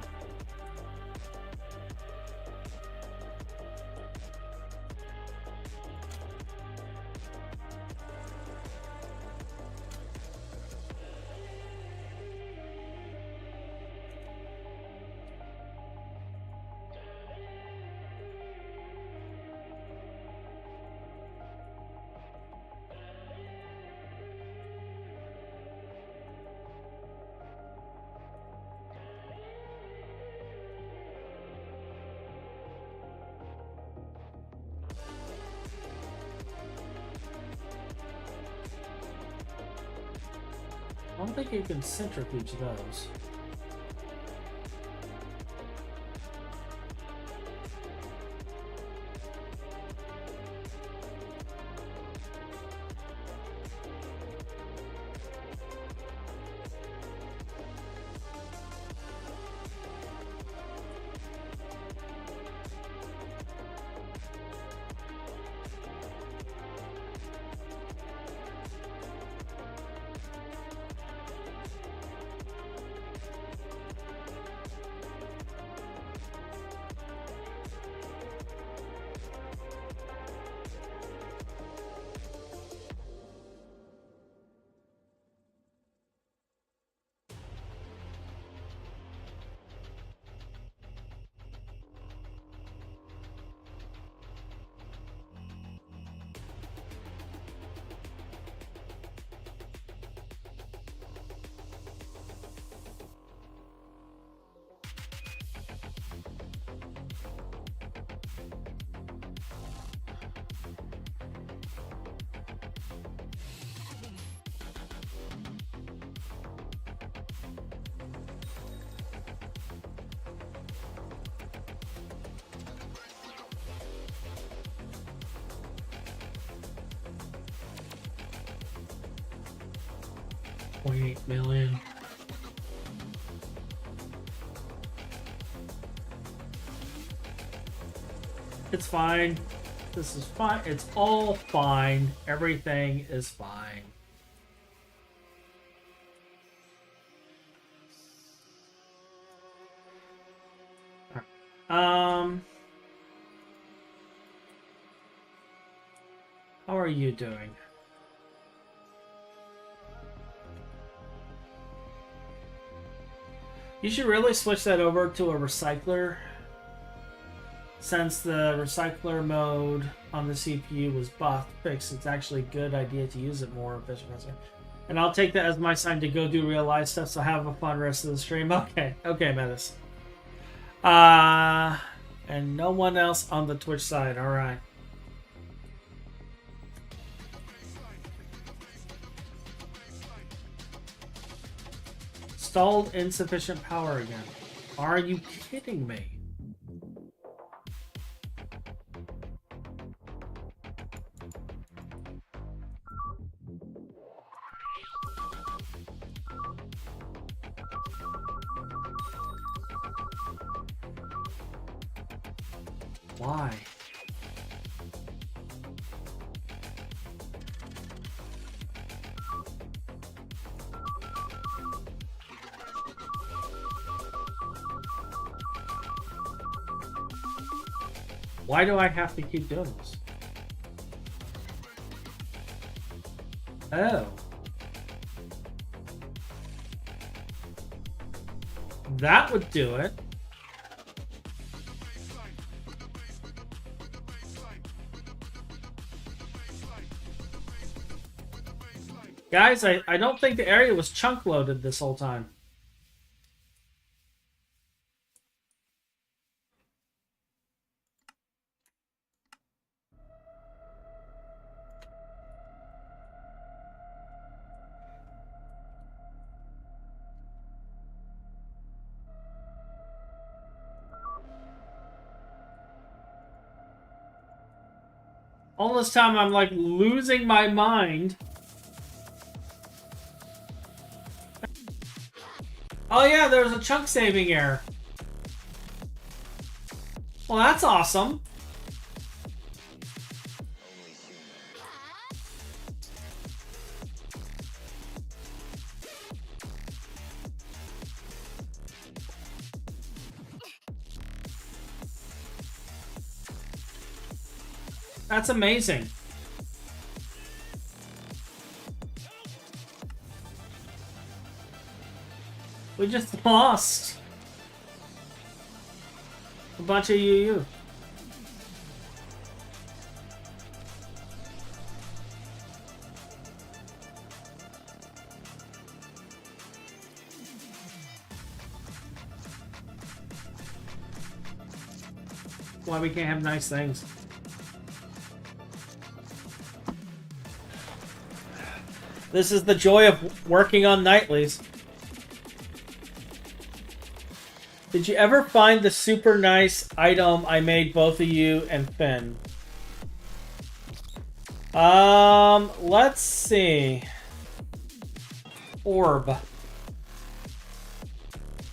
I don't think you can centrifuge those. $0.8 million. It's fine. This is fine. It's all fine. Everything is fine. How are you doing? You should really switch that over to a recycler, since the recycler mode on the CPU was fixed. It's actually a good idea to use it more efficiently. And I'll take that as my sign to go do real life stuff, so have a fun rest of the stream. Okay, Metis. And no one else on the Twitch side, alright. Stalled insufficient power again. Are you kidding me? Why? Why do I have to keep doing this? Oh. That would do it. Guys, I don't think the area was chunk loaded this whole time. All this time I'm like losing my mind. Oh yeah, there was a chunk saving error. Well, that's awesome. That's amazing. We just lost a bunch of UU. Why we can't have nice things. This is the joy of working on nightlies. Did you ever find the super nice item I made both of you and Finn? Let's see. Orb.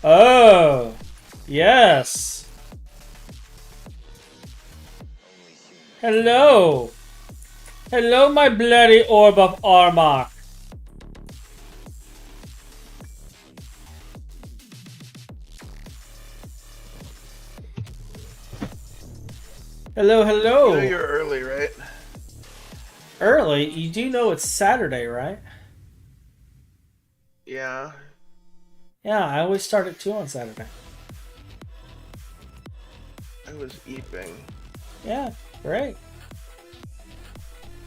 Oh, yes. Hello. Hello, my bloody orb of Armok. Hello, hello. You know you're early, right? Early? You do know it's Saturday, right? Yeah. Yeah, I always start at 2 on Saturday. I was eeping. Yeah, great.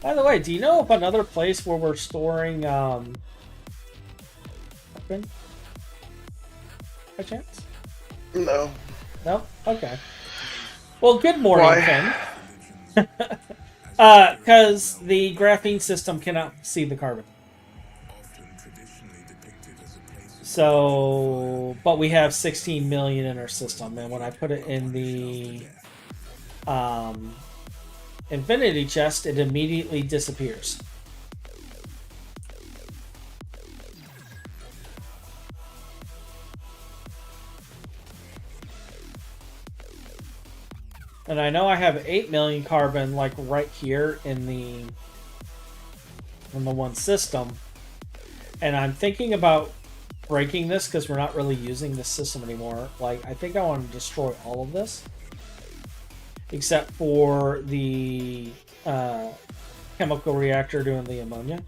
By the way, do you know of another place where we're storing, weapon? By chance? No. No? Okay. Well, good morning, Why? Finn. Because the graphene system cannot see the carbon. So, but we have 16 million in our system, and when I put it in the infinity chest, it immediately disappears. And I know I have 8 million carbon, like right here in the one system. And I'm thinking about breaking this because we're not really using this system anymore. Like, I think I want to destroy all of this, except for the chemical reactor doing the ammonia.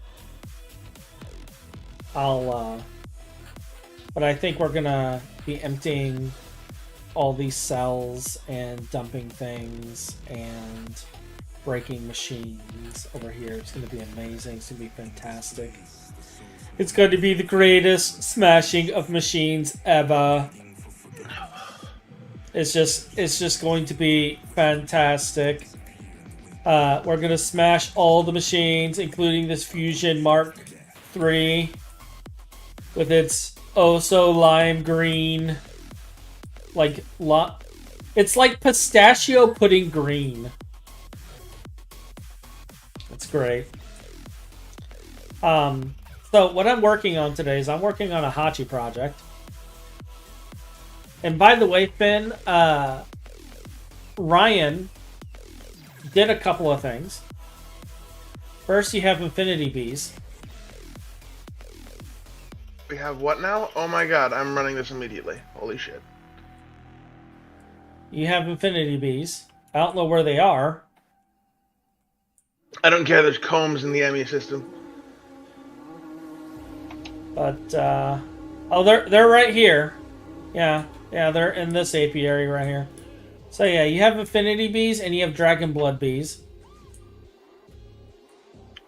But I think we're gonna be emptying all these cells and dumping things and breaking machines over here. It's going to be amazing. It's going to be fantastic. It's going to be the greatest smashing of machines ever. It's just going to be fantastic. We're going to smash all the machines, including this Fusion Mark III with its oh so lime green. Like, it's like pistachio pudding green. It's great. So what I'm working on today is I'm working on a Hachi project. And by the way, Finn, Ryan did a couple of things. First, you have Infinity Bees. We have what now? Oh my god, I'm running this immediately. Holy shit. You have Infinity Bees. I don't know where they are. I don't care, there's combs in the ME system. But, oh, they're right here. Yeah, they're in this apiary right here. So yeah, you have Infinity Bees and you have Dragon Blood Bees.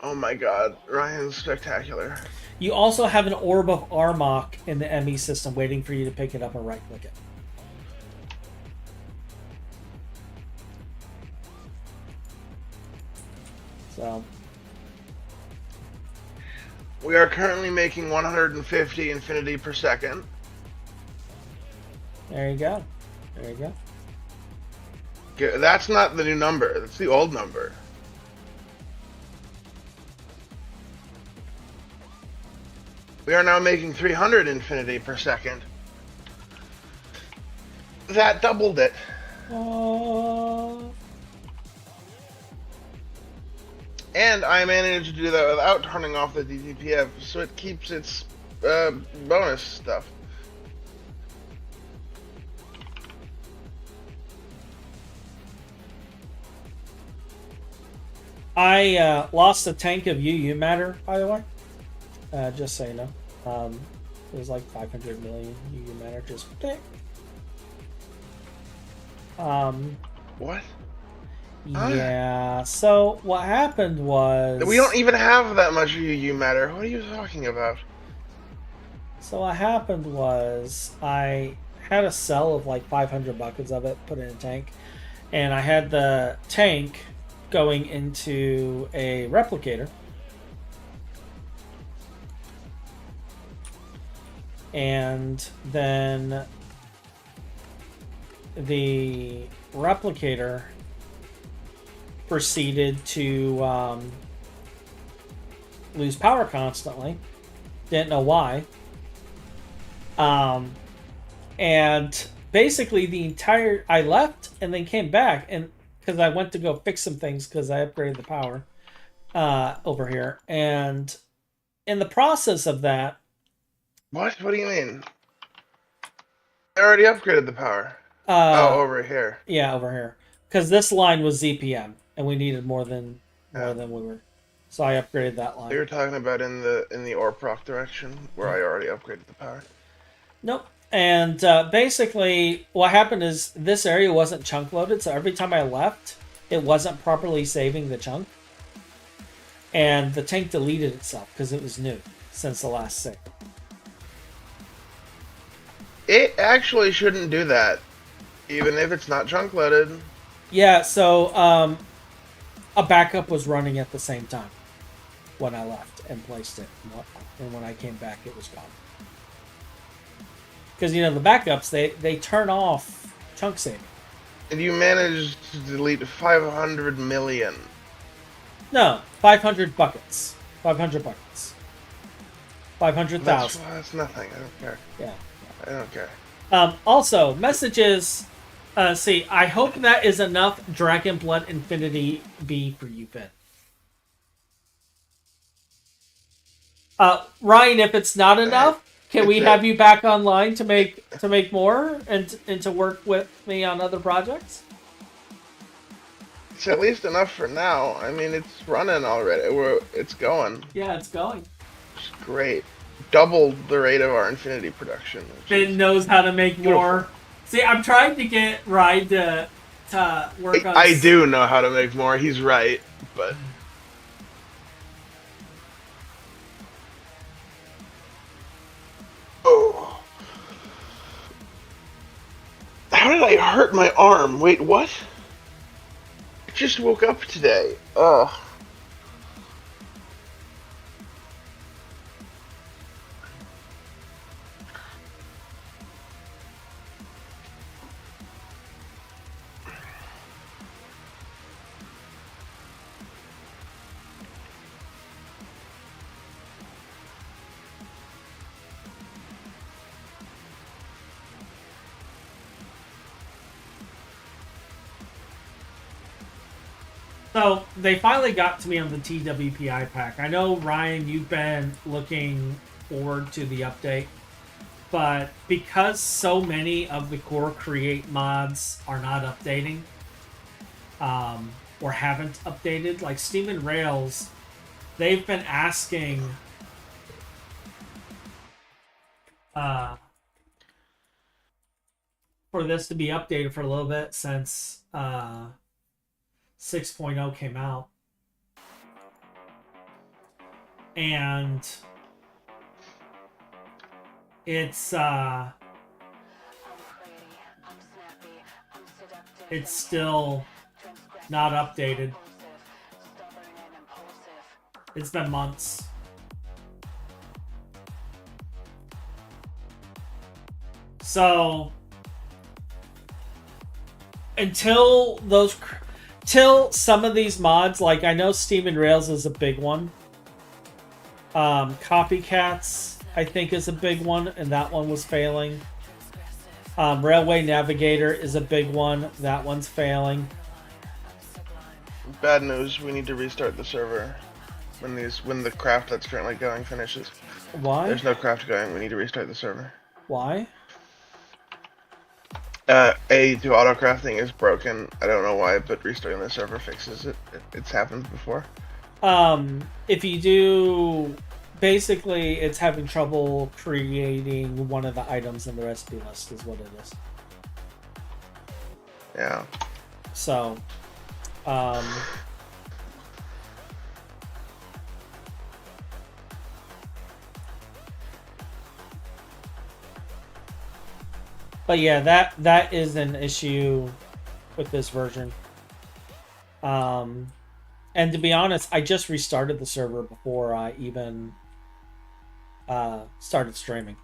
Oh my god, Ryan's spectacular. You also have an Orb of Armok in the ME system waiting for you to pick it up and right-click it. So, We are currently making 150 infinity per second. there you go. There you go. Okay, that's not the new number, that's the old number. We are now making 300 infinity per second. That doubled it. And I managed to do that without turning off the DTPF, so it keeps its bonus stuff. I lost a tank of UU matter, by the way. Just so you know. It was like 500 million UU matter. Just What? yeah. So what happened was We don't even have that much UU matter. What are you talking about? So what happened was I had a cell of like 500 buckets of it put in a tank, and I had the tank going into a replicator. And then the replicator proceeded to lose power constantly. Didn't know why. And basically the entire... I left and then came back, and because I went to go fix some things because I upgraded the power over here. And in the process of that... What? What do you mean? I already upgraded the power. Over here. Yeah, over here. Because this line was ZPM, and we needed more than we were. So I upgraded that line. You're talking about in the ore proc direction, where I already upgraded the power. Nope. And basically, what happened is this area wasn't chunk loaded, so every time I left, it wasn't properly saving the chunk. And the tank deleted itself because it was new since the last save. It actually shouldn't do that, even if it's not chunk loaded. Yeah, so a backup was running at the same time when I left and placed it. And when I came back, it was gone. Because, you know, the backups, they turn off chunk saving. And you managed to delete 500 million. No, 500 buckets. 500 buckets. 500,000. That's nothing. I don't care. Yeah. I don't care. Also, messages. See, I hope that is enough Dragon Blood Infinity B for you, Finn. Ryan, if it's not enough, can we have you back online to make more and to work with me on other projects? It's at least enough for now. I mean, it's running already. It's going. Yeah, it's going. It's great. Doubled the rate of our Infinity production. Finn knows how to make more. See, I'm trying to get Ryan to work on... I do know how to make more. He's right, but... Oh. How did I hurt my arm? Wait, what? I just woke up today. Ugh. So, they finally got to me on the TWPI pack. I know, Ryan, you've been looking forward to the update, but because so many of the core create mods are not updating, or haven't updated, like Steam and Rails, they've been asking for this to be updated for a little bit since 6.0 came out. And it's still not updated. It's been months. So until some of these mods, like I know Steam and Rails is a big one. Copycats, I think, is a big one, and that one was failing. Railway Navigator is a big one. That one's failing. Bad news. We need to restart the server when the craft that's currently going finishes. Why? There's no craft going. We need to restart the server. Why? A2 autocrafting is broken. I don't know why, but restarting the server fixes it. It's happened before. If you do, basically, it's having trouble creating one of the items in the recipe list, is what it is. Yeah. So, but yeah, that is an issue with this version. And to be honest, I just restarted the server before I even started streaming.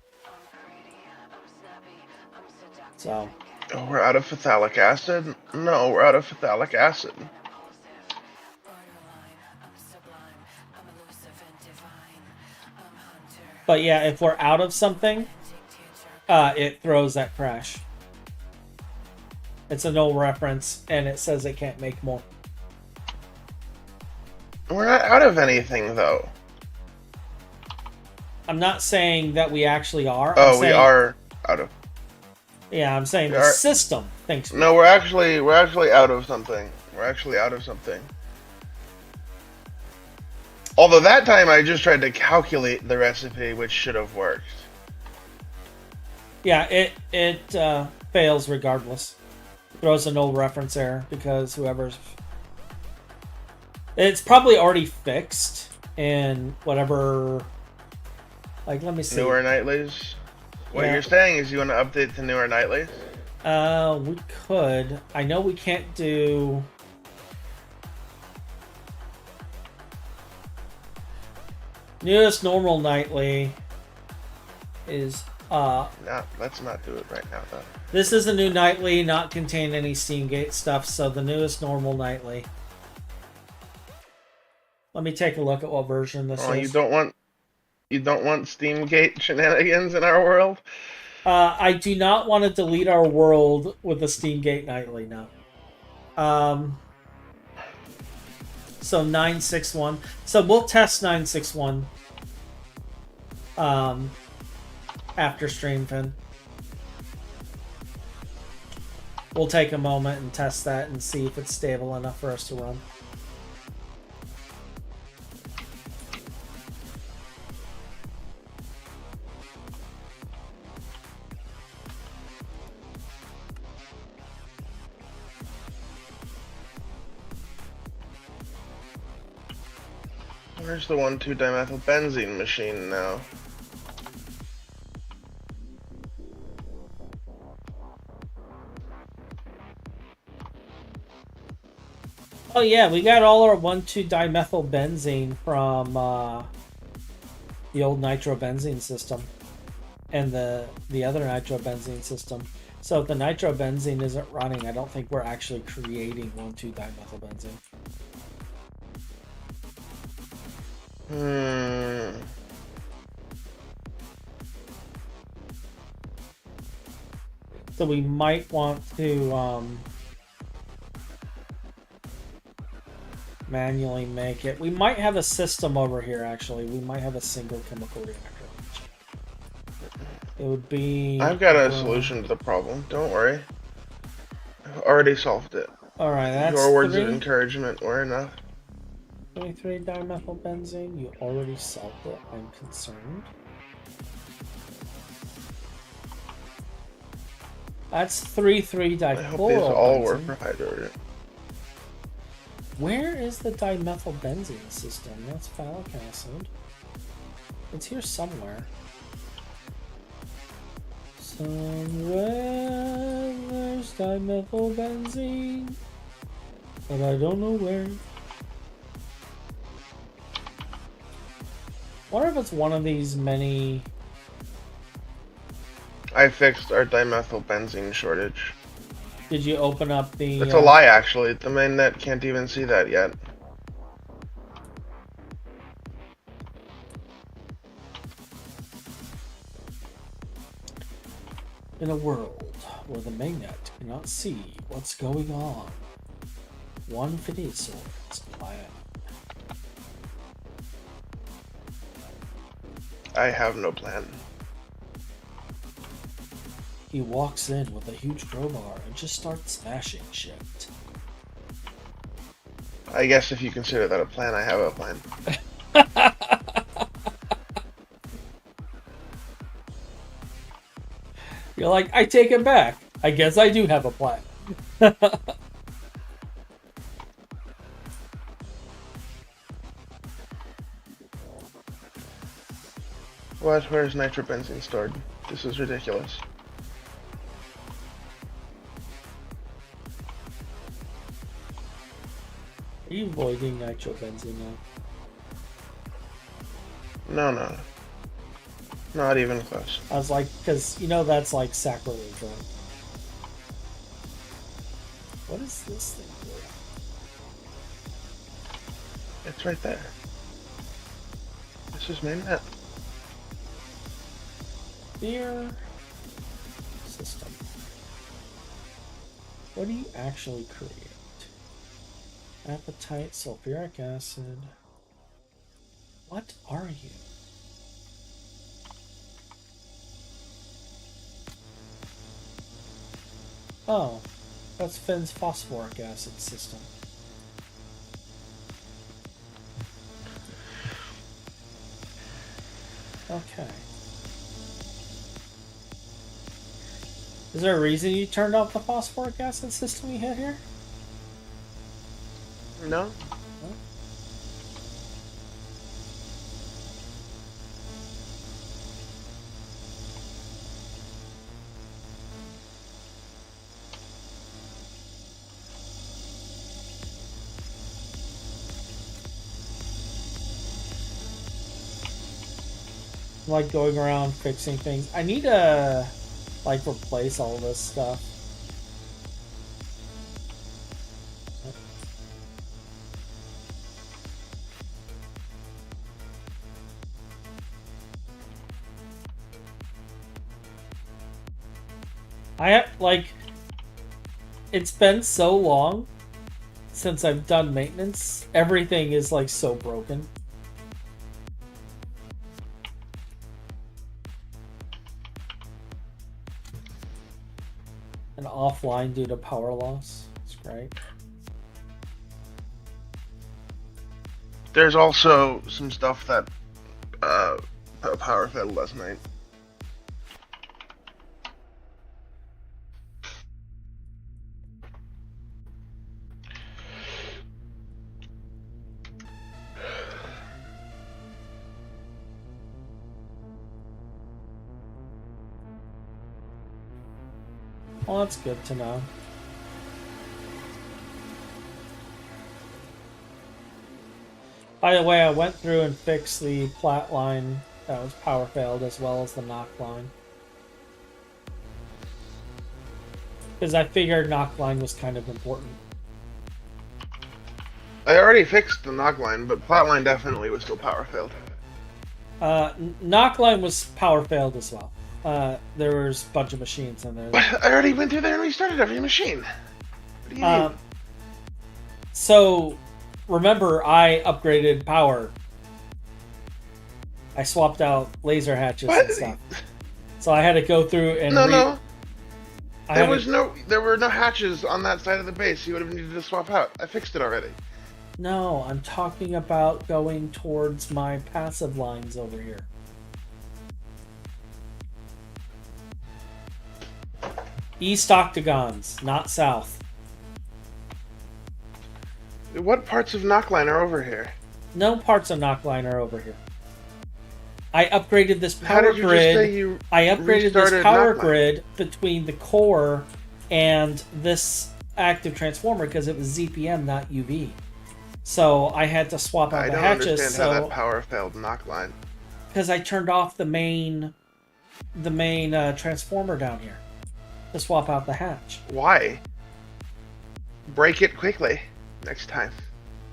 So, Oh, we're out of phthalic acid? No, we're out of phthalic acid. but yeah, if we're out of something, it throws that crash. It's a null reference, and it says it can't make more. We're not out of anything, though. I'm not saying that we actually are. Oh, we are out of. Yeah, I'm saying the system thinks. No, we're actually out of something. We're actually out of something. Although that time I just tried to calculate the recipe, which should have worked. Yeah, it fails regardless. Throws a null reference error because whoever's. It's probably already fixed in whatever. Like, let me see. Newer nightlies. What you're saying is you want to update to newer nightlies? We could. I know we can't do. Newest normal nightly is No, let's not do it right now, though. This is a new nightly, not contain any Steamgate stuff, so the newest normal nightly. Let me take a look at what version this is. You don't want Steamgate shenanigans in our world? I do not want to delete our world with a Steamgate nightly now. So 961. So we'll test 961 after stream, Finn. We'll take a moment and test that and see if it's stable enough for us to run. Where's the 1,2-dimethylbenzene machine now? Oh yeah, we got all our 1,2-dimethylbenzene from the old nitrobenzene system and the other nitrobenzene system. So if the nitrobenzene isn't running, I don't think we're actually creating 1,2-dimethylbenzene. So we might want to manually make it. We might have a system over here, actually. We might have a single chemical reactor. It would be... I've got a solution to the problem. Don't worry. I've already solved it. Alright, that's Your words of encouragement were enough. 23-dimethylbenzene. You already solved it. I'm concerned. That's 3,3-dichlorobenzene. I hope these all work for hydrogen. Where is the dimethylbenzene system? That's phthalic acid. It's here somewhere. Somewhere there's dimethylbenzene, but I don't know where. Wonder if it's one of these many. I fixed our dimethylbenzene shortage. Did you open up the... It's a lie, actually. The mainnet can't even see that yet. In a world where the mainnet cannot see what's going on, one Finisord's plan. I have no plan. He walks in with a huge crowbar and just starts smashing shit. I guess if you consider that a plan, I have a plan. You're like, I take it back. I guess I do have a plan. What? Where's nitrobenzene stored? This is ridiculous. Are you avoiding nitrobenzene now? No. Not even close. I was like, because you know that's like sacrilege, right? What is this thing for? It's right there. This is my map. Fear system. What do you actually create? Appetite, sulfuric acid. What are you? Oh, that's Finn's phosphoric acid system. Okay. Is there a reason you turned off the phosphoric acid system you had here? No? I'm like going around fixing things. I need to like replace all this stuff. I have like it's been so long since I've done maintenance. Everything is like so broken. And offline due to power loss. That's great. There's also some stuff that power failed last night. Well, that's good to know. By the way, I went through and fixed the plat line that was power failed as well as the knock line. Because I figured knock line was kind of important. I already fixed the knock line, but plat line definitely was still power failed. Knock line was power failed as well. There was a bunch of machines in there. I already went through there and restarted every machine. What do you mean? So, remember, I upgraded power. I swapped out laser hatches and stuff. So I had to go through and No. There were no hatches on that side of the base. You would have needed to swap out. I fixed it already. No, I'm talking about going towards my passive lines over here. East octagons, not south. What parts of knockline are over here? No parts of knockline are over here. I upgraded this How power did you just say grid. you I upgraded this restarted power knockline? grid between the core and this active transformer because it was ZPM, not UV. So I had to swap out I the don't hatches. understand how that power failed knockline. Because I turned off the main transformer down here to swap out the hatch. Why? Break it quickly next time.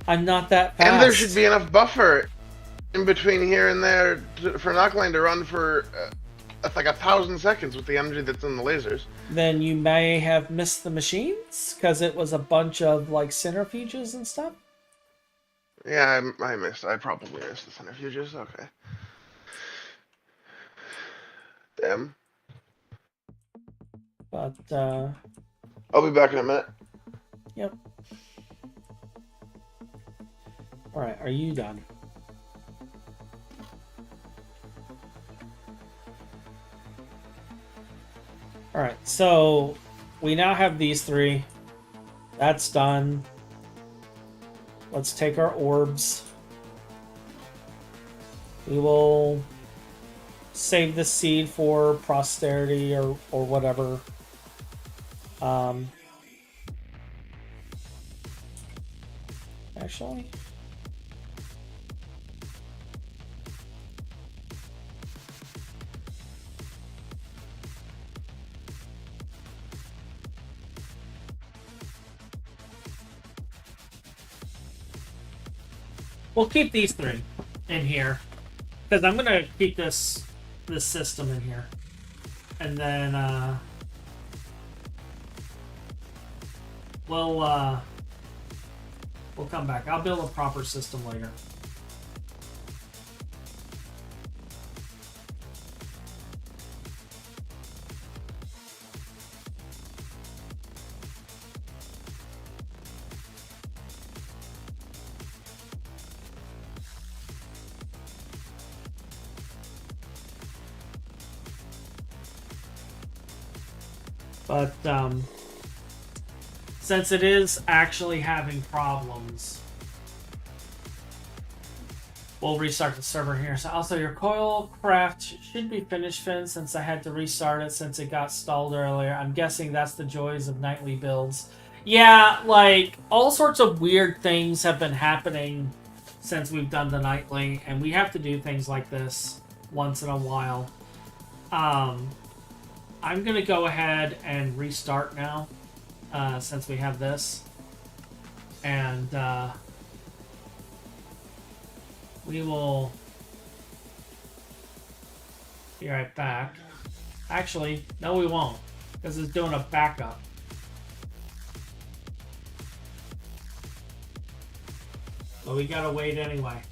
I'm not that fast. And there should be enough buffer in between here and there for knockline to run for like 1,000 seconds with the energy that's in the lasers. Then you may have missed the machines because it was a bunch of like centrifuges and stuff. Yeah, I probably missed the centrifuges. Okay. Damn. But I'll be back in a minute. yep. All right, are you done? All right, so we now have these three. That's done. Let's take our orbs. We will save the seed for posterity or whatever. Actually, we'll keep these three in here because I'm gonna keep this system in here, and then we'll come back. I'll build a proper system later. But since it is actually having problems, we'll restart the server here. So also your coil craft should be finished, Finn, since I had to restart it since it got stalled earlier. I'm guessing that's the joys of nightly builds. Yeah, like all sorts of weird things have been happening since we've done the nightly, and we have to do things like this once in a while. I'm gonna go ahead and restart now, since we have this, and we will be right back. Actually, no, we won't, because it's doing a backup. But we gotta wait anyway.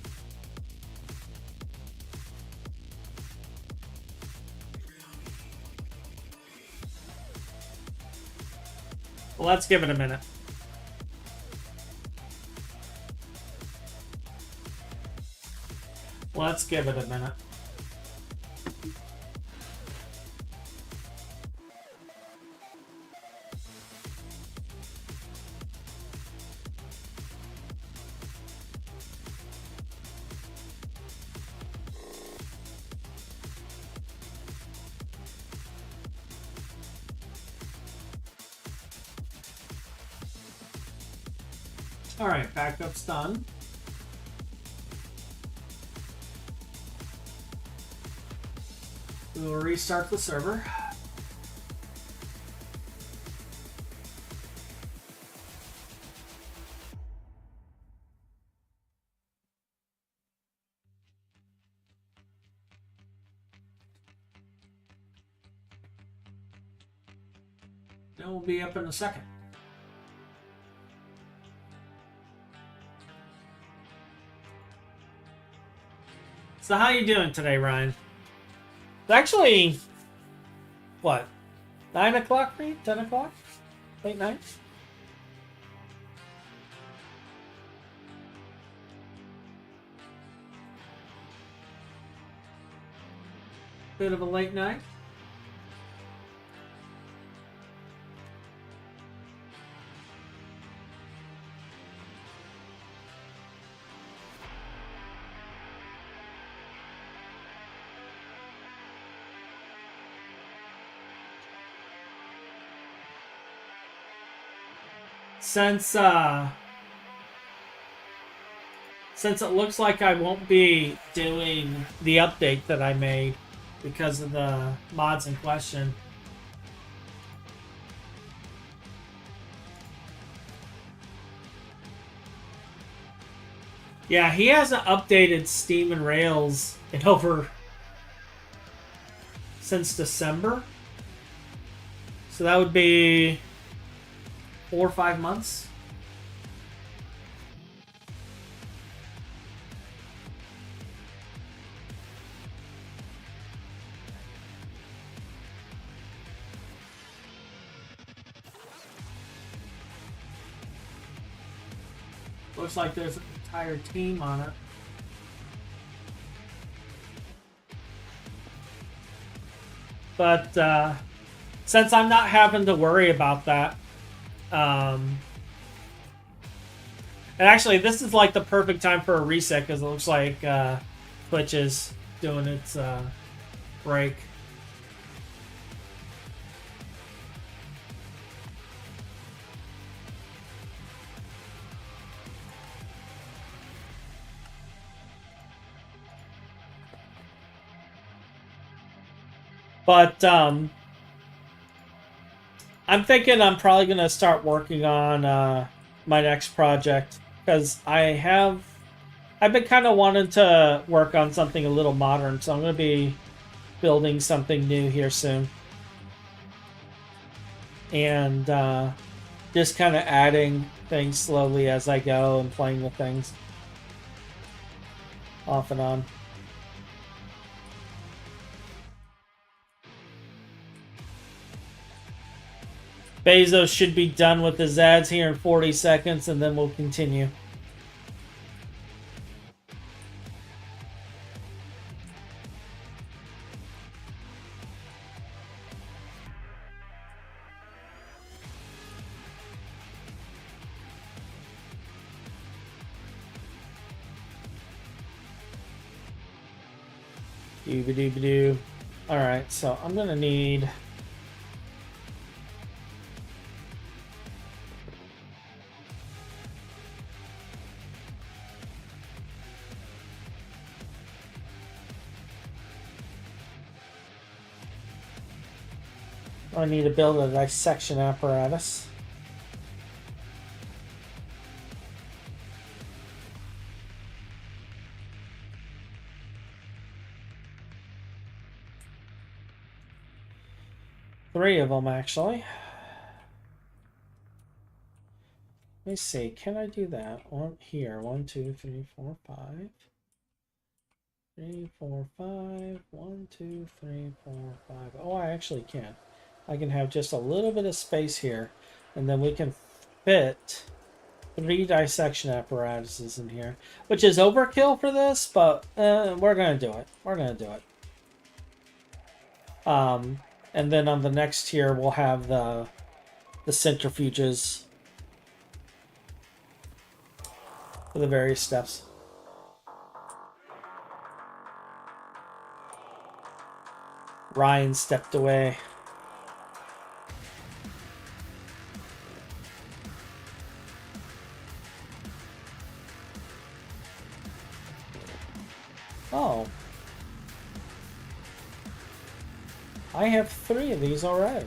Well, let's give it a minute. Let's give it a minute. Alright, backup's done. We will restart the server. Then we'll be up in a second. So how you doing today, Ryan? It's actually, what, 9 o'clock for you? 10 o'clock? Late night? Bit of a late night? Since it looks like I won't be doing the update that I made because of the mods in question. Yeah, he hasn't updated Steam and Rails in over since December. So that would be 4 or 5 months. Looks like there's an entire team on it. But since I'm not having to worry about that, and actually this is like the perfect time for a reset because it looks like Twitch is doing its break. But I'm thinking I'm probably gonna start working on my next project because I've been kind of wanting to work on something a little modern, so I'm gonna be building something new here soon, and just kind of adding things slowly as I go and playing with things off and on. Bezos should be done with his ads here in 40 seconds, and then we'll continue. Doo-ba-doo-ba-doo. Alright, so I'm gonna need... I need to build a dissection apparatus. Three of them, actually. Let me see. Can I do that? One here. 1, 2, 3, 4, 5. 3, 4, 5. 1, 2, 3, 4, 5. Oh, I actually can. I can have just a little bit of space here, and then we can fit 3 dissection apparatuses in here, which is overkill for this, but we're gonna do it. We're gonna do it. And then on the next tier, we'll have the centrifuges for the various steps. Ryan stepped away. Oh. I have 3 of these already.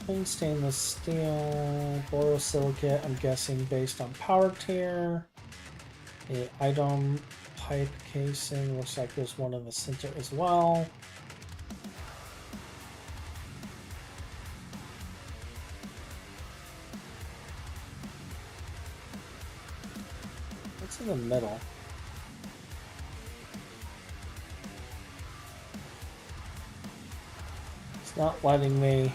Clean stainless steel, borosilicate, I'm guessing based on power tier. The item pipe casing, looks like there's one in the center as well. What's in the middle? It's not letting me.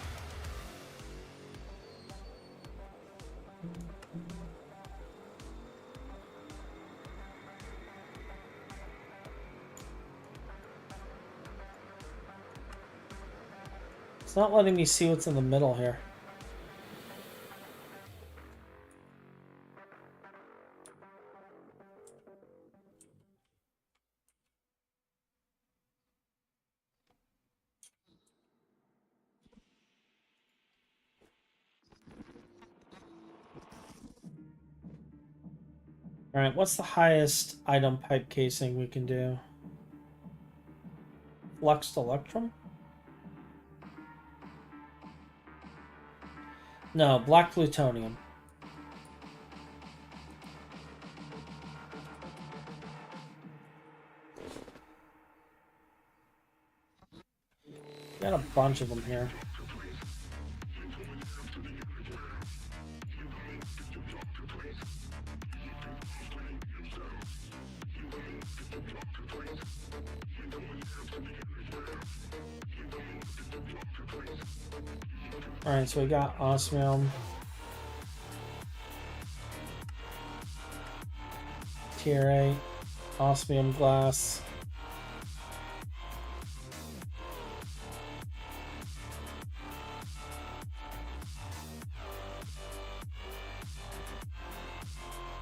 It's not letting me see what's in the middle here. Alright, what's the highest item pipe casing we can do? Fluxed Electrum? No, Black Plutonium. Got a bunch of them here. Alright, so we got osmium. Tier 8. Osmium glass.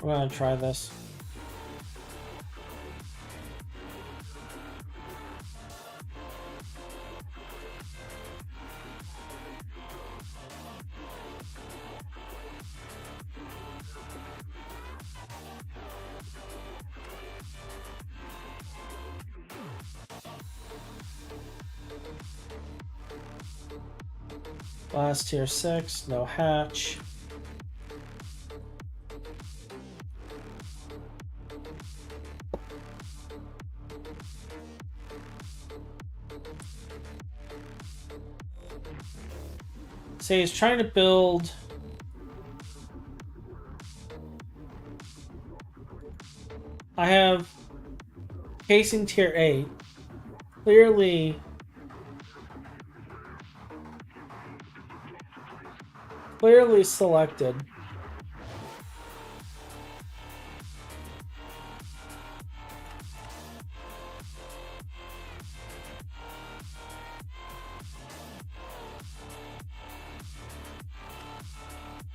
We're gonna try this. Glass tier 6, no hatch. So he's trying to build I have casing tier 8. Clearly selected.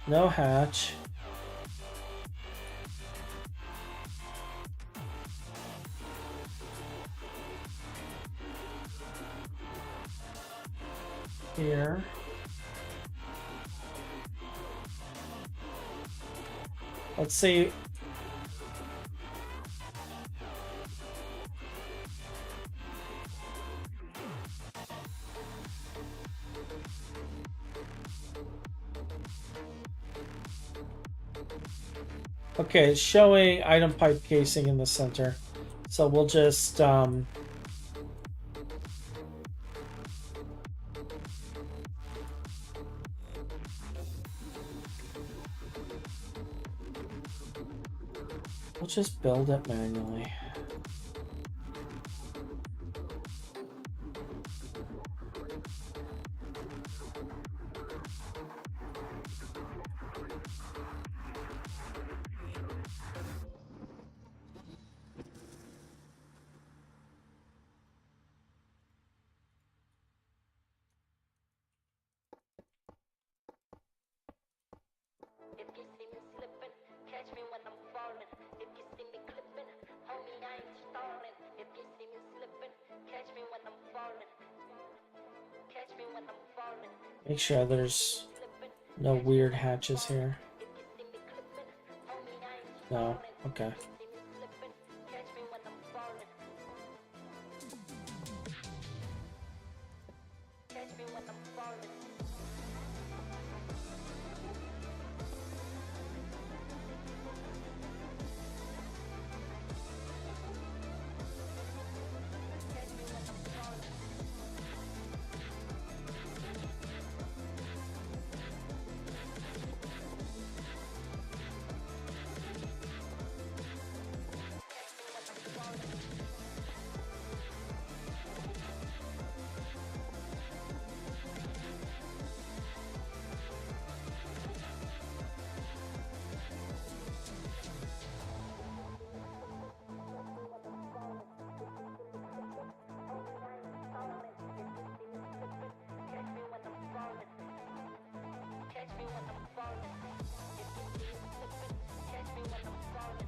No hatch. Here. Let's see. Okay, it's showing item pipe casing in the center. So we'll just build it manually. If you see me slipping, catch me when I'm falling. If you see me clipping, homie, I ain't stalling. If you see me slipping, catch me when I'm falling. Catch me when I'm falling. Make sure there's no weird hatches here. If you see me clipping, homie, I ain't No, stalling. okay. If you see me slipping, catch me when I'm falling. Catch me when I'm falling.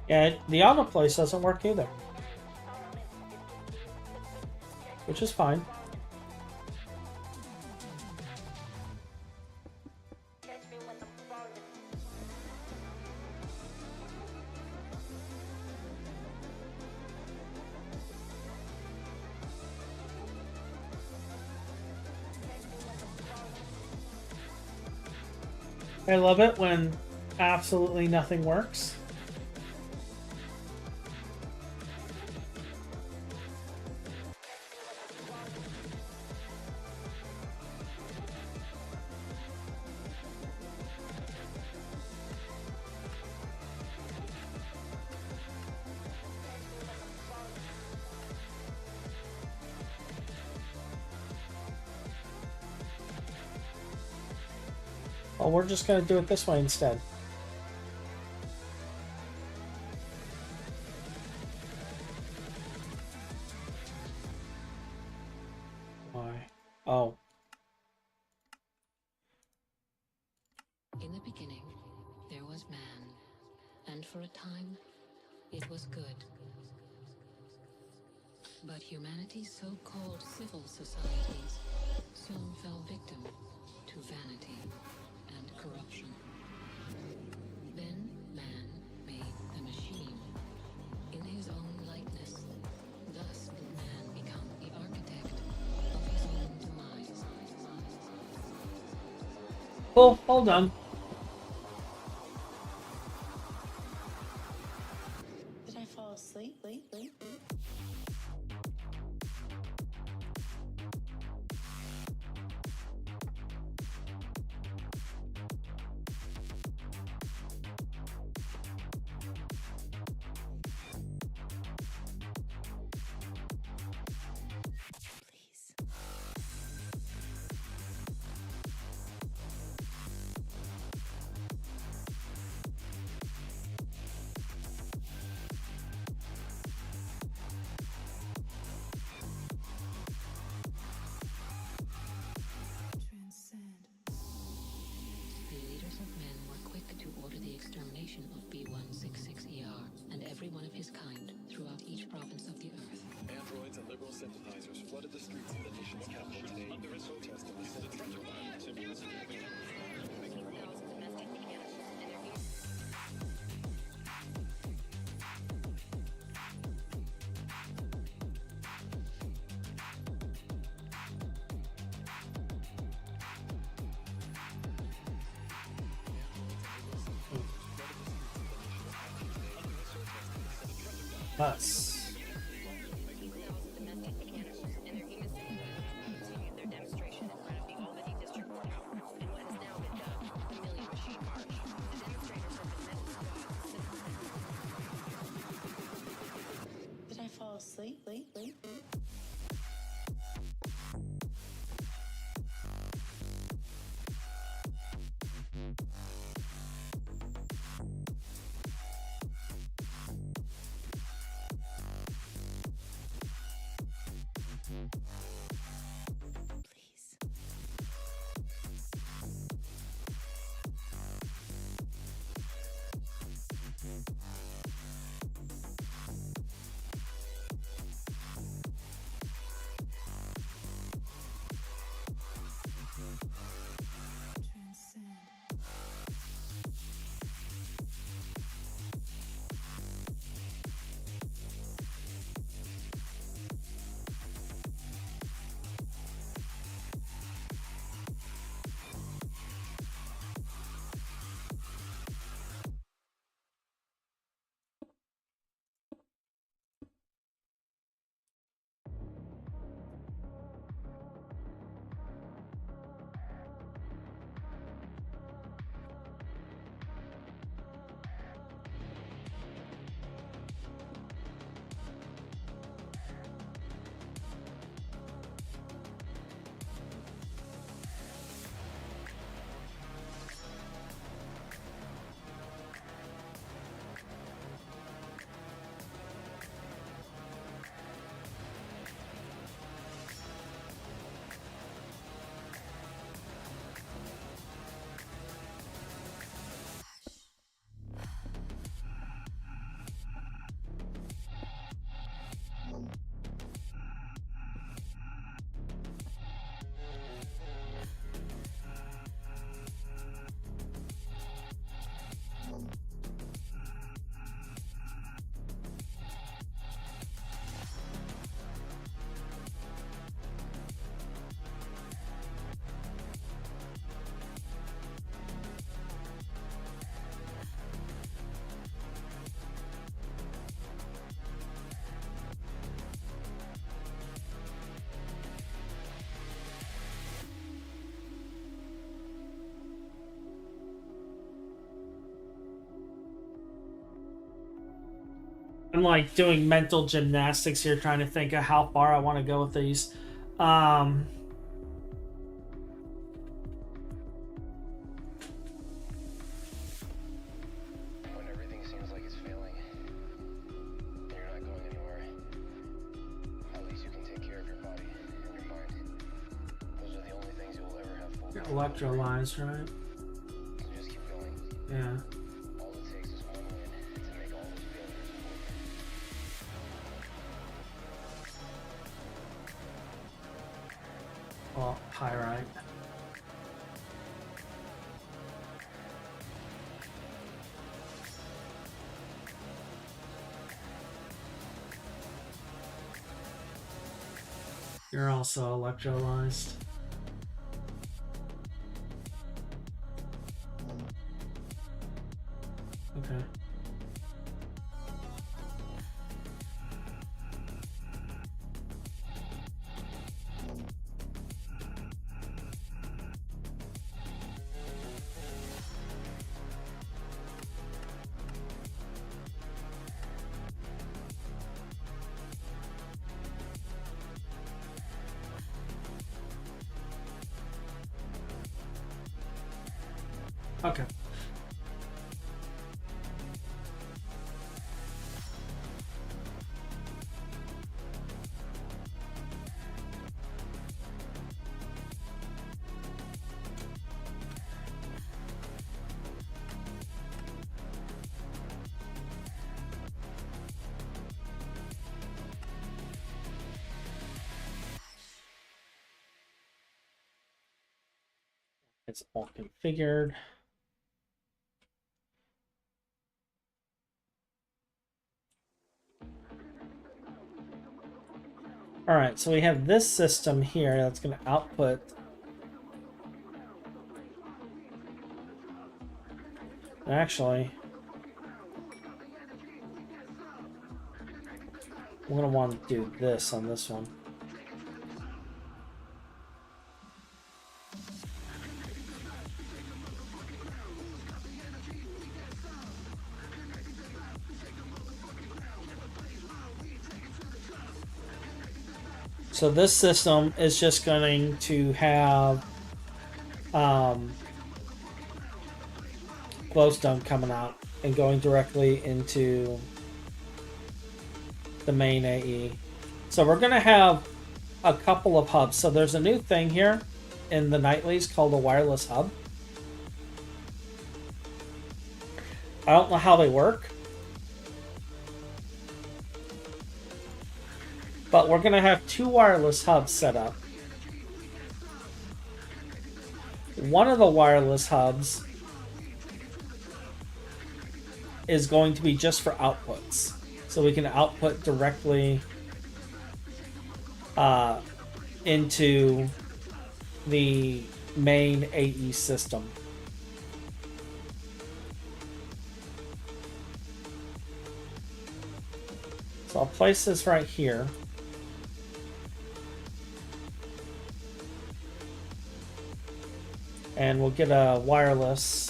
Yeah, the autoplace doesn't work either. Which is fine. I love it when absolutely nothing works. Well, we're just going to do it this way instead. Why? Oh. In the beginning, there was man, and for a time, it was good. But humanity's so-called civil societies soon fell victim to vanity and corruption. Then man made the machine in his own likeness. Thus did man become the architect of his own demise. Oh, hold on. Did I fall asleep? Please. Transcend. The leaders of men were quick to order the extermination of B166ER and every one of his kind throughout each province of the earth. Androids and liberal sympathizers flooded the streets of the nation's capital today under a protest in the center of violent symbols. Us. Did I fall asleep? Please. I'm like doing mental gymnastics here, trying to think of how far I want to go with these. When everything seems like it's failing, and you're not going anywhere, at least you can take care of your body and your mind. Those are the only things you'll ever have full You're control over. electrolyzed, right? So just keep going. Yeah. All it takes is one win to make all those failures avoided. Oh, pyrite. You're also electrolyzed. Okay. Okay. It's all configured. All right, so we have this system here that's going to output. Actually, we're going to want to do this on this one. So this system is just going to have glowstone coming out and going directly into the main AE. So we're going to have a couple of hubs. So there's a new thing here in the nightlies called a wireless hub. I don't know how they work, but we're going to have two wireless hubs set up. One of the wireless hubs is going to be just for outputs. So we can output directly into the main AE system. So I'll place this right here. And we'll get a wireless.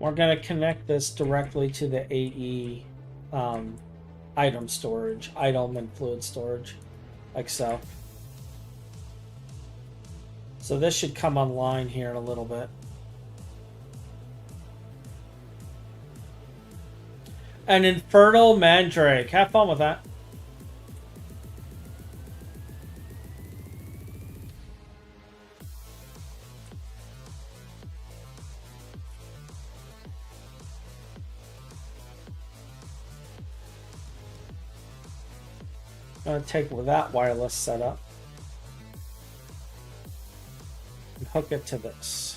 We're going to connect this directly to the AE item storage, item and fluid storage, like so. So this should come online here in a little bit. An Infernal Mandrake. Have fun with that. I'm gonna take that wireless setup and hook it to this.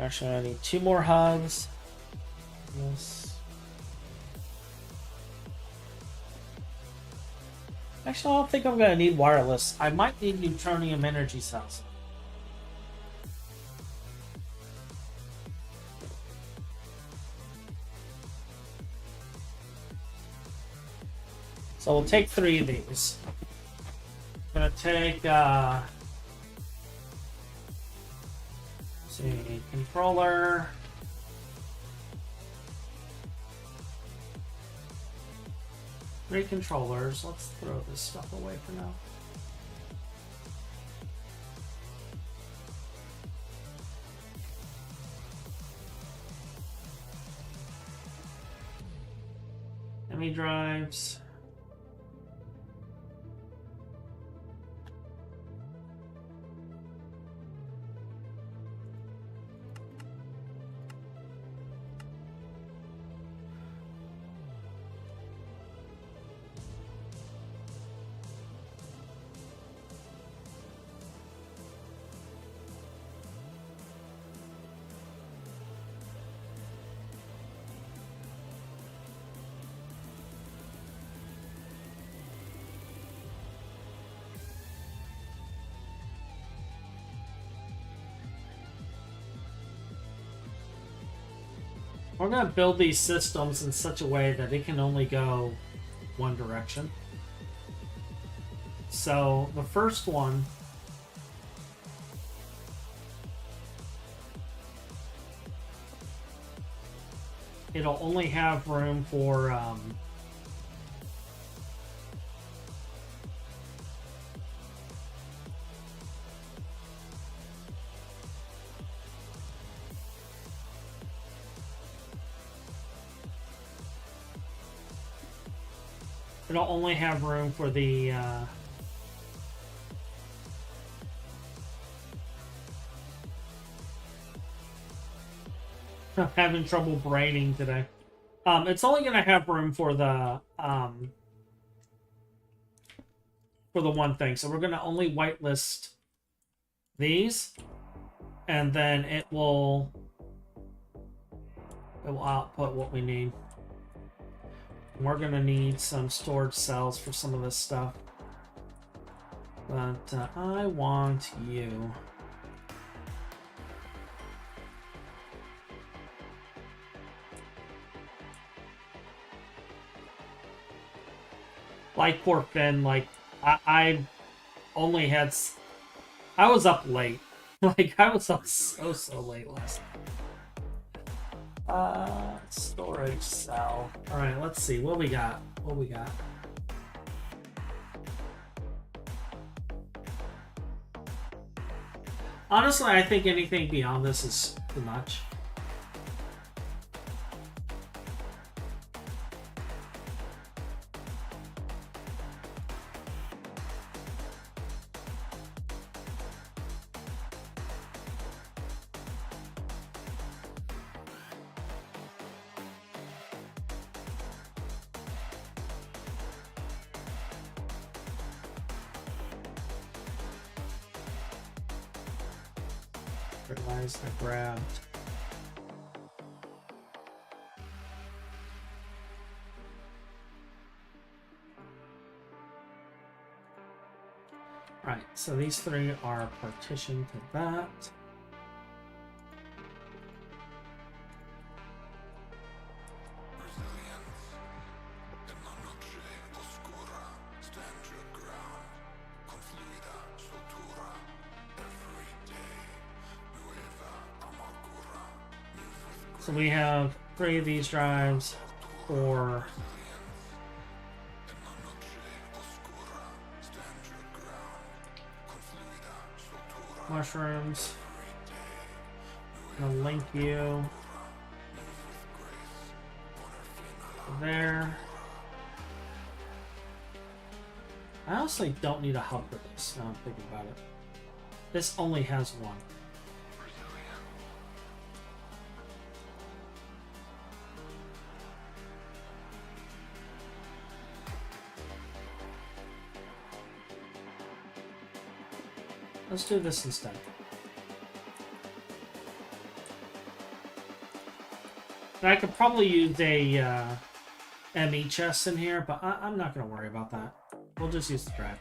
Actually, I need 2 more hubs. Yes. Actually, I don't think I'm going to need wireless. I might need neutronium energy cells. So we'll take 3 of these. I'm going to take... see, controller. Three controllers. Let's throw this stuff away for now. ME drives. We're going to build these systems in such a way that it can only go one direction. So the first one it'll only have room for it'll only have room for the I'm having trouble braining today. It's only going to have room for the one thing. So we're going to only whitelist these, and then it will output what we need. We're going to need some storage cells for some of this stuff. But I want you. Like poor Finn, like, I only had... I was up late. Like, I was up so late last night. Storage cell. Alright, let's see. What we got? What we got? Honestly, I think anything beyond this is too much. Realized I grabbed. Right, so these three are partitioned to that. So we have 3 of these drives for mushrooms. I'm gonna link you there. I honestly don't need a hub for this, now I'm thinking about it. This only has one. Let's do this instead. And I could probably use a ME chest in here, but I'm not going to worry about that. We'll just use the drive.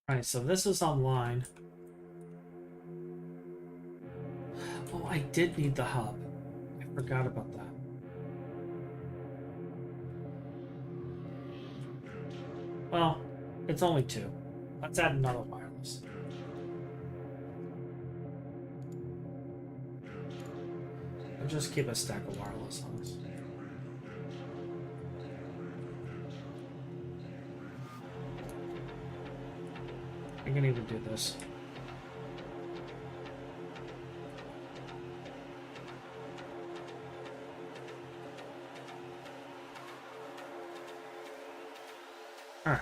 Alright, so this is online. Oh, I did need the hub. I forgot about that. Well, it's only 2. Let's add another wireless. I'll just keep a stack of wireless on this. I can even do this. All right.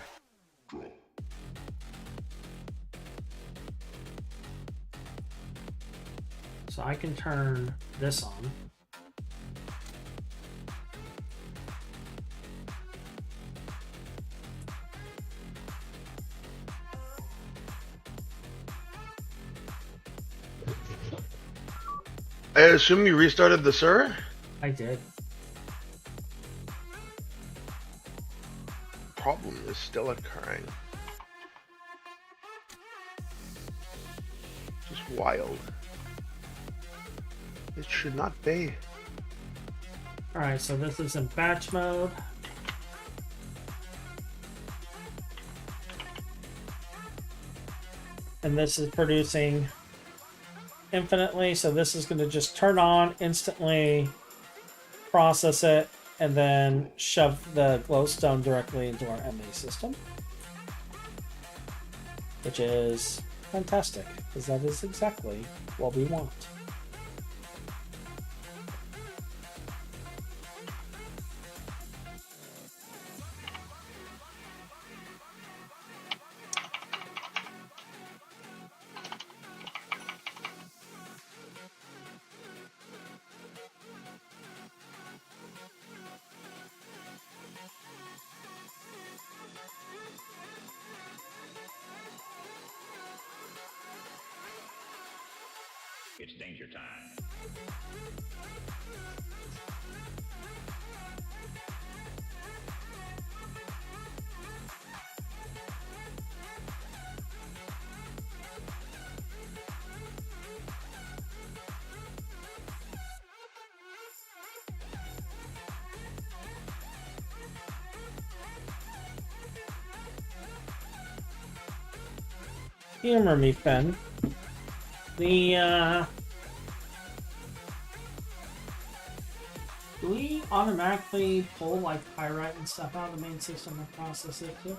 So I can turn this on. I assume you restarted the server? I did. Problem is still occurring. Just wild. It should not be. Alright, so this is in batch mode. And this is producing infinitely, so this is going to just turn on instantly, process it, and then shove the glowstone directly into our MA system, which is fantastic because that is exactly what we want. It's danger time. Humor me, Finn. The, do we automatically pull, like, pyrite and stuff out of the main system and process it, too?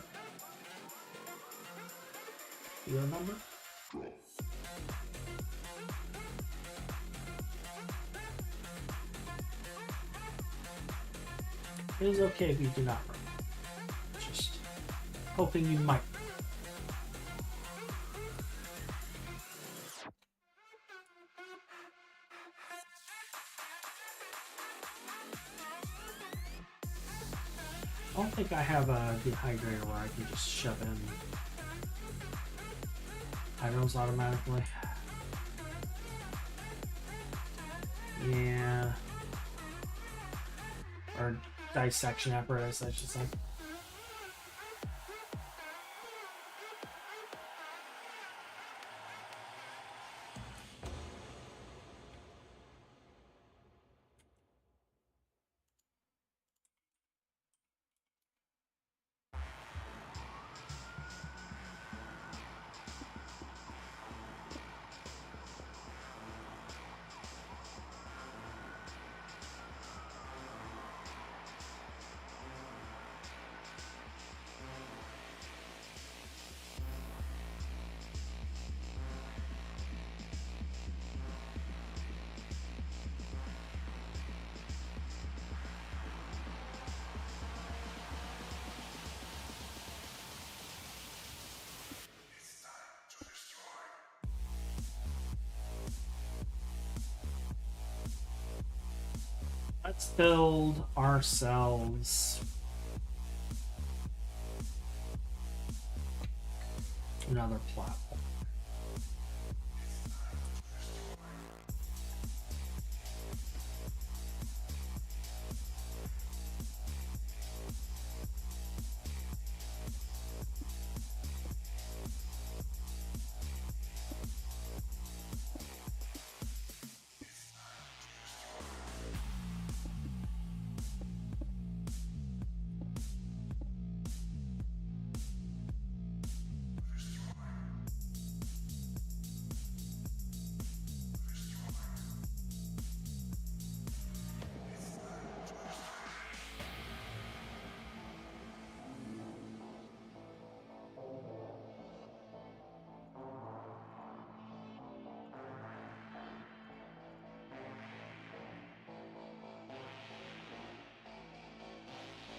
Do you remember? It is okay if you do not remember. Just hoping you might. don't think I have a dehydrator where I can just shove in items automatically. Yeah. Or dissection apparatus, I should say. Let's build ourselves another platform.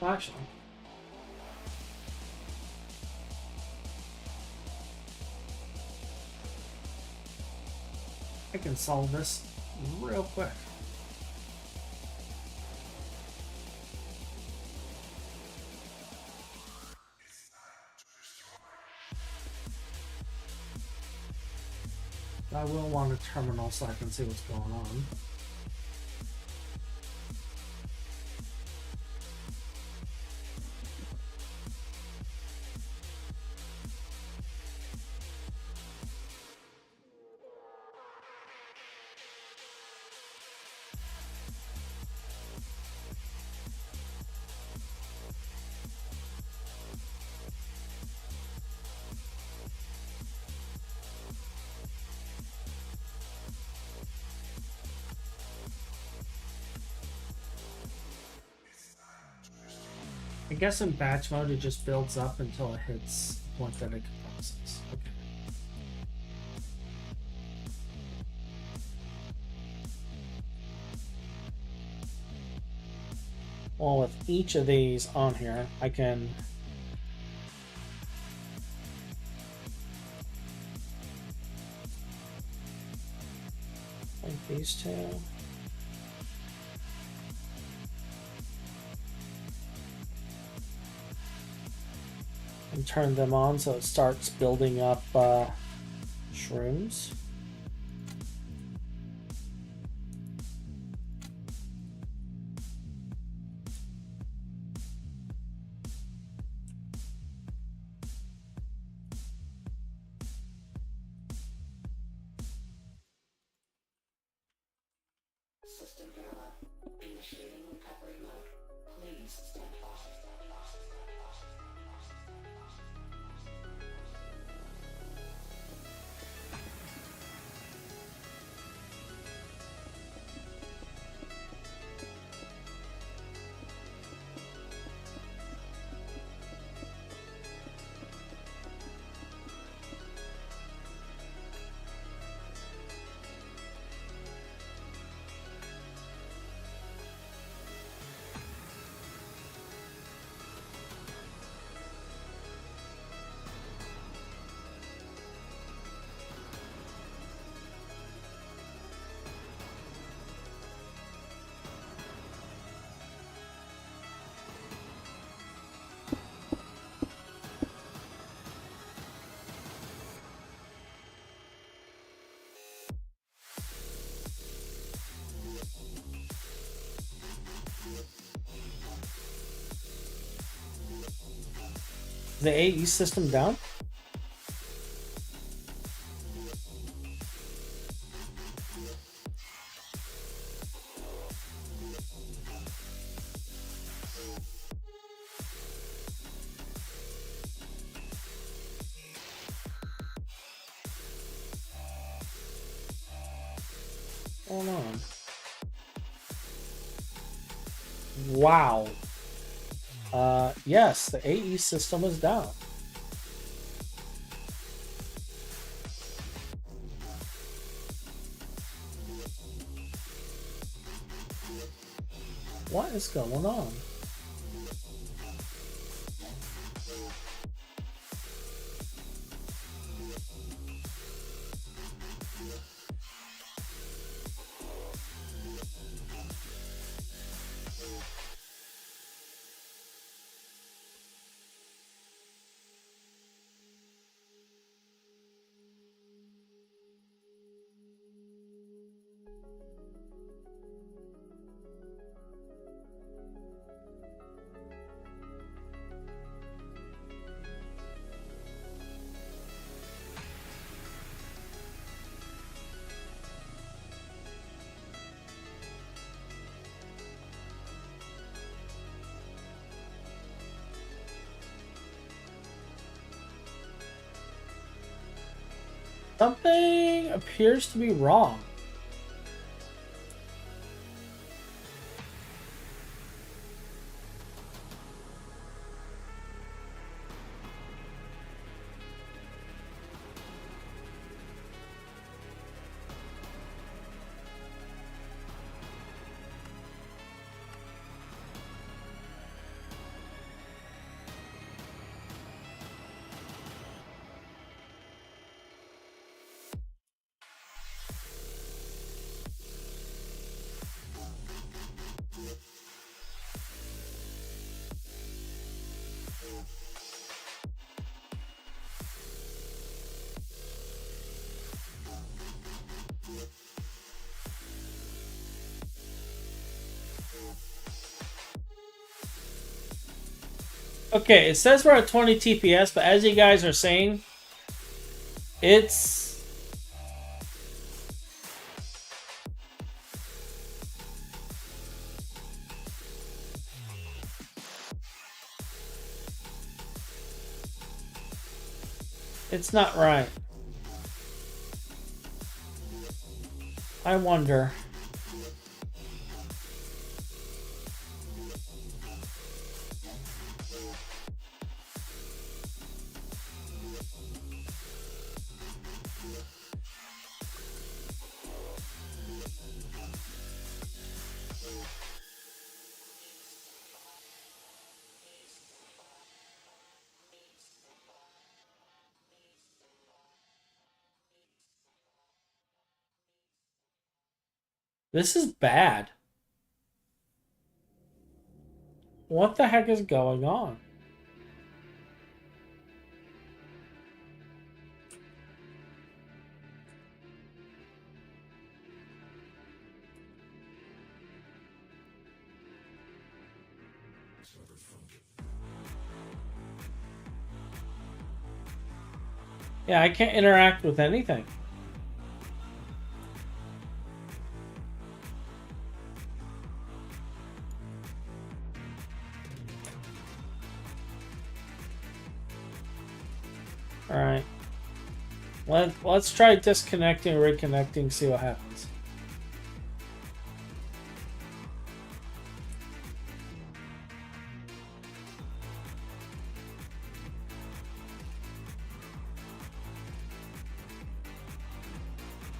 Actually, I can solve this real quick. I will want a terminal so I can see what's going on. I guess in batch mode it just builds up until it hits the point that it can process. Okay. Well, with each of these on here, I can like these two. And turn them on so it starts building up shrooms. The AE system down? What's going on? Wow. Yes, the AE system is down. What is going on? Something appears to be wrong. Okay, it says we're at 20 TPS, but as you guys are saying, it's... It's not right. I wonder. This is bad. What the heck is going on? Yeah, I can't interact with anything. All right. Let's try disconnecting, reconnecting, see what happens.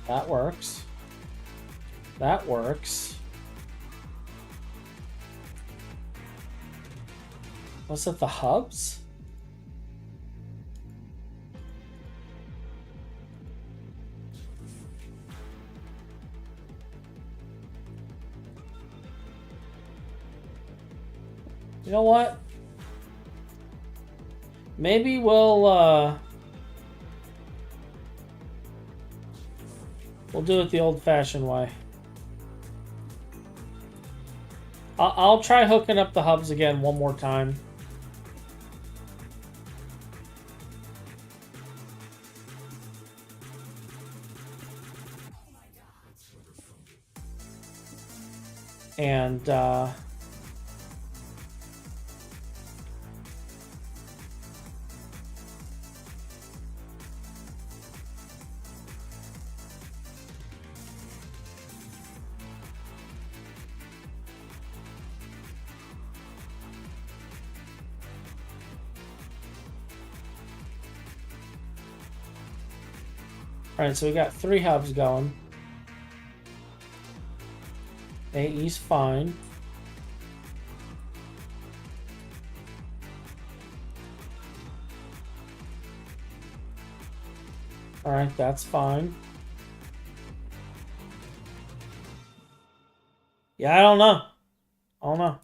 That works. That works. Was it the hubs? You know what? Maybe we'll do it the old-fashioned way. I'll try hooking up the hubs again one more time. And alright, so we got 3 hubs going. AE's fine. Alright, that's fine. Yeah, I don't know. I don't know.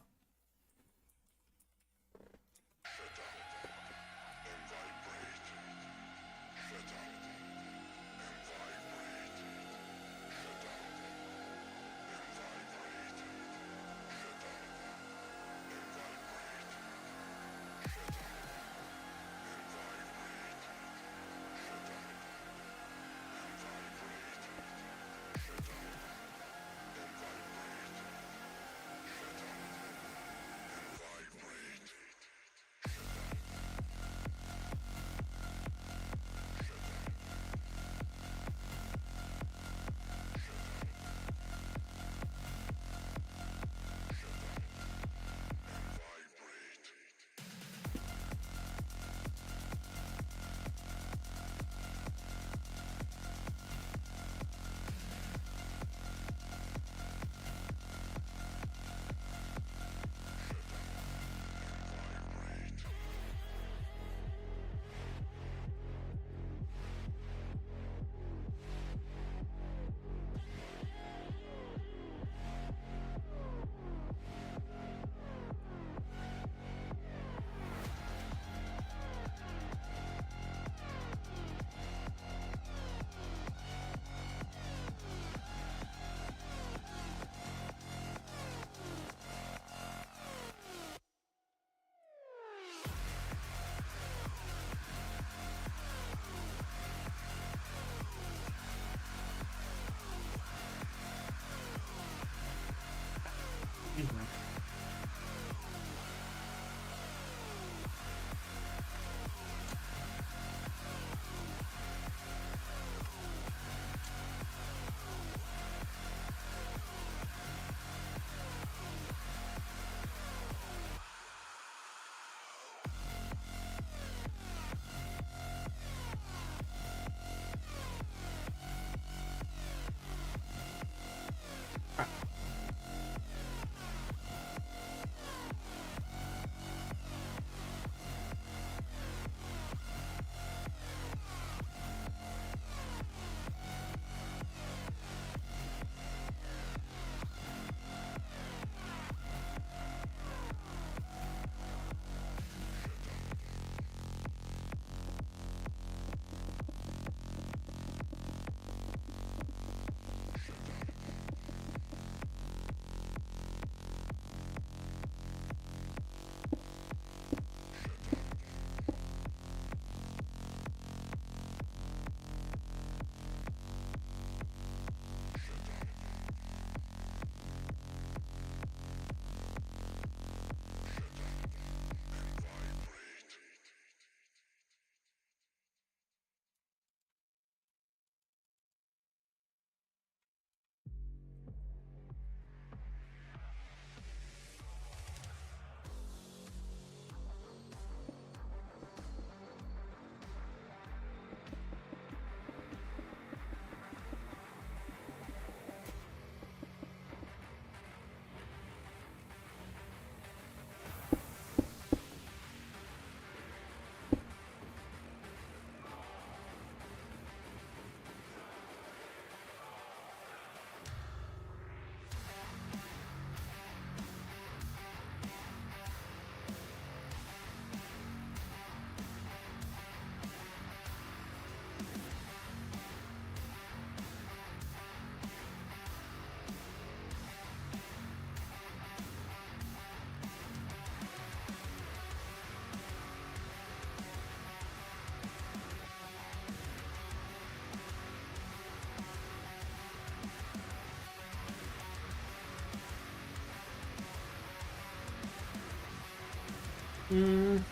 Mm.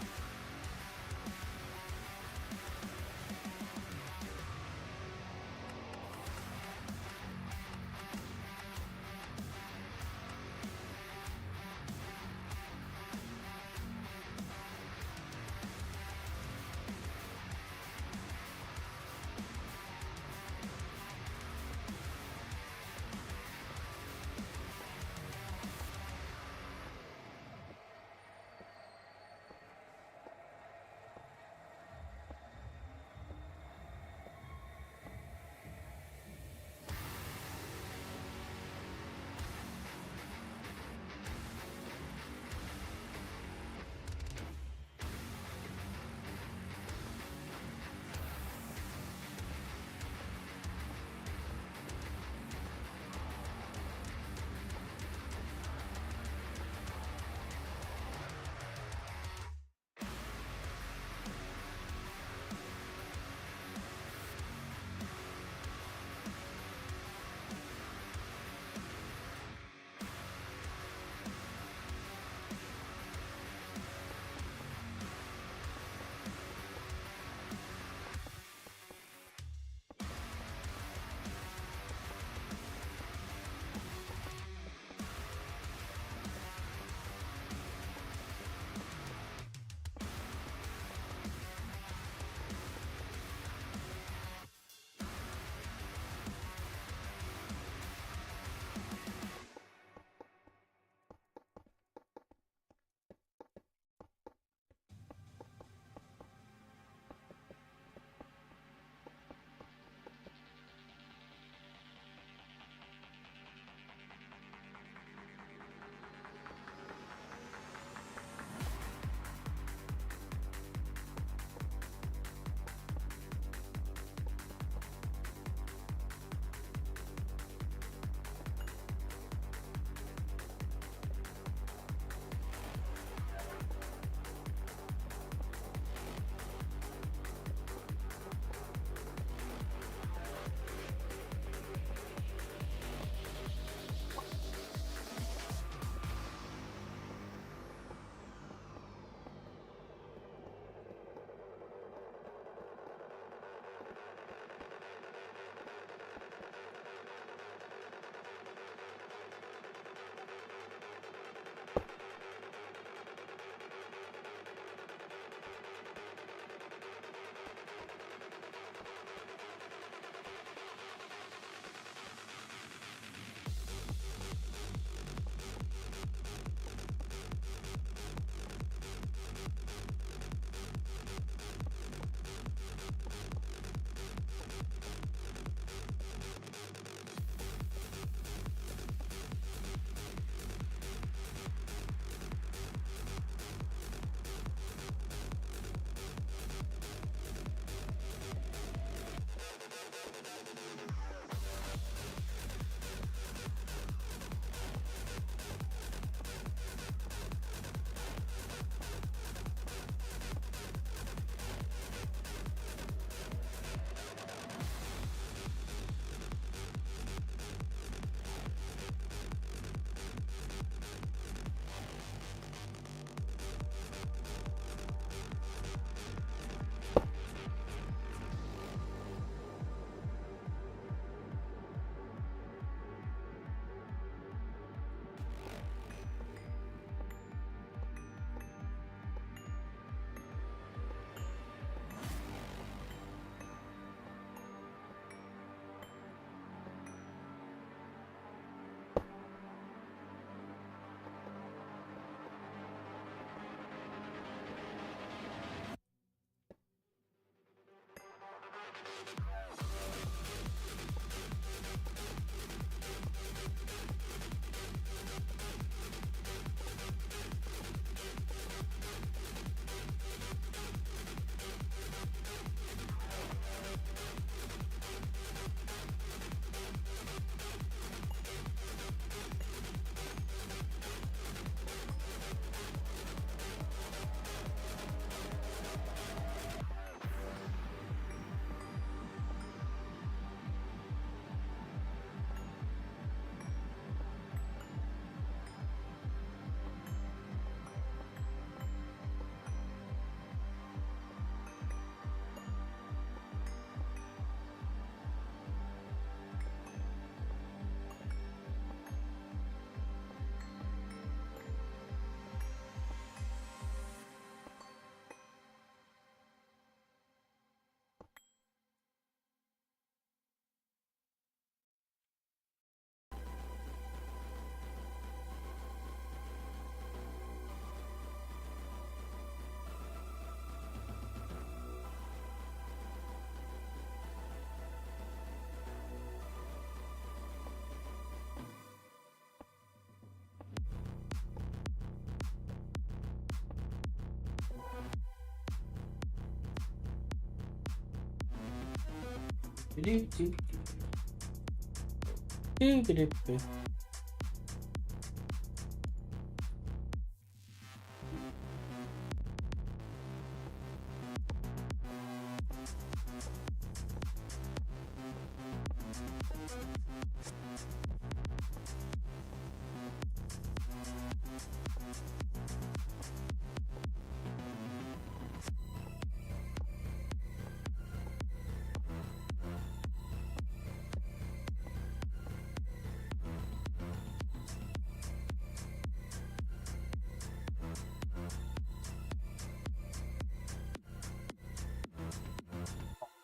Do-do-do.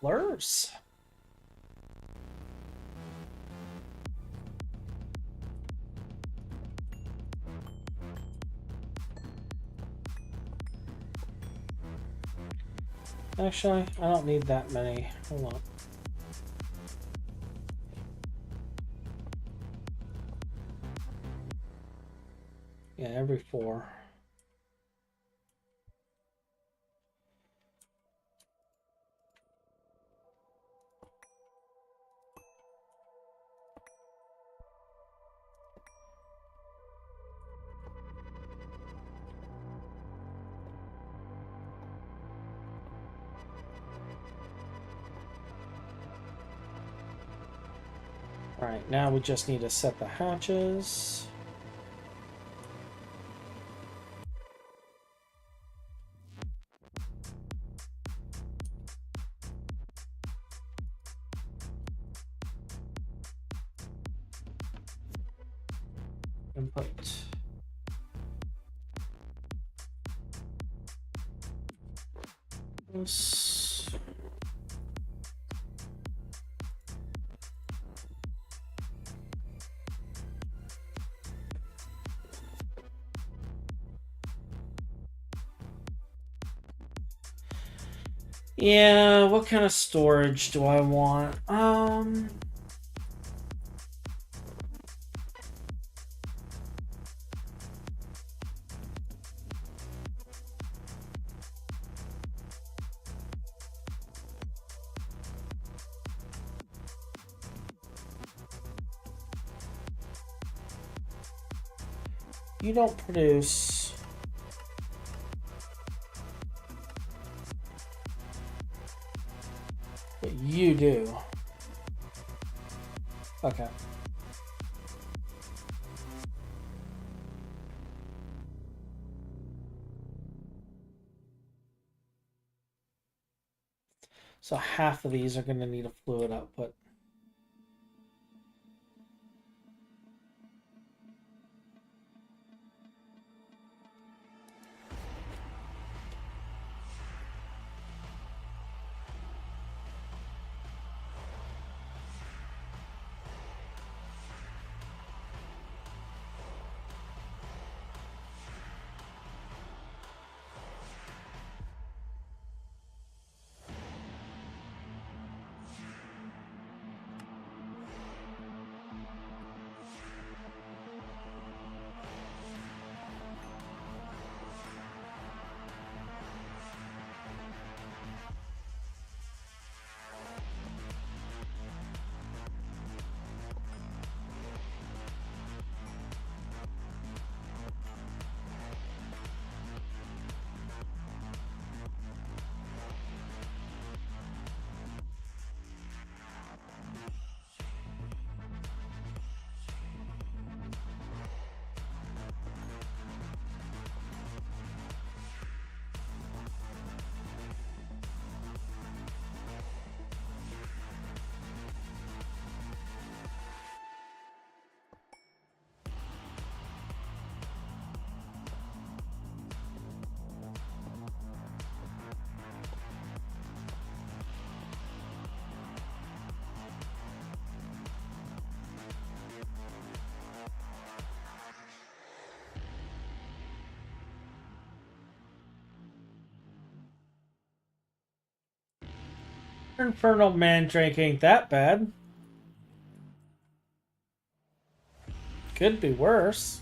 Blurs. Actually, I don't need that many. Hold on. Yeah, every 4. Alright, now we just need to set the hatches. Input. This. Yeah, what kind of storage do I want? You don't produce. But you do. Okay. So half of these are going to need a fluid output. Infernal Mandrake ain't that bad. Could be worse.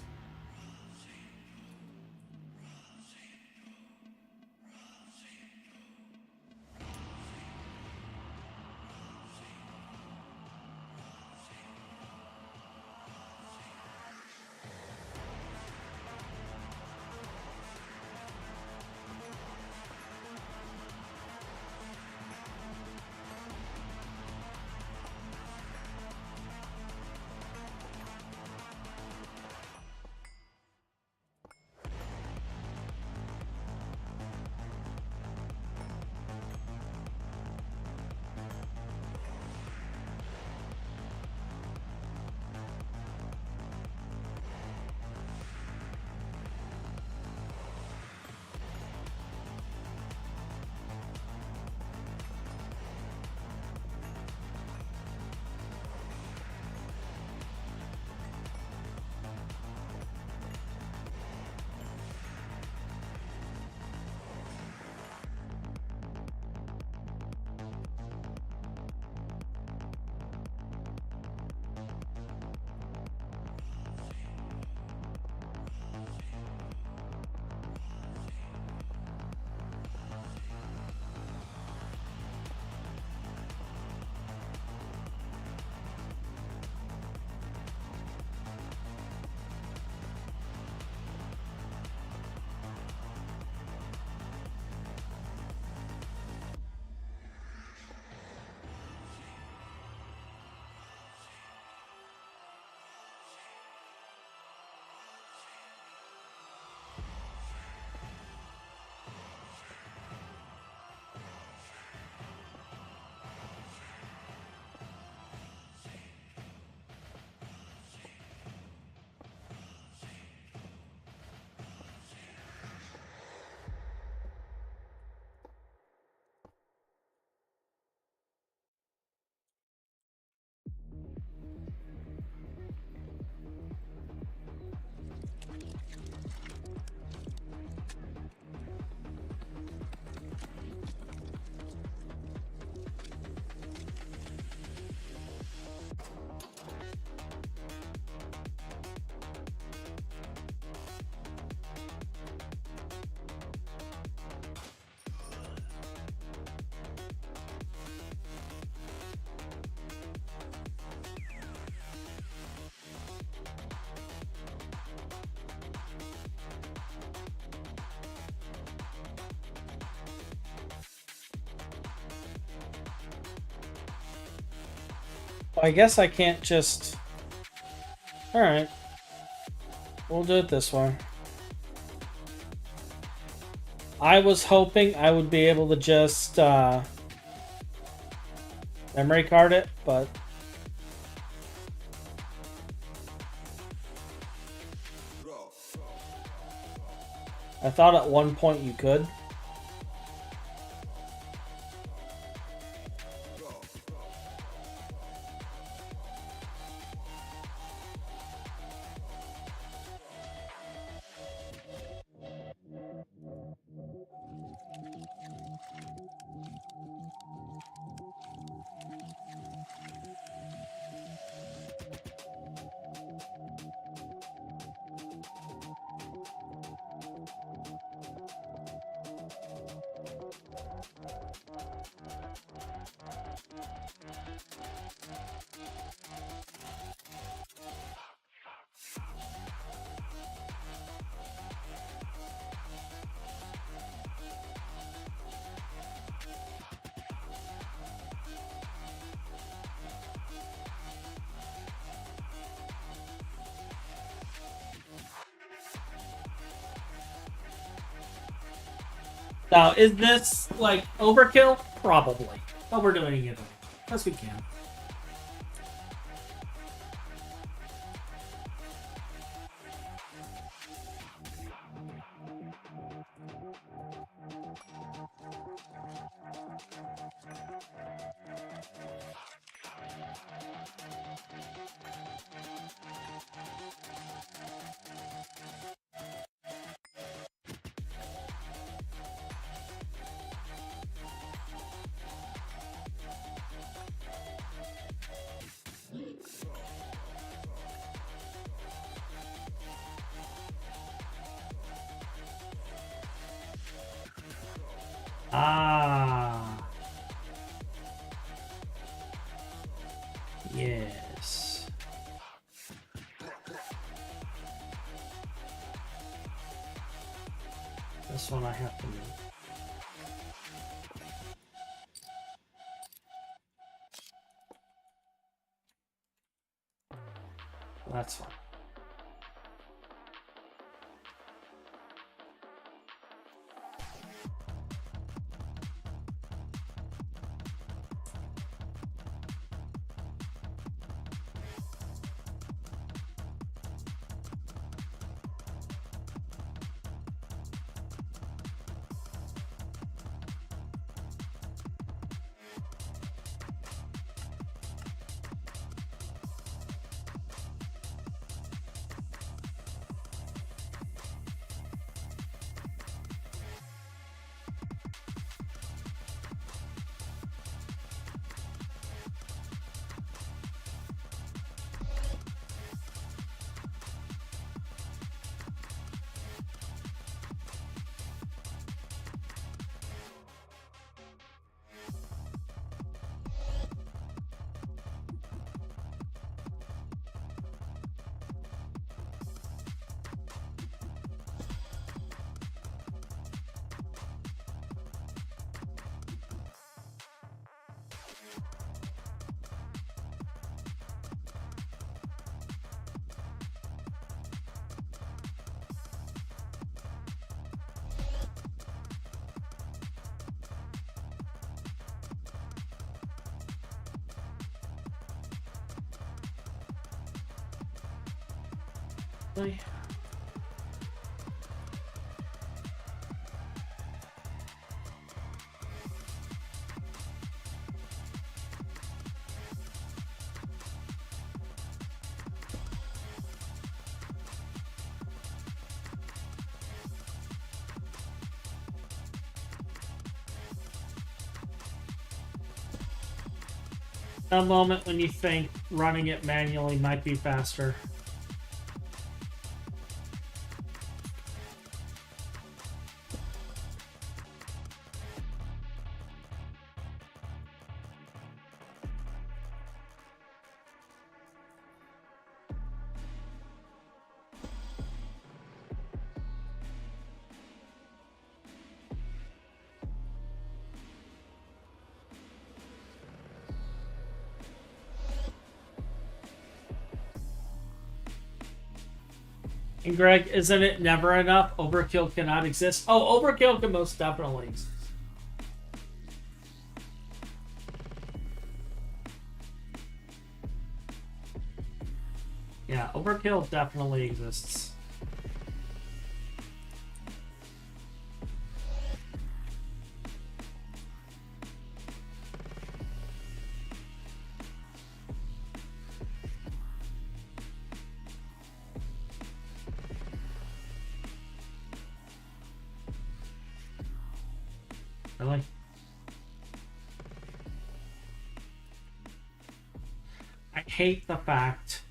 I guess I can't just... Alright. We'll do it this way. I was hoping I would be able to just memory card it, but... I thought at one point you could. Now, is this, like, overkill? Probably. But we're doing it as we can. Ah. Yes. This one I have to move. That's fine. Really? A moment when you think running it manually might be faster. And Greg, isn't it never enough? Overkill cannot exist. Oh, overkill can most definitely exist. Yeah, overkill definitely exists. Really? I hate the fact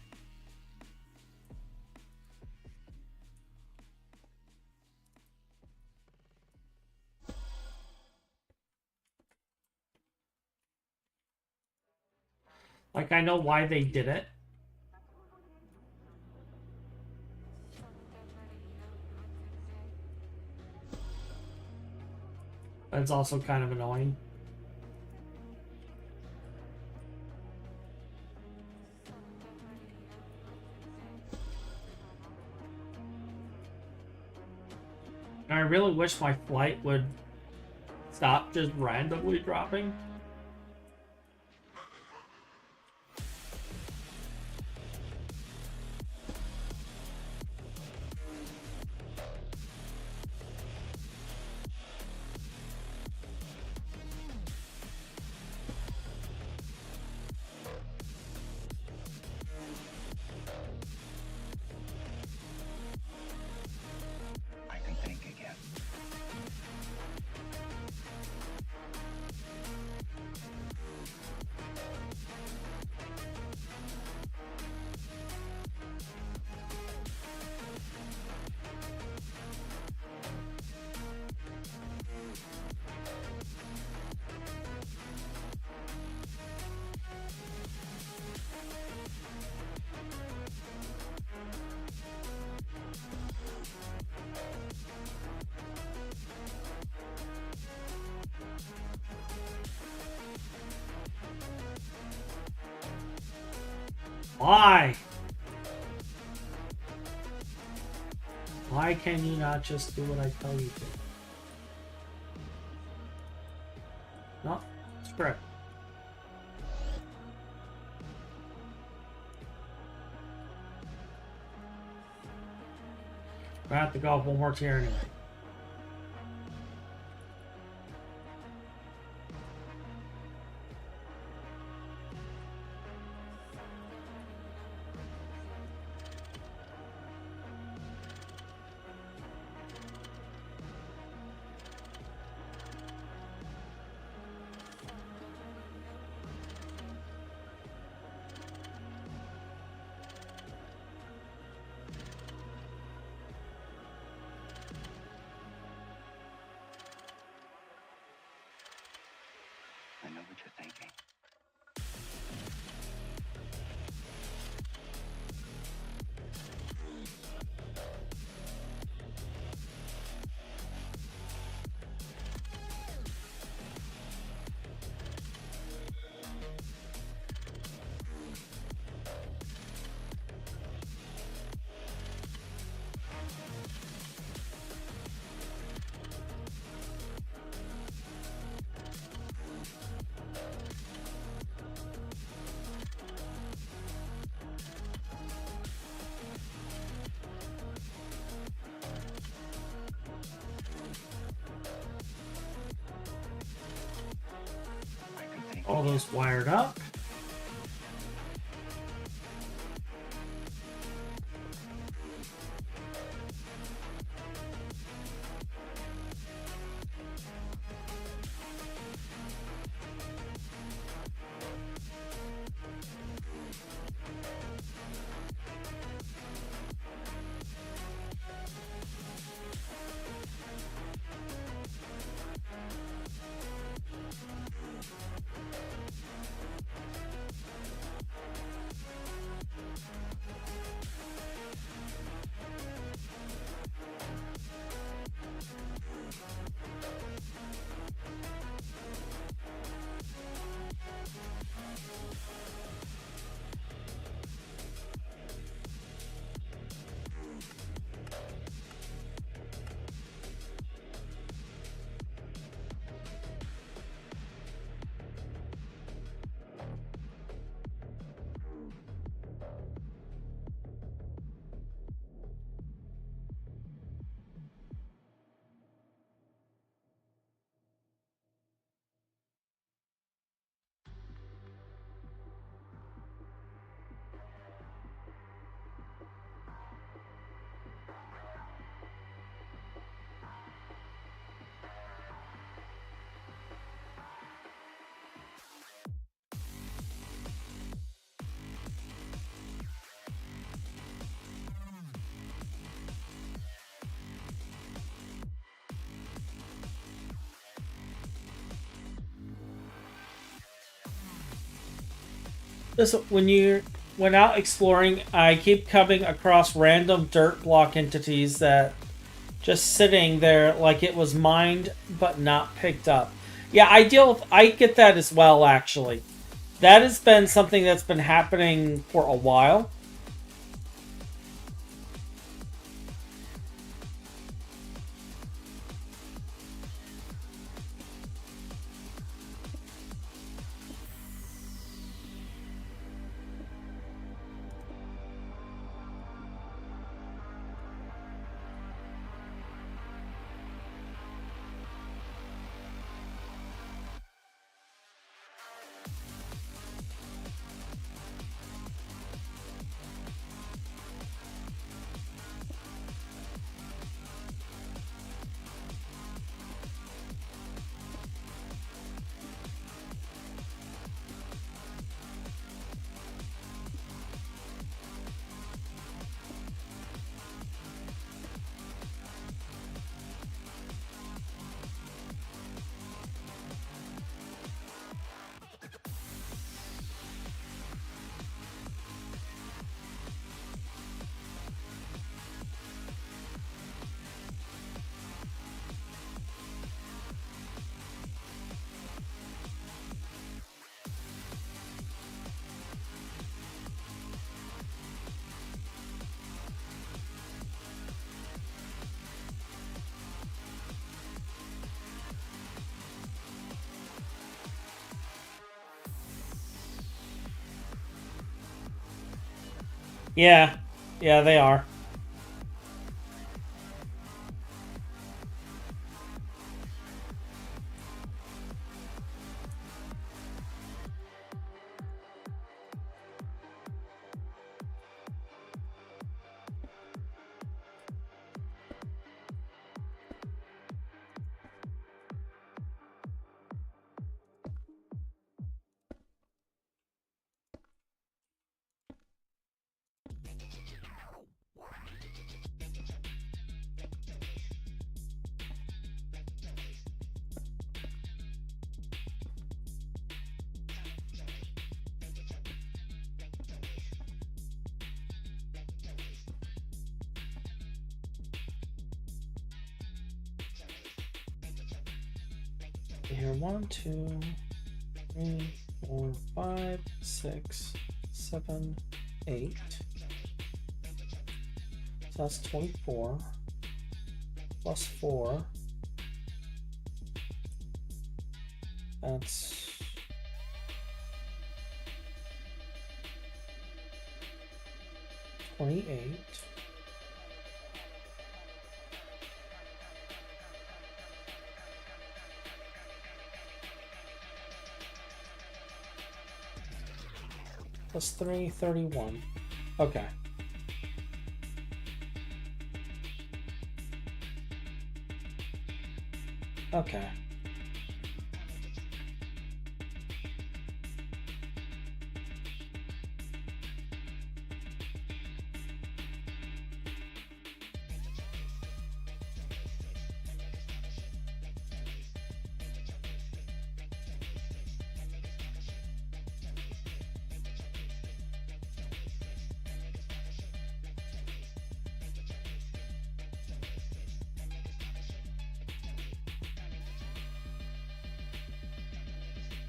like I know why they did it. But it's also kind of annoying. And I really wish my flight would stop just randomly dropping. I can think again. Why? Why can you not just do what I tell you to? No, script. I have to go off one more tier anyway. I know what you're thinking. All those wired up. Listen, when out exploring, I keep coming across random dirt block entities that just sitting there like it was mined but not picked up. Yeah, I get that as well, actually. That has been something that's been happening for a while. Yeah, they are. Here, 1, 2, 3, 4, 5, 6, 7, 8. So that's 24 plus 4. That's 28. Plus 3, 31. Okay. Okay.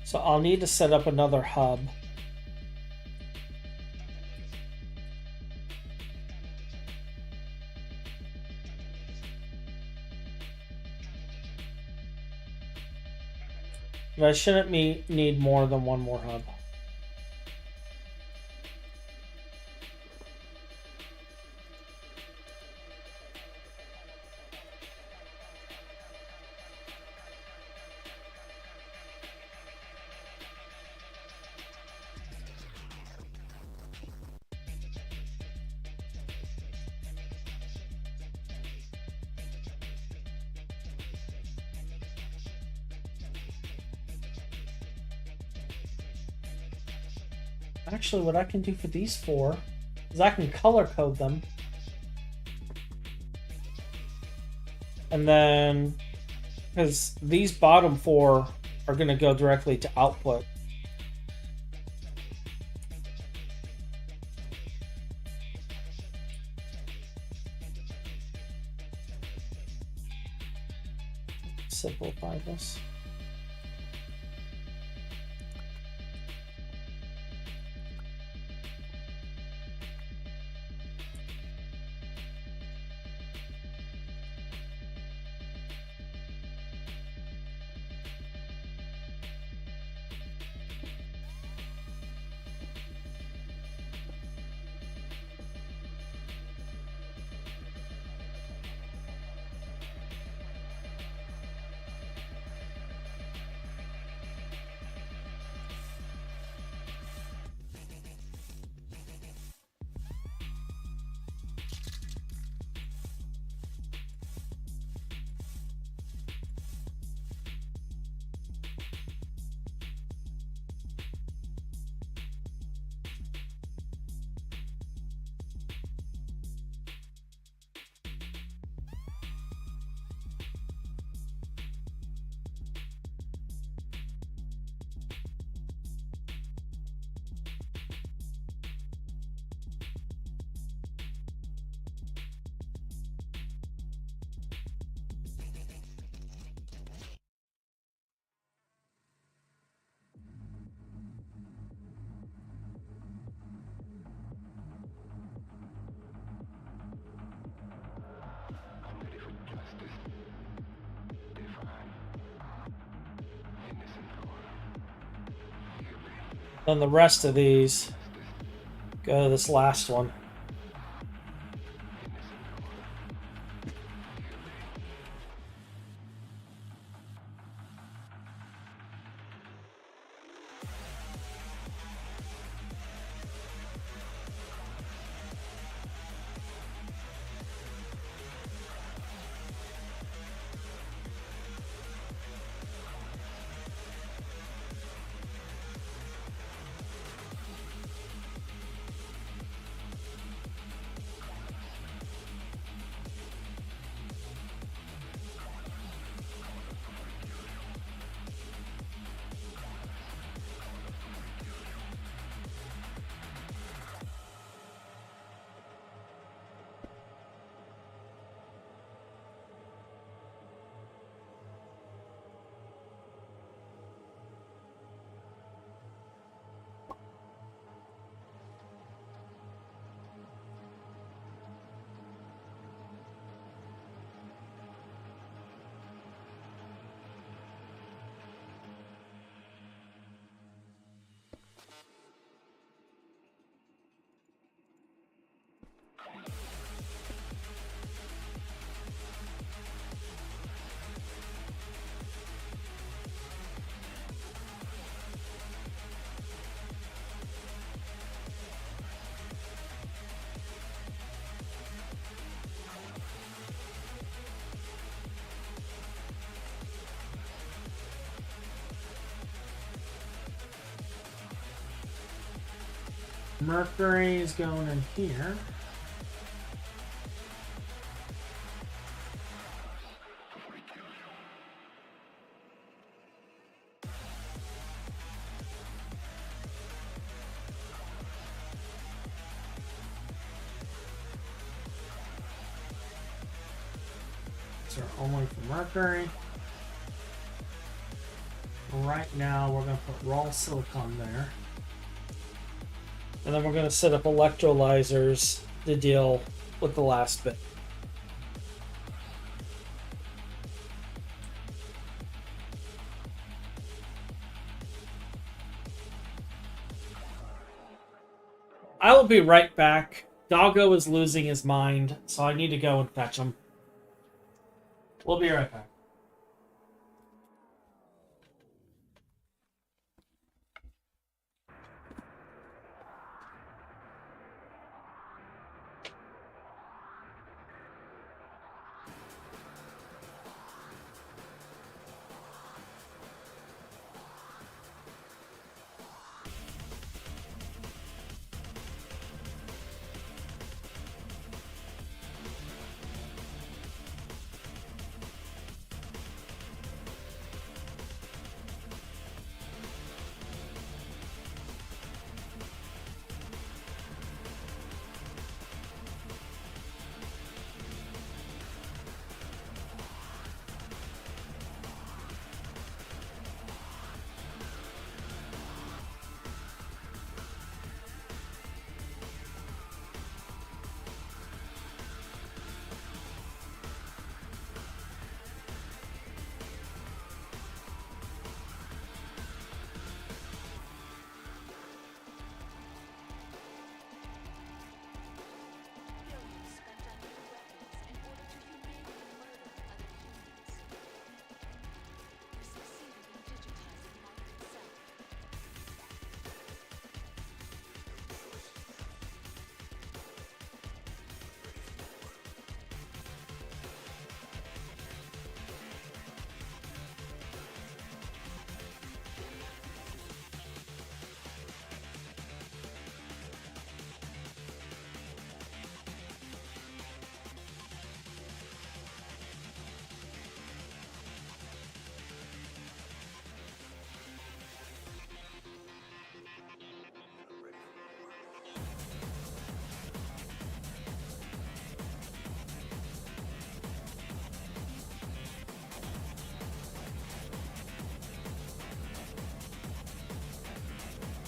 So I'll need to set up another hub. But I shouldn't need more than one more hub. Actually, what I can do for these 4 is I can color code them. And then, because these bottom 4 are going to go directly to output. simplify this. Then the rest of these go to this last one. Mercury is going in here. These are only for Mercury. Right now, we're going to put raw silicon there. And then we're going to set up electrolyzers to deal with the last bit. I will be right back. Doggo is losing his mind, so I need to go and fetch him. We'll be right back.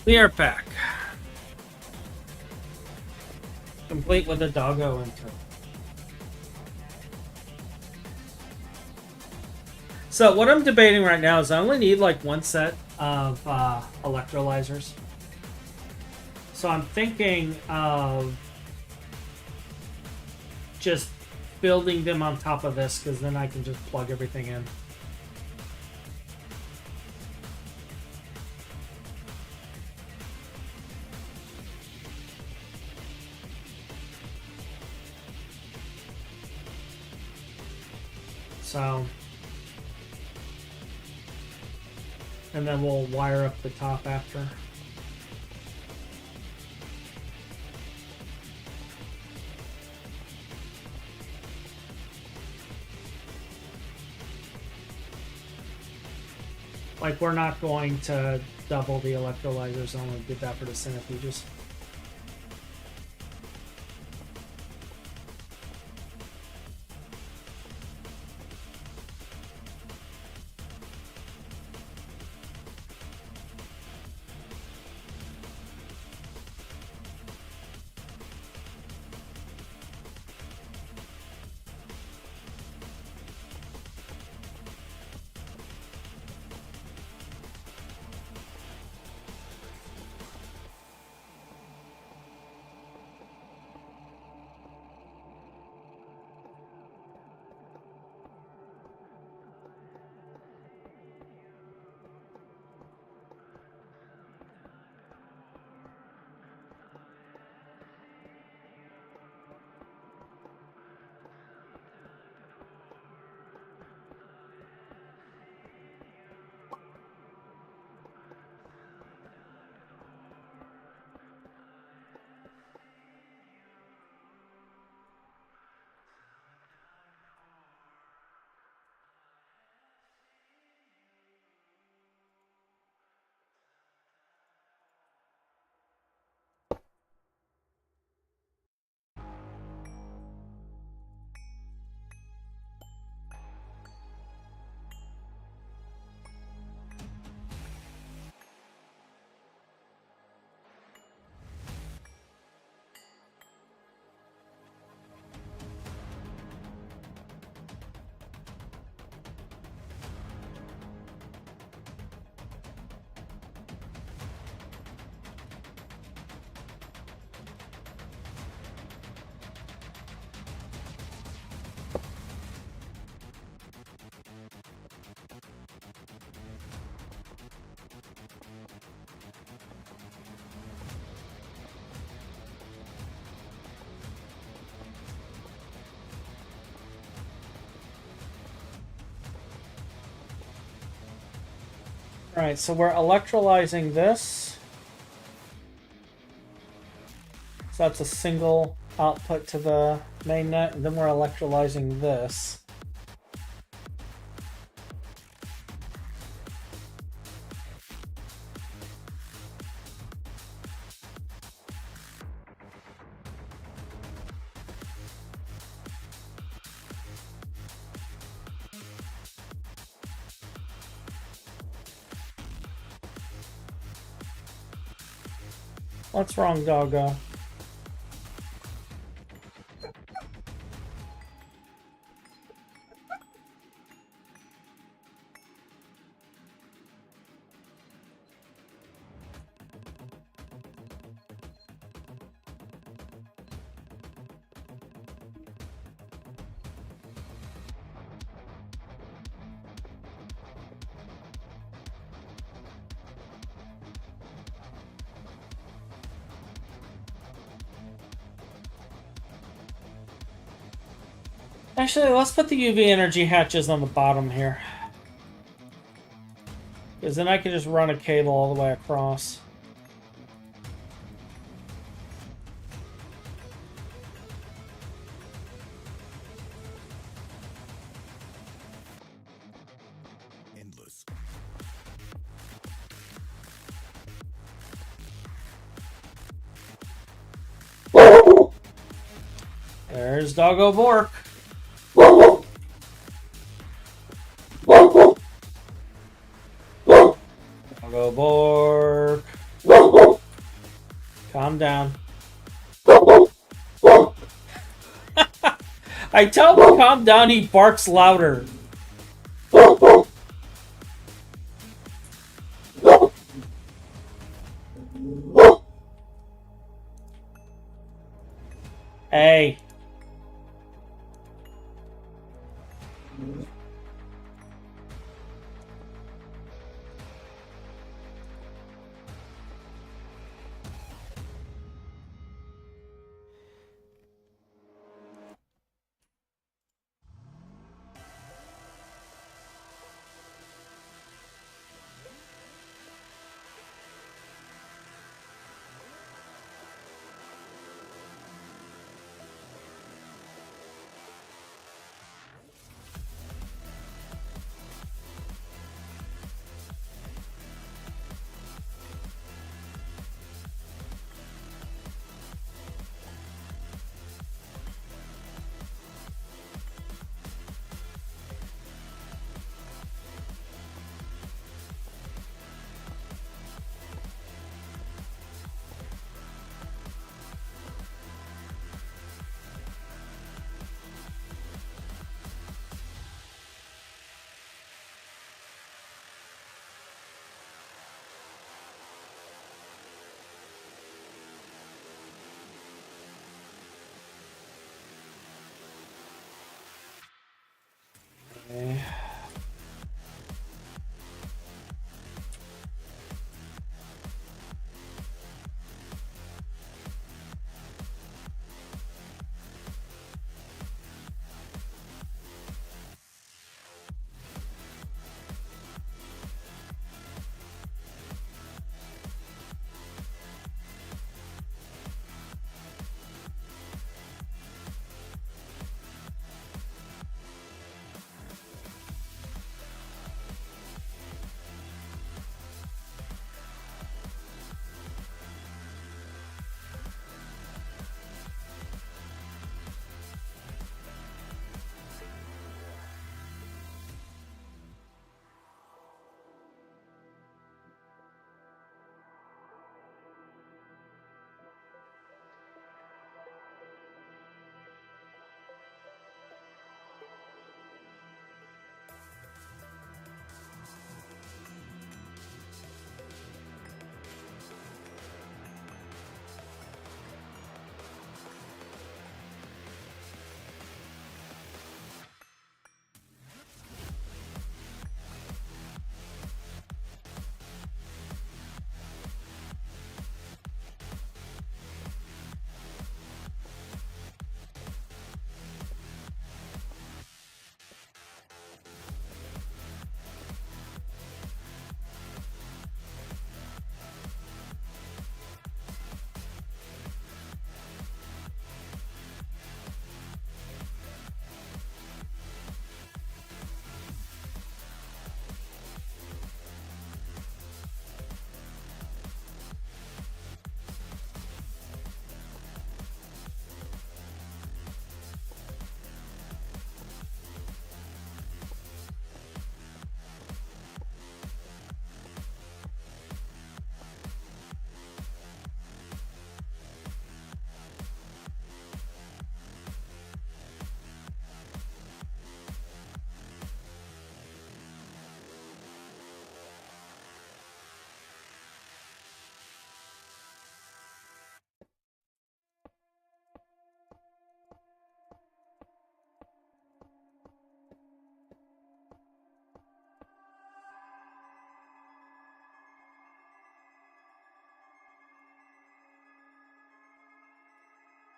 Clear pack. Complete with a doggo intro. So what I'm debating right now is I only need like one set of electrolyzers. So I'm thinking of just building them on top of this, because then I can just plug everything in. So, and then we'll wire up the top after. Like, we're not going to double the electrolyzers, I only did that for the centrifuges. Alright, so we're electrolyzing this. So that's a single output to the mainnet, and then we're electrolyzing this. What's wrong, doggo? Actually, let's put the UV energy hatches on the bottom here. Because then I can just run a cable all the way across. Endless. There's Doggo Bork. Doggo Bork. Calm down. I tell him to calm down, he barks louder. Hey. Okay.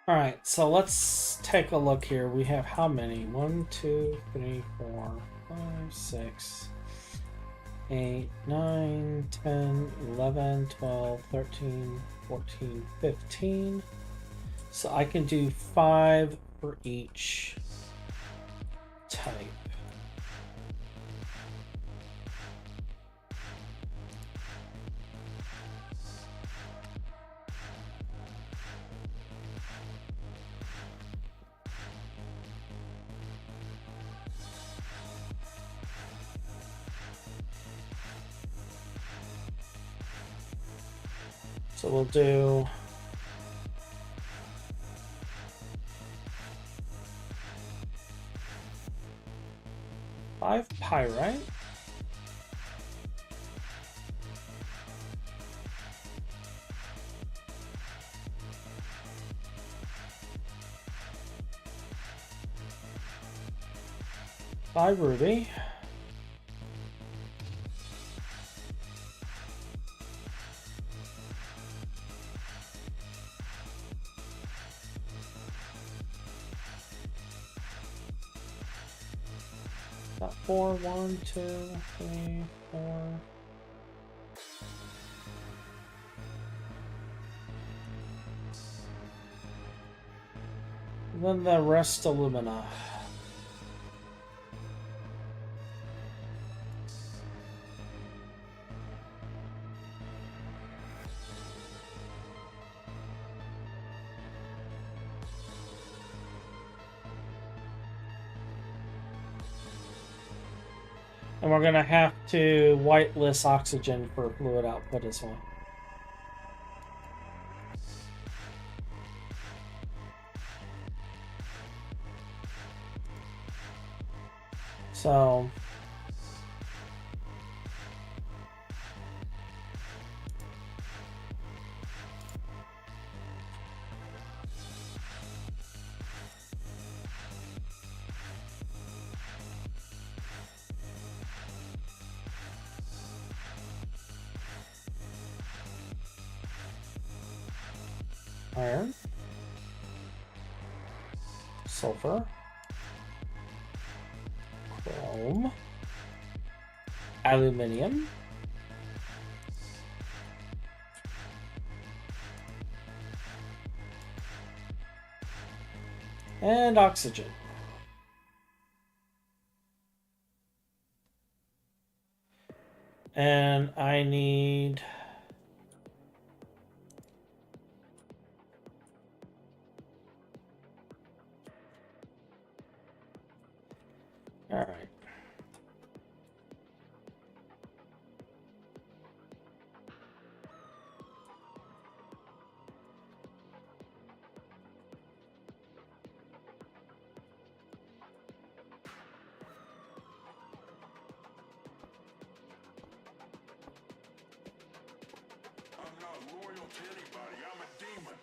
Alright, so let's take a look here. We have how many? 1, 2, 3, 4, 5, 6, 8, 9, 10, 11, 12, 13, 14, 15. So I can do 5 for each type. So we'll do 5 pyrite. Five ruby. Got 4, 1, 2, 3, 4. And then the rest alumina. And we're going to have to whitelist oxygen for fluid output as well. So iron, sulfur, chrome, aluminium, and oxygen. And I need all right. I'm not loyal to anybody. I'm a demon.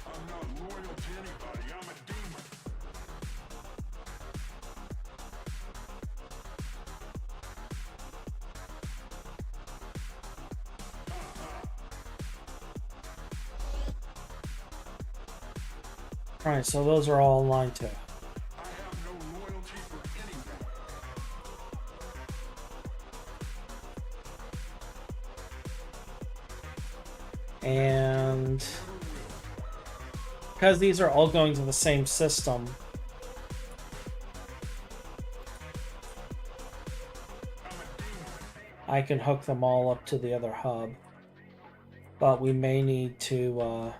I'm not loyal to anybody. I'm a demon. All right, so those are all in line too. I have no loyalty for anyone. And because these are all going to the same system, I can hook them all up to the other hub. But we may need to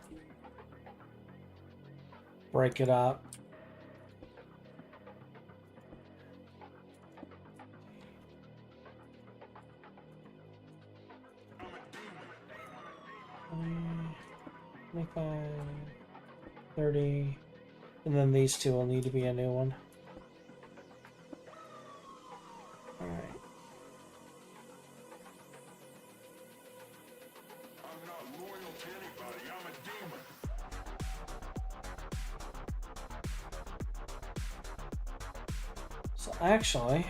break it up. Um, 25, 30, and then these two will need to be a new one. All right. I'm not loyal to anybody. I'm a demon. So actually,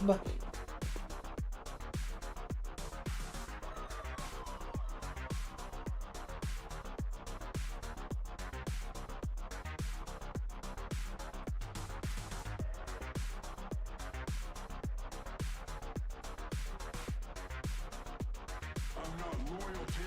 hub. I'm not loyal to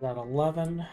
That 11.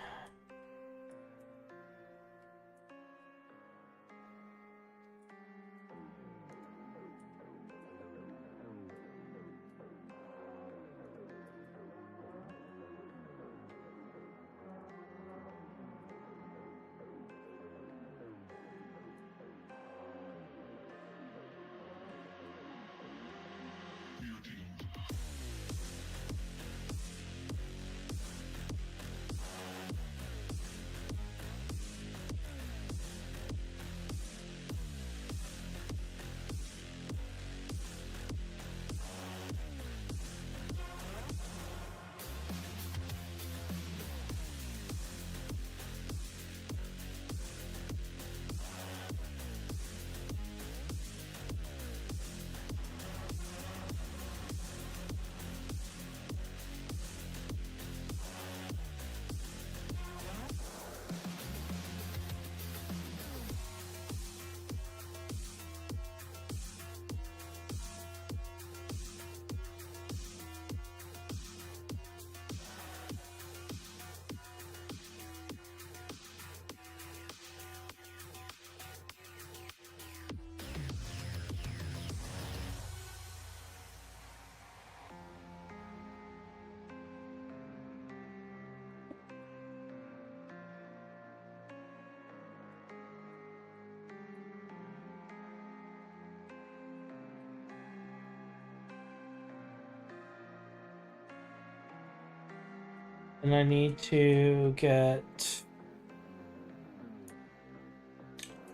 And I need to get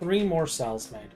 3 more cells made.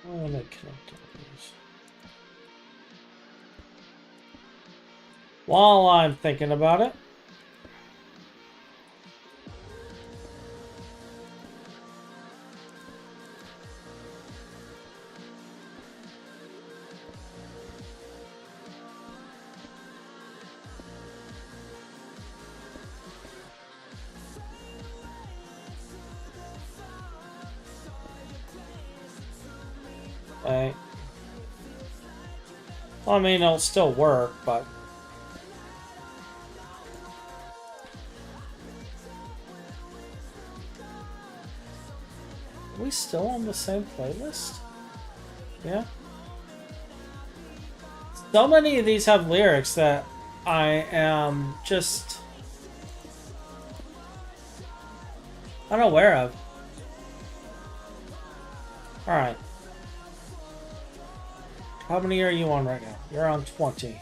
I'm gonna connect all these. While I'm thinking about it, well, I mean, it'll still work, but are we still on the same playlist? Yeah. So many of these have lyrics that I am just unaware of. Alright. How many are you on right now? You're on 20.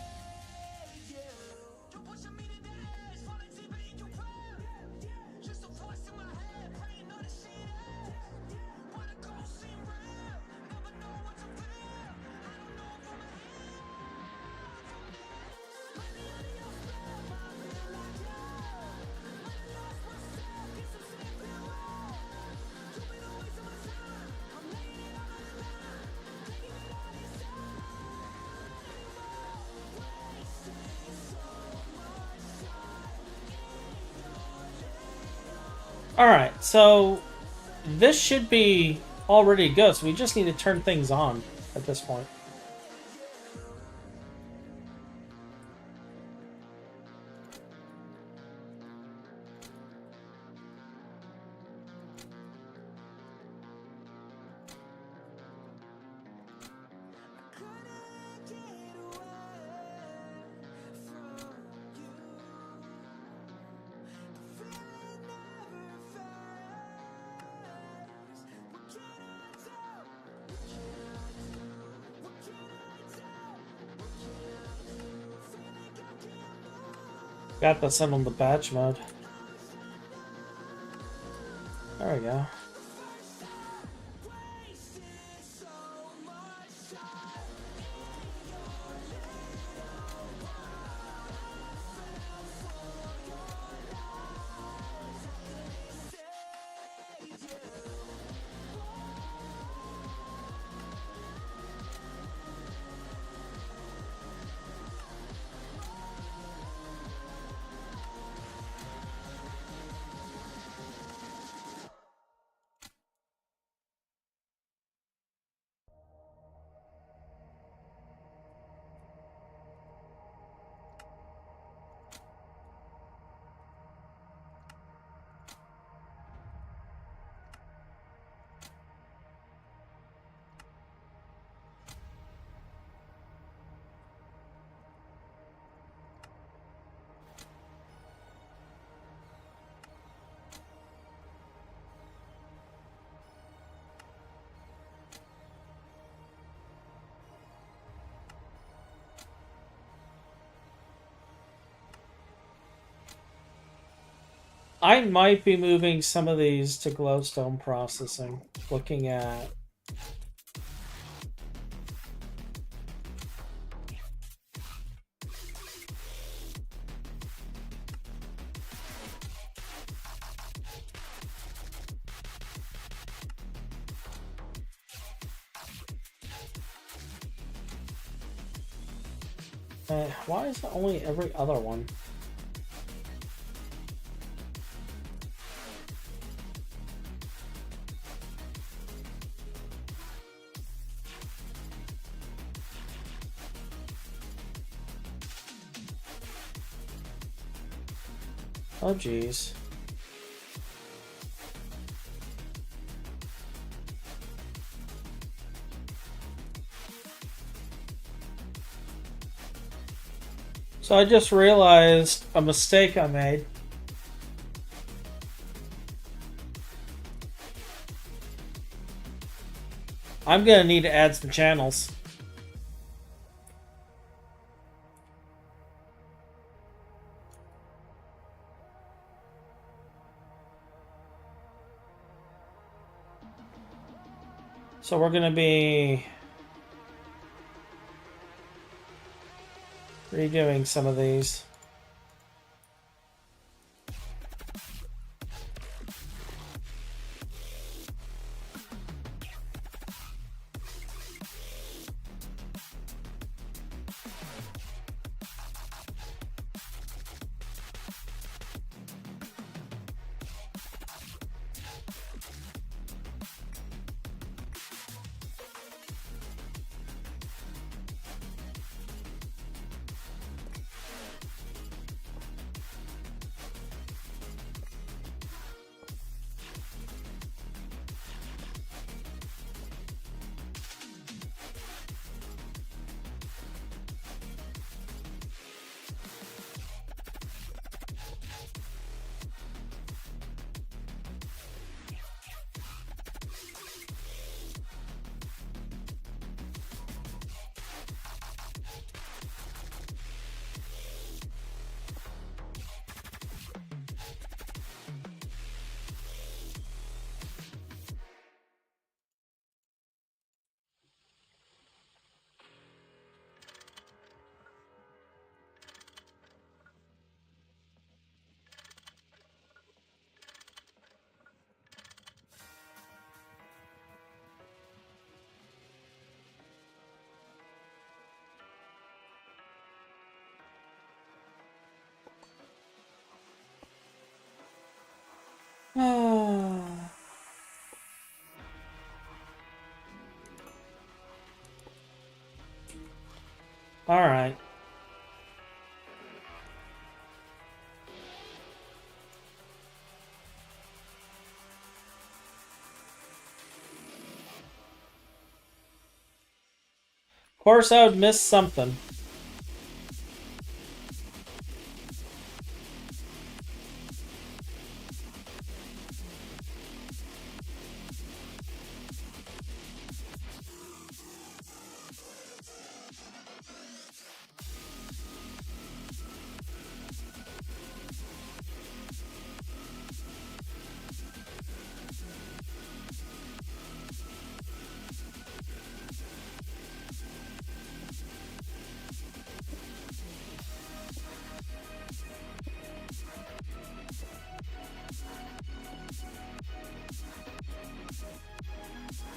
Alright, so this should be all ready to go, so we just need to turn things on at this point. Got this in on the batch mode. There we go. I might be moving some of these to glowstone processing. Looking at... why is it only every other one? Oh, geez. So I just realized a mistake I made. I'm gonna need to add some channels. So we're gonna be redoing some of these. Alright. Of course I would miss something.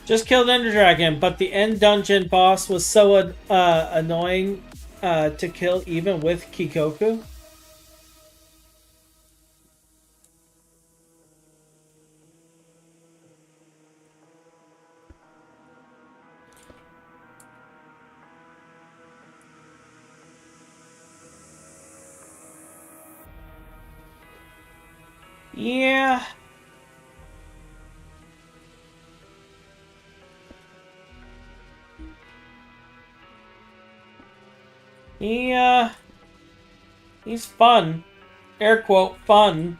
Just killed Ender Dragon, but the end dungeon boss was so annoying to kill even with Kikoku. Yeah. He's fun. Air quote, fun.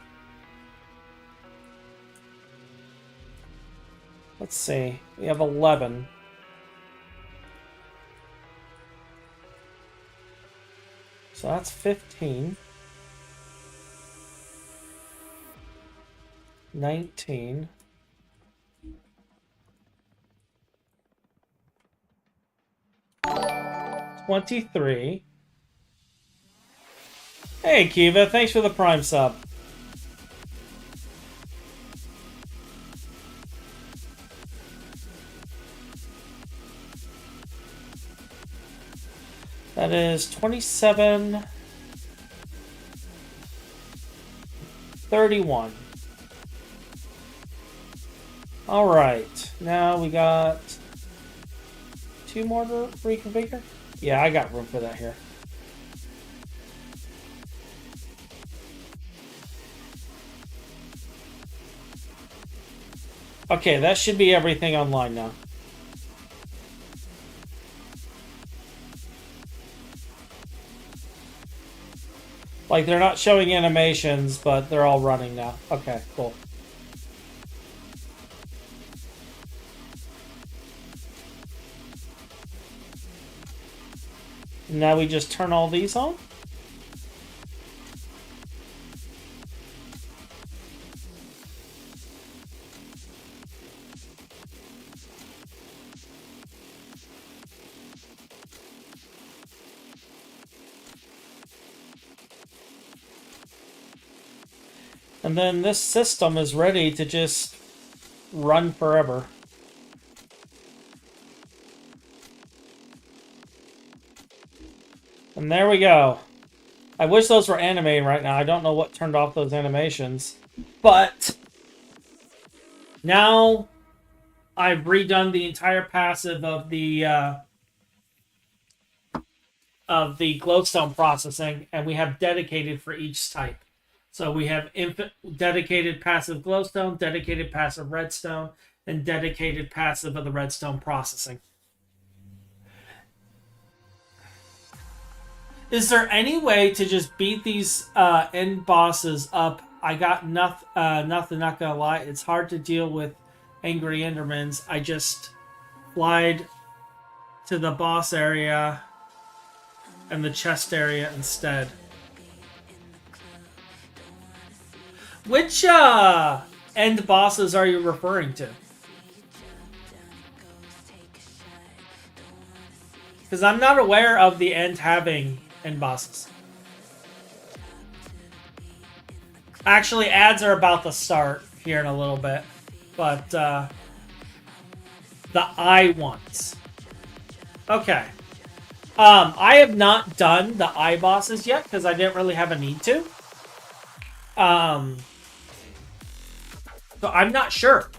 Let's see. We have 11. So that's 15. 19. 23. Hey, Kiva, thanks for the Prime sub. That is 27. 31. Alright, now we got 2 more to reconfigure? Yeah, I got room for that here. Okay, that should be everything online now. Like, they're not showing animations, but they're all running now. Okay, cool. Now we just turn all these on? And then this system is ready to just run forever. And there we go. I wish those were animating right now. I don't know what turned off those animations. But now I've redone the entire passive of the glowstone processing, and we have dedicated for each type. So we have dedicated passive glowstone, dedicated passive redstone, and dedicated passive of the redstone processing. Is there any way to just beat these end bosses up? I got nothing, not gonna lie. It's hard to deal with angry Endermans. I just flied to the boss area and the chest area instead. Which end bosses are you referring to? Because I'm not aware of the end having end bosses. Actually, ads are about to start here in a little bit. But the eye ones. Okay. I have not done the eye bosses yet because I didn't really have a need to. So I'm not sure.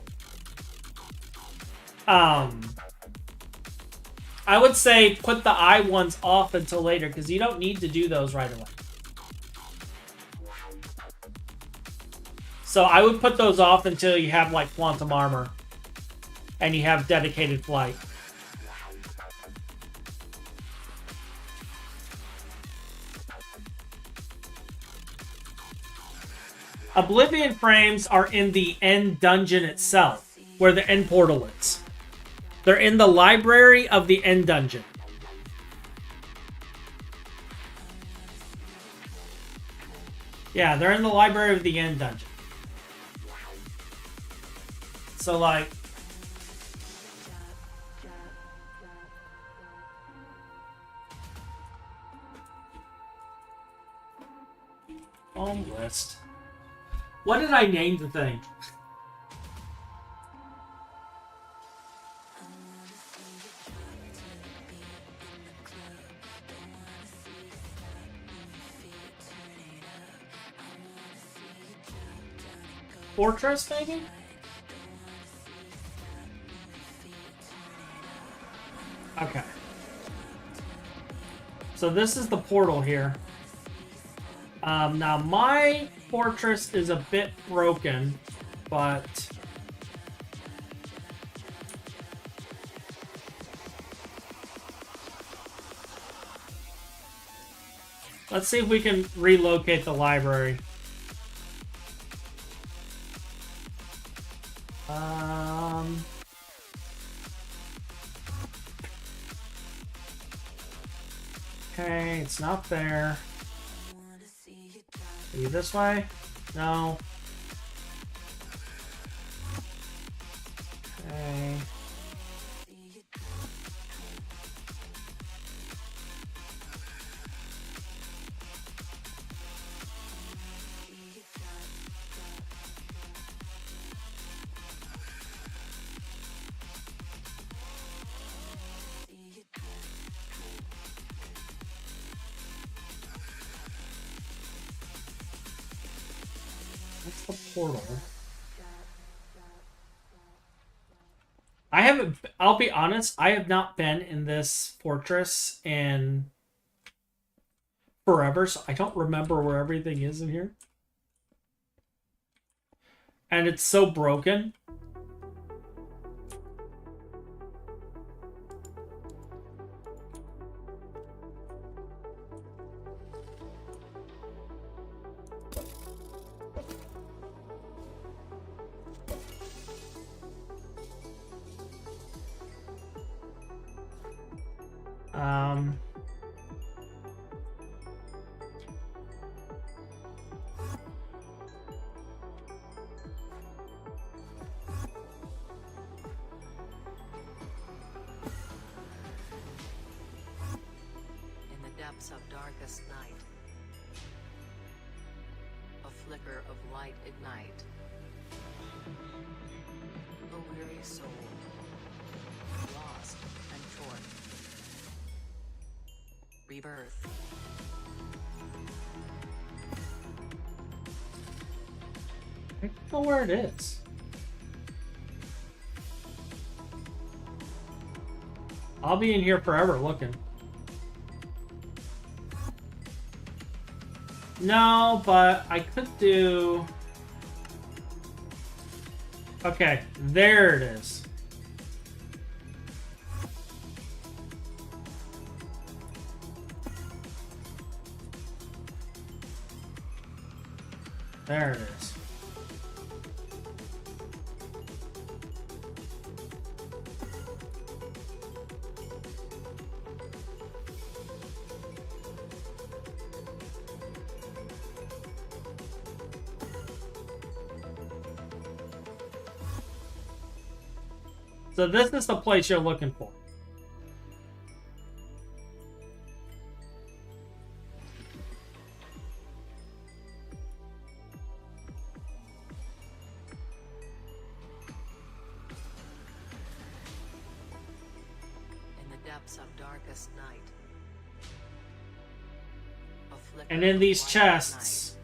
I would say put the eye ones off until later, because you don't need to do those right away. So I would put those off until you have like quantum armor and you have dedicated flight. Oblivion frames are in the end dungeon itself, where the end portal is. They're in the library of the end dungeon. Yeah, they're in the library of the end dungeon. So, like... home list. What did I name the thing? Fortress, maybe? Okay. So this is the portal here. Now my fortress is a bit broken, but let's see if we can relocate the library. Okay, it's not there. Are you this way? No. Okay. What's the portal? I haven't, I'll be honest, I have not been in this fortress in forever, so I don't remember where everything is in here. And it's so broken. In the depths of darkest night, a flicker of light ignite. A weary soul, lost and torn. Rebirth. I don't know where it is. I'll be in here forever looking. No, but I could do... Okay, there it is. There it is. So this is the place you're looking for. In the depths of darkest night. A flicker And in these of light chests,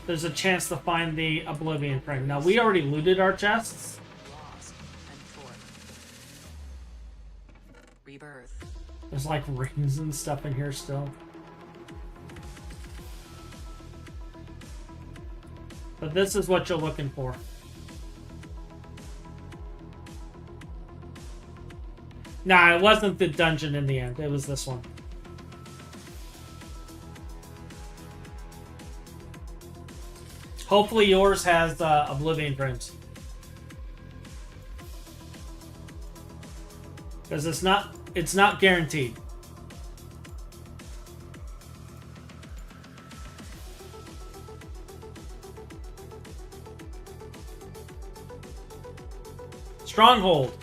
there's a chance to find the Oblivion frame. Now, we already looted our chests. ignite. Lost and torn. Rebirth. There's like rings and stuff in here still. But this is what you're looking for. Nah, it wasn't the dungeon in the end. It was this one. Hopefully yours has Oblivion frames. Because it's not guaranteed. Stronghold.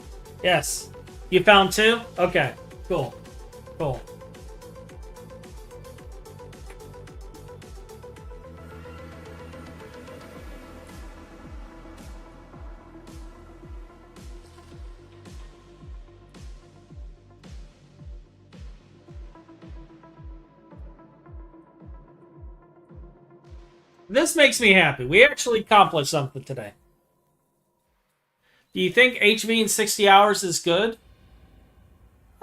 Yes. You found 2? Okay. Cool. Cool. This makes me happy. We actually accomplished something today. Do you think HV in 60 hours is good?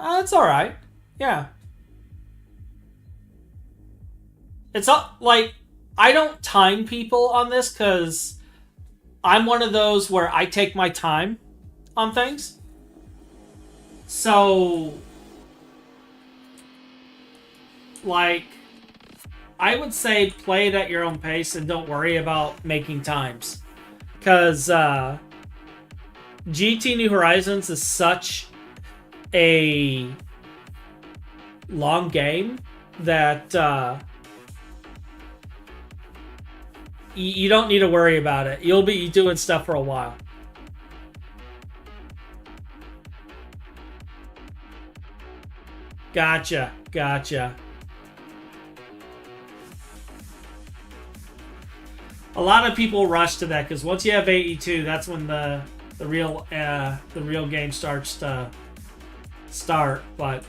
It's alright. Yeah. It's like, I don't time people on this because I'm one of those where I take my time on things. So, like, I would say play it at your own pace and don't worry about making times. Because GT New Horizons is such a long game that you don't need to worry about it. You'll be doing stuff for a while. Gotcha. A lot of people rush to that because once you have 82, that's when the real game starts to start. But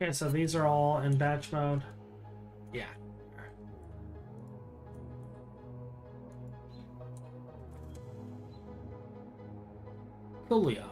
okay, so these are all in batch mode. Yeah. Coolio.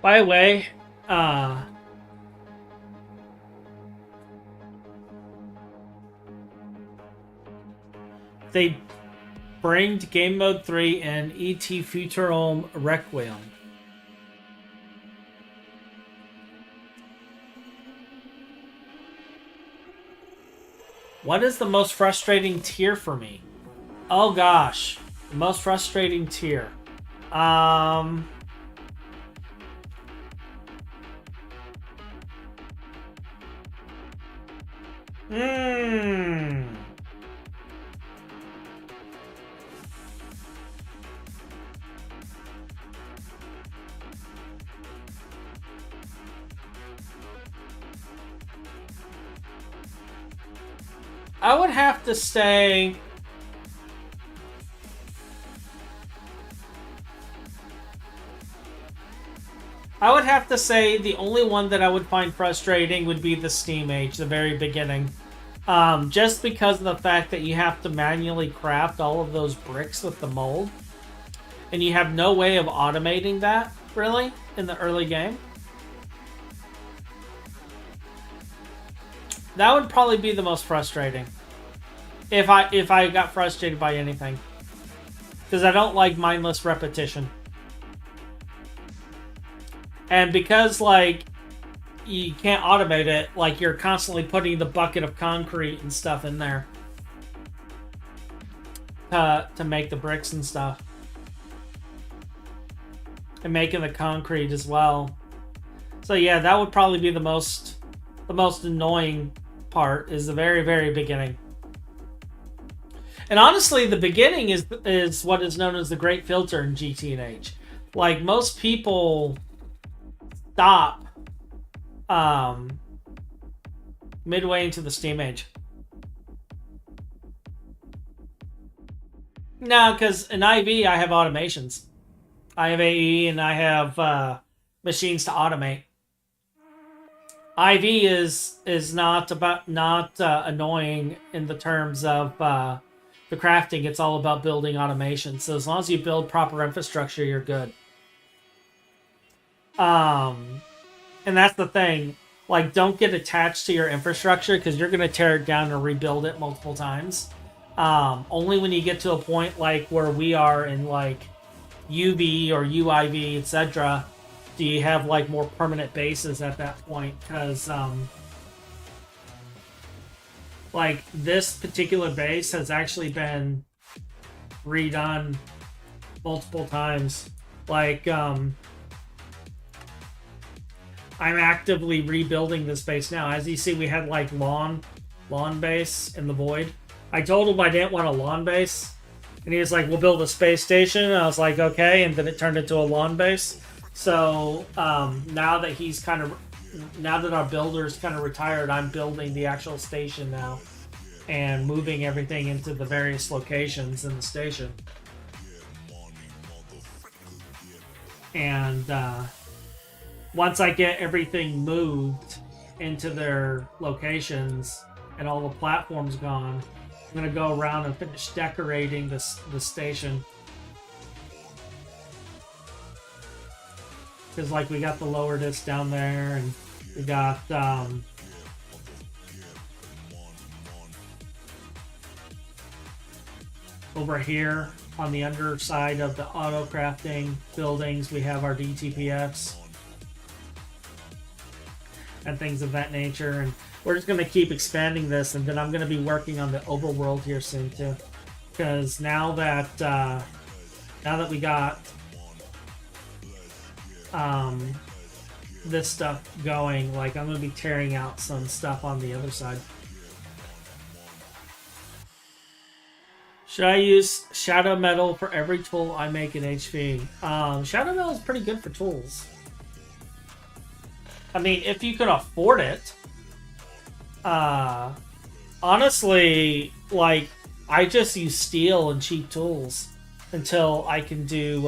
By the way, they bring Game Mode 3 and E.T. Futurome Requiem. What is the most frustrating tier for me? Oh gosh, the most frustrating tier. I would have to say I would have to say the only one that I would find frustrating would be the Steam Age, the very beginning. Just because of the fact that you have to manually craft all of those bricks with the mold. And you have no way of automating that, really, in the early game. That would probably be the most frustrating. If I got frustrated by anything. Because I don't like mindless repetition. And because, like, you can't automate it, like, you're constantly putting the bucket of concrete and stuff in there. To make the bricks and stuff. And making the concrete as well. So yeah, that would probably be the most annoying part, is the very, very beginning. And honestly, the beginning is what is known as the Great Filter in GT&H. Like, most people stop midway into the Steam Age. No, because in IV I have automations. I have AE and I have machines to automate. IV is not annoying in the terms of the crafting. It's all about building automation. So as long as you build proper infrastructure, you're good. And that's the thing. Like, don't get attached to your infrastructure, because you're going to tear it down and rebuild it multiple times. Only when you get to a point like where we are in, like, UV or UIV, etc., do you have, like, more permanent bases at that point. Because like, this particular base has actually been redone multiple times. Like, I'm actively rebuilding this base now. As you see, we had, like, lawn base in the void. I told him I didn't want a lawn base, and he was like, we'll build a space station. And I was like, okay, and then it turned into a lawn base. So now that our builder's kind of retired, I'm building the actual station now and moving everything into the various locations in the station. And once I get everything moved into their locations and all the platforms gone, I'm going to go around and finish decorating the station. Because, like, we got the lower disc down there, and we got over here on the underside of the auto crafting buildings, we have our DTPFs and things of that nature. And we're just going to keep expanding this, and then I'm going to be working on the overworld here soon too. Because now that we got this stuff going, like, I'm going to be tearing out some stuff on the other side. Should I use Shadow Metal for every tool I make in HV? Shadow Metal is pretty good for tools. I mean, if you can afford it. Honestly, like, I just use steel and cheap tools until I can do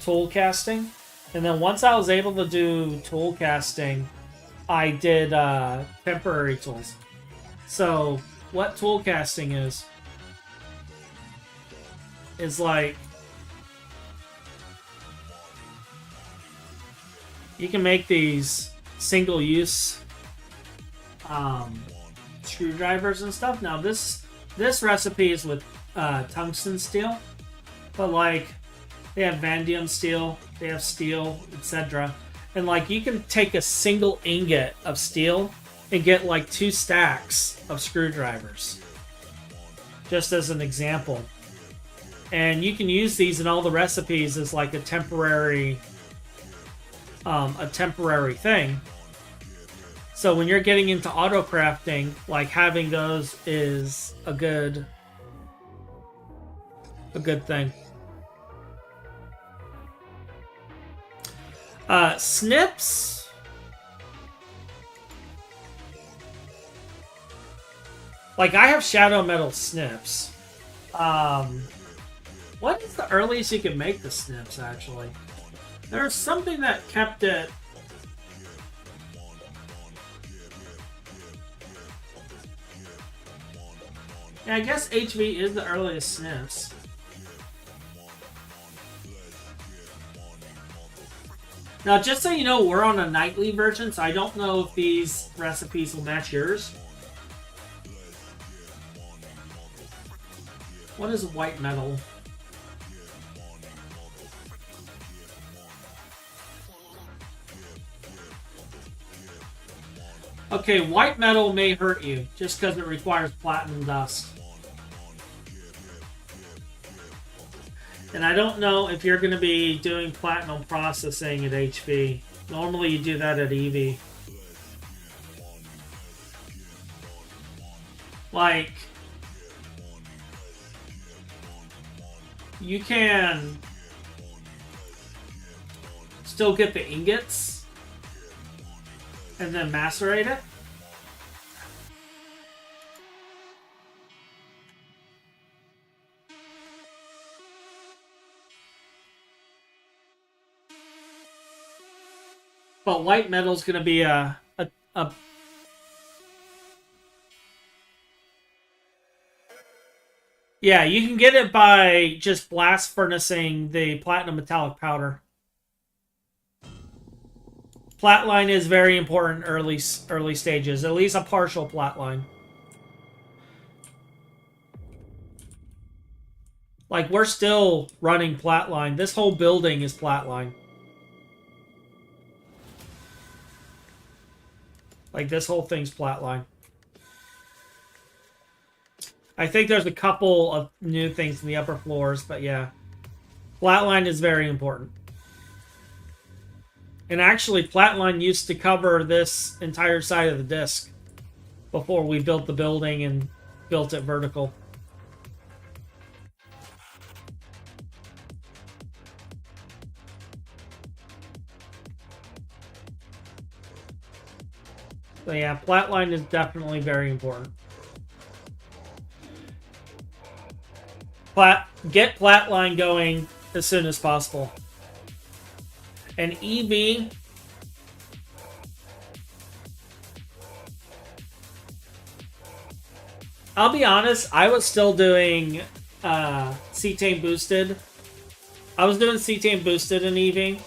tool casting. And then once I was able to do tool casting, I did temporary tools. So what tool casting is like, you can make these single-use screwdrivers and stuff. Now this recipe is with tungsten steel, but, like, they have vanadium steel, they have steel, etc. And, like, you can take a single ingot of steel and get, like, 2 stacks of screwdrivers, just as an example. And you can use these in all the recipes as, like, a temporary thing. So when you're getting into auto crafting, like, having those is a good thing. Snips. Like, I have Shadow Metal snips. What is the earliest you can make the snips, actually? There's something that kept it. Yeah, I guess HV is the earliest sniffs. Now, just so you know, we're on a nightly version, so I don't know if these recipes will match yours. What is white metal? Okay, white metal may hurt you just because it requires platinum dust. And I don't know if you're going to be doing platinum processing at HV. Normally you do that at EV. Like, you can still get the ingots and then macerate it. But white metal is going to be a yeah, you can get it by just blast furnacing the platinum metallic powder. Flatline is very important early stages, at least a partial flatline. Like, we're still running flatline. This whole building is flatline. Like, this whole thing's flatline. I think there's a couple of new things in the upper floors, but yeah. Flatline is very important. And actually, flatline used to cover this entire side of the disc before we built the building and built it vertical. So yeah, flatline is definitely very important. Get flatline going as soon as possible. And EV, I'll be honest, I was still doing cetane boosted. I was doing cetane boosted in EV.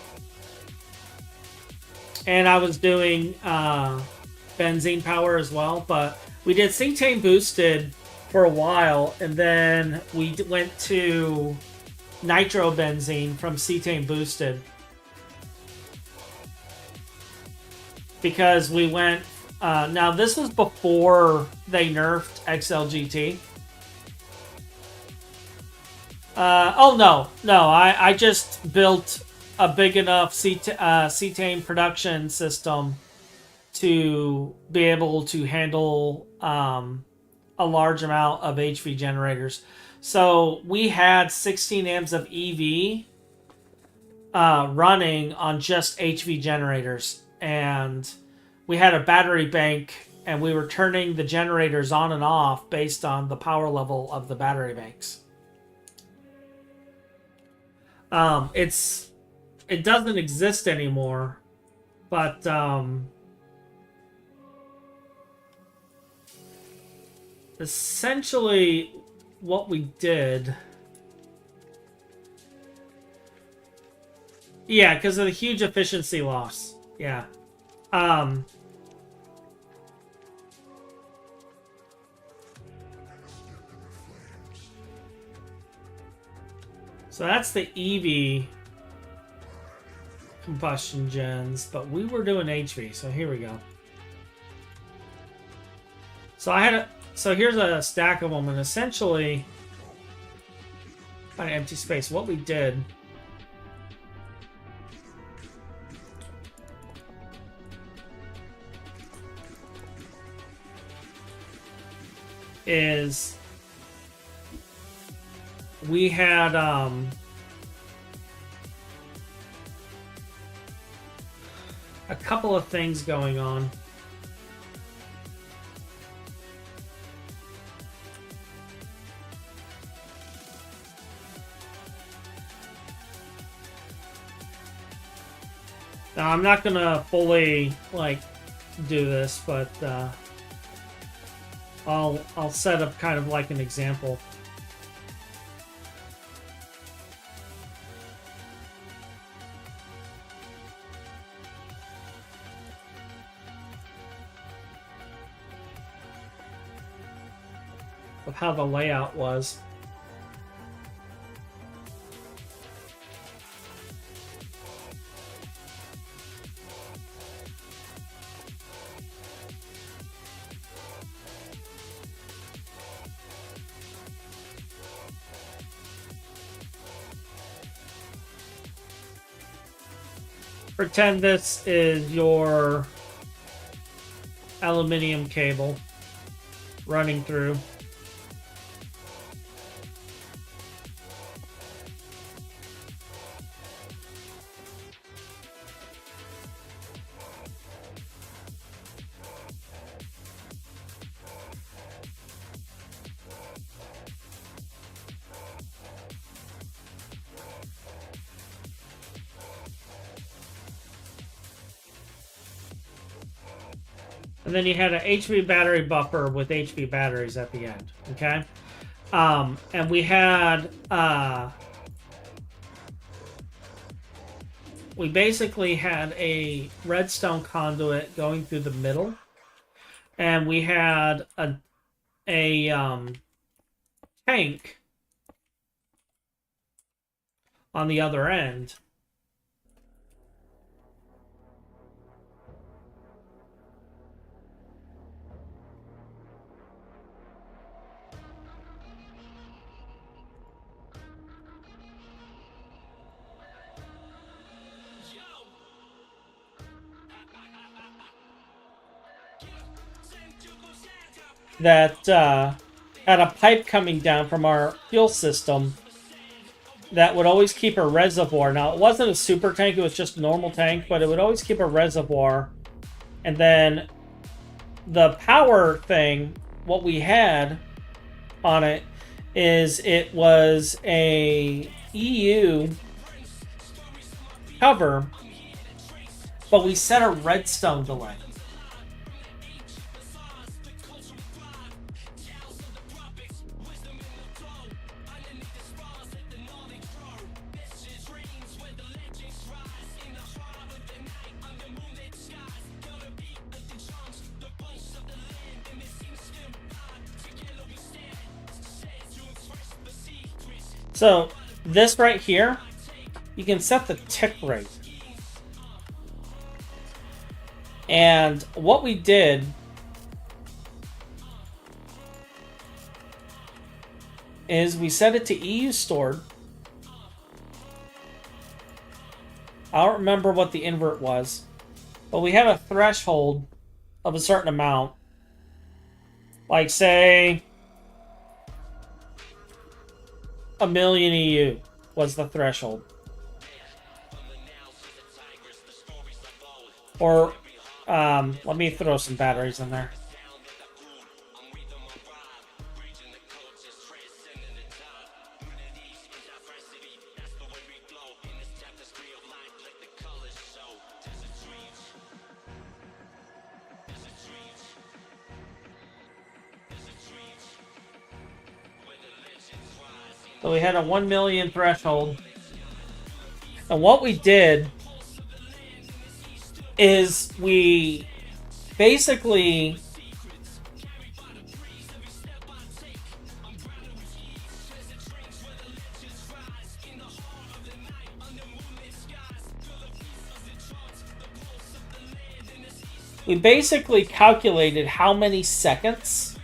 And I was doing benzene power as well, but we did cetane boosted for a while, and then we went to nitrobenzene from cetane boosted because we went. Now this was before they nerfed XLGT. Oh no! I just built a big enough cetane production system to be able to handle a large amount of HV generators. So we had 16 amps of EV running on just HV generators, and we had a battery bank, and we were turning the generators on and off based on the power level of the battery banks. It doesn't exist anymore, but essentially what we did, yeah, because of the huge efficiency loss. Yeah. So that's the EV combustion gens, but we were doing HV, so here we go. So here's a stack of them, and essentially, find an empty space. What we did is we had a couple of things going on. Now, I'm not gonna fully like do this, but I'll set up kind of like an example. Of how the layout was. Pretend this is your aluminum cable running through. And then you had an HV battery buffer with HV batteries at the end, okay? And we had, we basically had a redstone conduit going through the middle. And we had a tank on the other end. That had a pipe coming down from our fuel system that would always keep a reservoir. Now, it wasn't a super tank, it was just a normal tank, but it would always keep a reservoir. And then the power thing, what we had on it is it was a EU cover, but we set a redstone delay. So this right here, you can set the tick rate. And what we did is we set it to EU stored. I don't remember what the invert was, but we had a threshold of a certain amount. Like, say, 1,000,000 EU was the threshold. Or, let me throw some batteries in there. So we had a 1,000,000 threshold. And what we did is we basically calculated how many seconds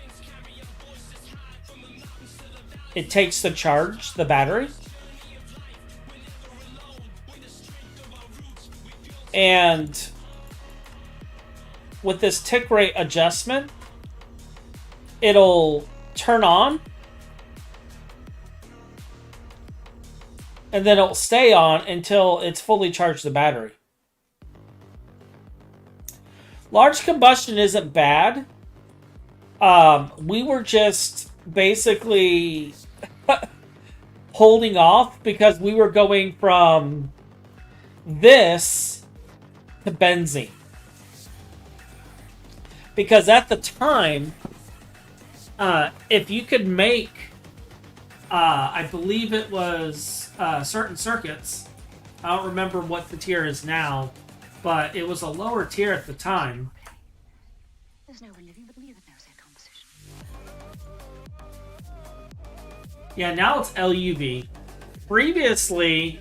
it takes to charge the battery. And with this tick rate adjustment, it'll turn on and then it'll stay on until it's fully charged the battery. Large combustion isn't bad. We were just basically holding off because we were going from this to benzene. Because at the time, if you could make, I believe it was certain circuits, I don't remember what the tier is now, but it was a lower tier at the time. There's no one living but me that knows that composition. Yeah, now it's LUV. Previously,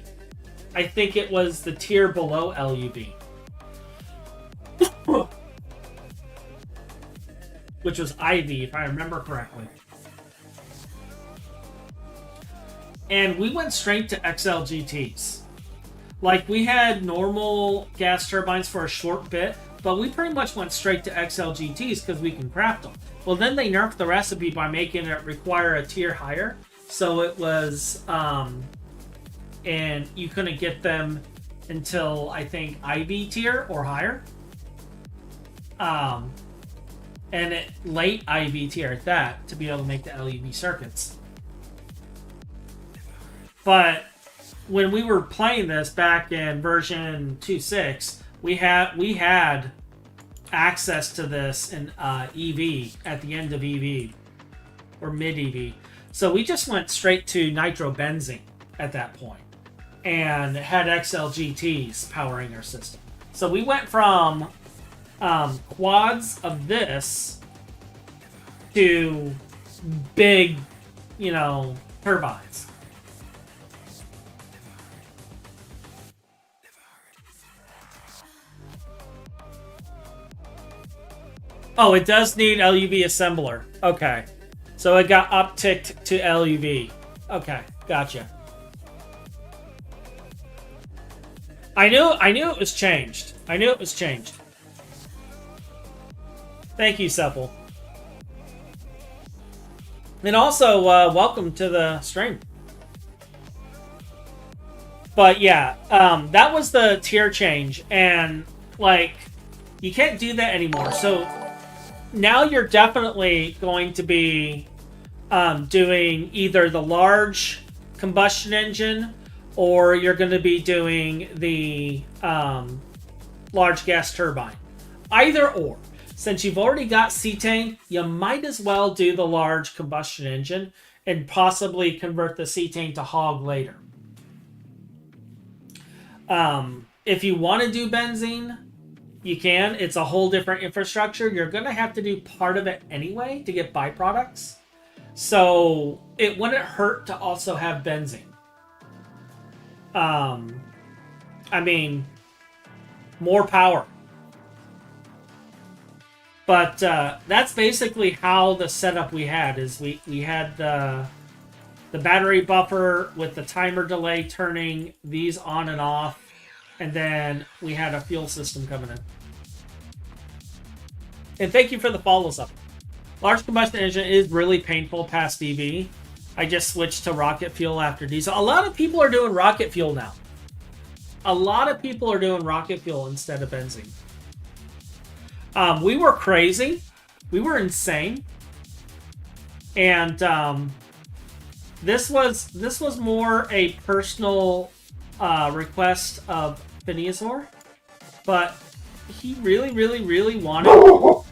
I think it was the tier below LUV. Which was IV, if I remember correctly. And we went straight to XLGTs. Like, we had normal gas turbines for a short bit, but we pretty much went straight to XLGTs because we can craft them. Well, then they nerfed the recipe by making it require a tier higher. So it was, and you couldn't get them until, I think, IV tier or higher. And late IV tier at that to be able to make the LUV circuits. But when we were playing this back in version 2.6, we had access to this in EV at the end of EV or mid EV. So we just went straight to nitrobenzene at that point and had XLGTs powering our system. So we went from quads of this to big, turbines. Oh, it does need LUV assembler. Okay. So it got upticked to LUV. Okay, gotcha. I knew it was changed. Thank you, Sepple. And also, welcome to the stream. But yeah, that was the tier change. And, you can't do that anymore. So now you're definitely going to be doing either the large combustion engine or you're going to be doing the large gas turbine. Either or. Since you've already got cetane, you might as well do the large combustion engine and possibly convert the cetane to hog later. If you want to do benzene, you can. It's a whole different infrastructure. You're going to have to do part of it anyway to get byproducts. So it wouldn't hurt to also have benzene. More power. But that's basically how the setup we had is we had the battery buffer with the timer delay turning these on and off, and then we had a fuel system coming in. And thank you for the follows up. Large combustion engine is really painful past EV. I just switched to rocket fuel after diesel. A lot of people are doing rocket fuel now. A lot of people are doing rocket fuel instead of benzene. We were crazy. We were insane. And this was more a personal request of Phineasor, but he really, really, really wanted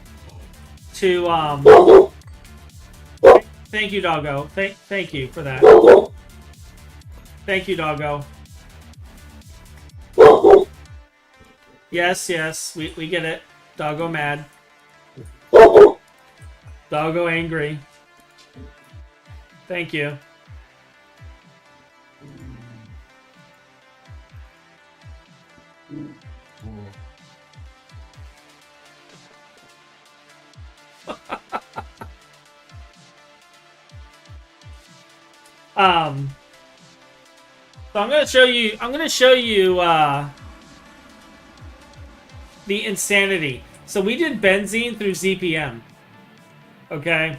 to. Thank you, Doggo. Thank you for that. Thank you, Doggo. Yes, we get it. Doggo mad. Doggo angry. Thank you. So I'm gonna show you the insanity. So we did benzene through ZPM. Okay.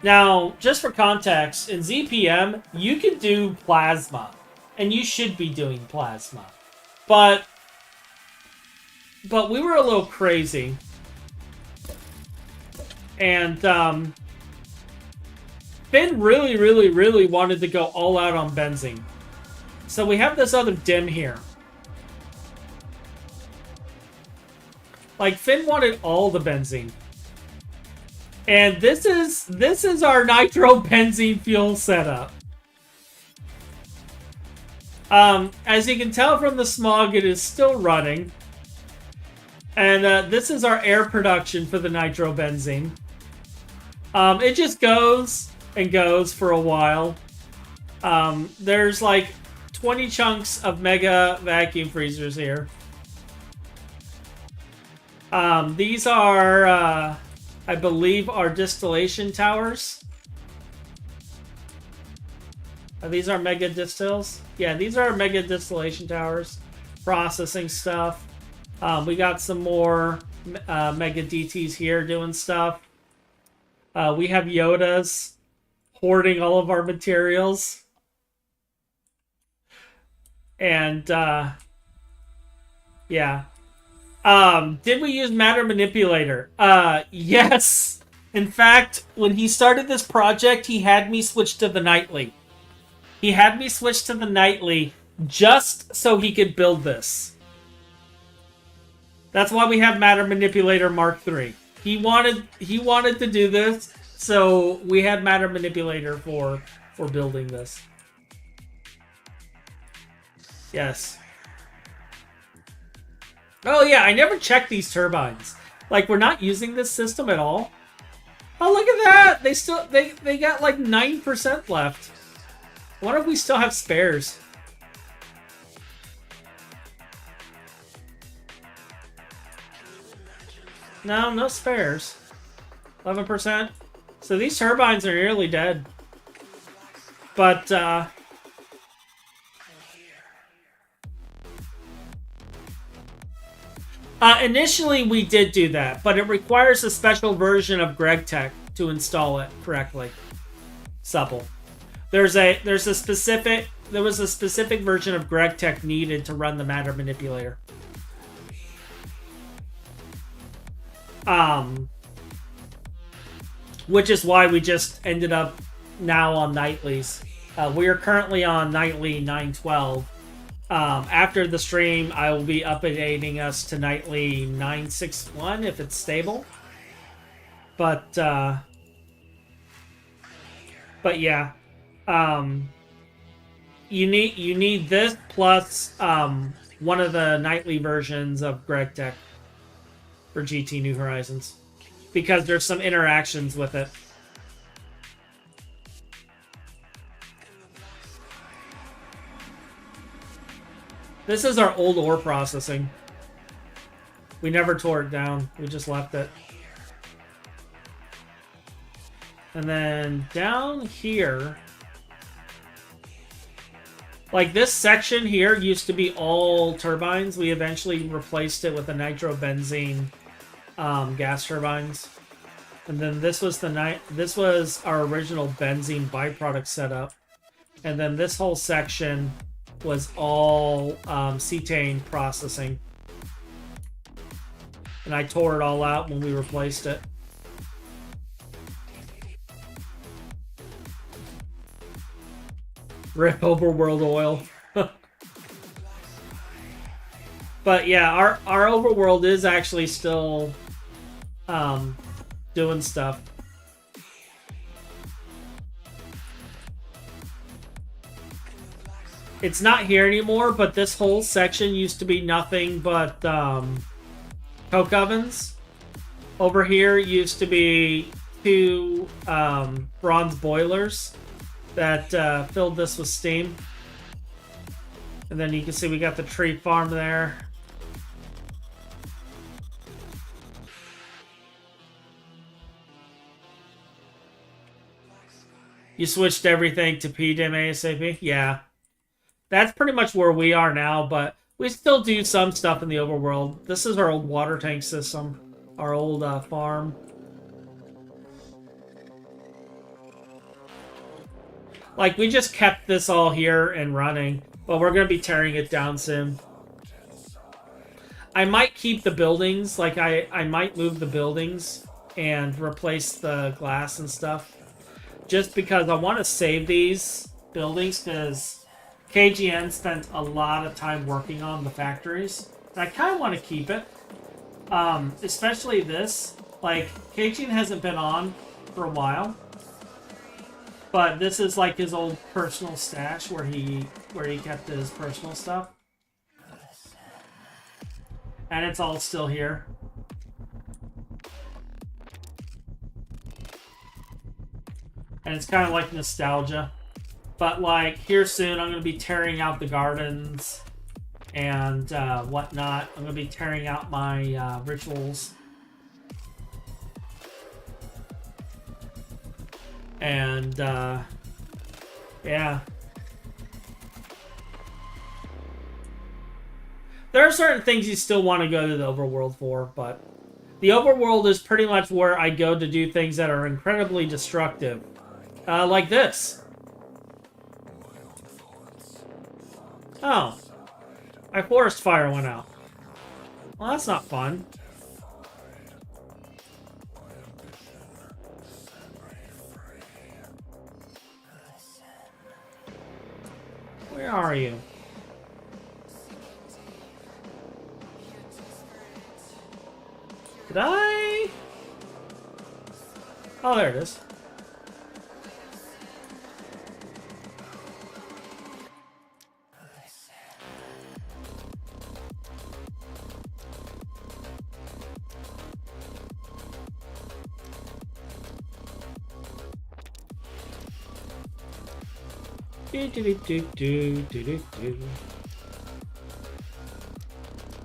Now, just for context, in ZPM, you can do plasma. And you should be doing plasma. But we were a little crazy. And Finn really, really, really wanted to go all out on benzene. So we have this other dim here. Like, Finn wanted all the benzene. And this is our nitrobenzene fuel setup. As you can tell from the smog, it is still running. And this is our air production for the nitrobenzene. It just goes and goes for a while. There's like 20 chunks of mega vacuum freezers here. These are, I believe, our distillation towers. These are mega distills. Yeah, these are mega distillation towers. Processing stuff. We got some more mega DTs here doing stuff. We have Yodas hoarding all of our materials. And, yeah. Did we use Matter Manipulator? Yes. In fact, when he started this project, he had me switch to the nightly. He had me switch to the nightly just so he could build this. That's why we have Matter Manipulator Mark III. He wanted to do this, so we had Matter Manipulator for building this. Yes. Oh yeah, I never checked these turbines. Like, we're not using this system at all. Oh, look at that! They got like 9% left. I wonder if we still have spares. No spares. 11%. So these turbines are nearly dead. But, initially we did do that, but it requires a special version of GregTech to install it correctly. Supple. There was a specific version of GregTech needed to run the Matter Manipulator. Which is why we just ended up now on nightlies. We are currently on nightly 912. After the stream, I will be updating us to nightly 961 if it's stable. But yeah. You need this plus one of the nightly versions of GregTech for GT New Horizons, because there's some interactions with it. This is our old ore processing. We never tore it down. We just left it. And then down here, like this section here used to be all turbines. We eventually replaced it with the nitrobenzene gas turbines. And then this was our original benzene byproduct setup. And then this whole section was all cetane processing. And I tore it all out when we replaced it. Rip overworld oil. But yeah, our overworld is actually still doing stuff. It's not here anymore, but this whole section used to be nothing but coke ovens. Over here used to be 2 bronze boilers that filled this with steam. And then you can see we got the tree farm there. You switched everything to PDM ASAP? Yeah. That's pretty much where we are now, but we still do some stuff in the overworld. This is our old water tank system. Our old farm. Like, we just kept this all here and running, but we're going to be tearing it down soon. I might keep the buildings. Like, I might move the buildings and replace the glass and stuff. Just because I want to save these buildings, because KGN spent a lot of time working on the factories. And I kind of want to keep it. Especially this. Like, Keichin hasn't been on for a while. But this is like his old personal stash where he kept his personal stuff. And it's all still here. And it's kind of like nostalgia. But like, here soon I'm going to be tearing out the gardens and whatnot. I'm going to be tearing out my rituals. And yeah. There are certain things you still want to go to the overworld for, but the overworld is pretty much where I go to do things that are incredibly destructive. Like this. Oh. My forest fire went out. Well, that's not fun. Where are you? Did I? Oh, there it is.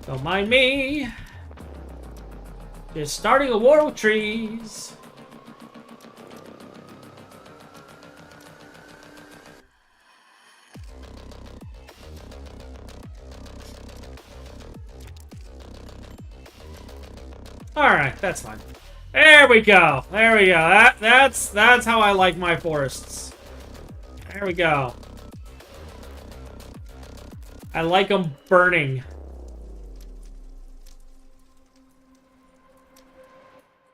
Don't mind me. Just starting a war with trees. Alright, that's fine. There we go. There we go. That's how I like my forests. There we go. I like them burning.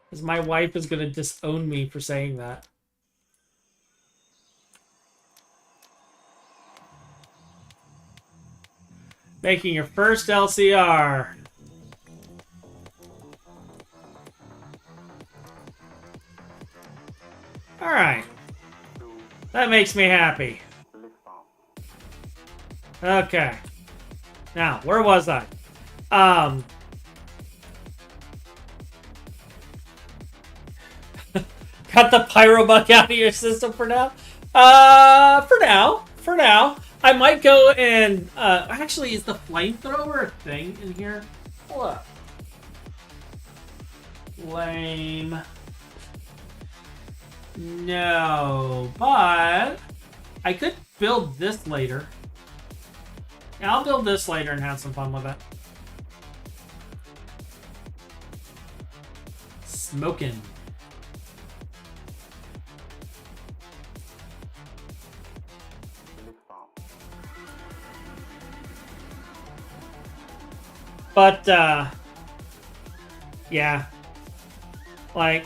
Because my wife is going to disown me for saying that. Making your first LCR. Alright. That makes me happy. Okay. Now, where was I? Cut the pyro bug out of your system for now? For now. I might go and, actually, is the flamethrower a thing in here? Hold up. Flame. No, but I could build this later. Yeah, I'll build this later and have some fun with it. Smoking. But, yeah. Like,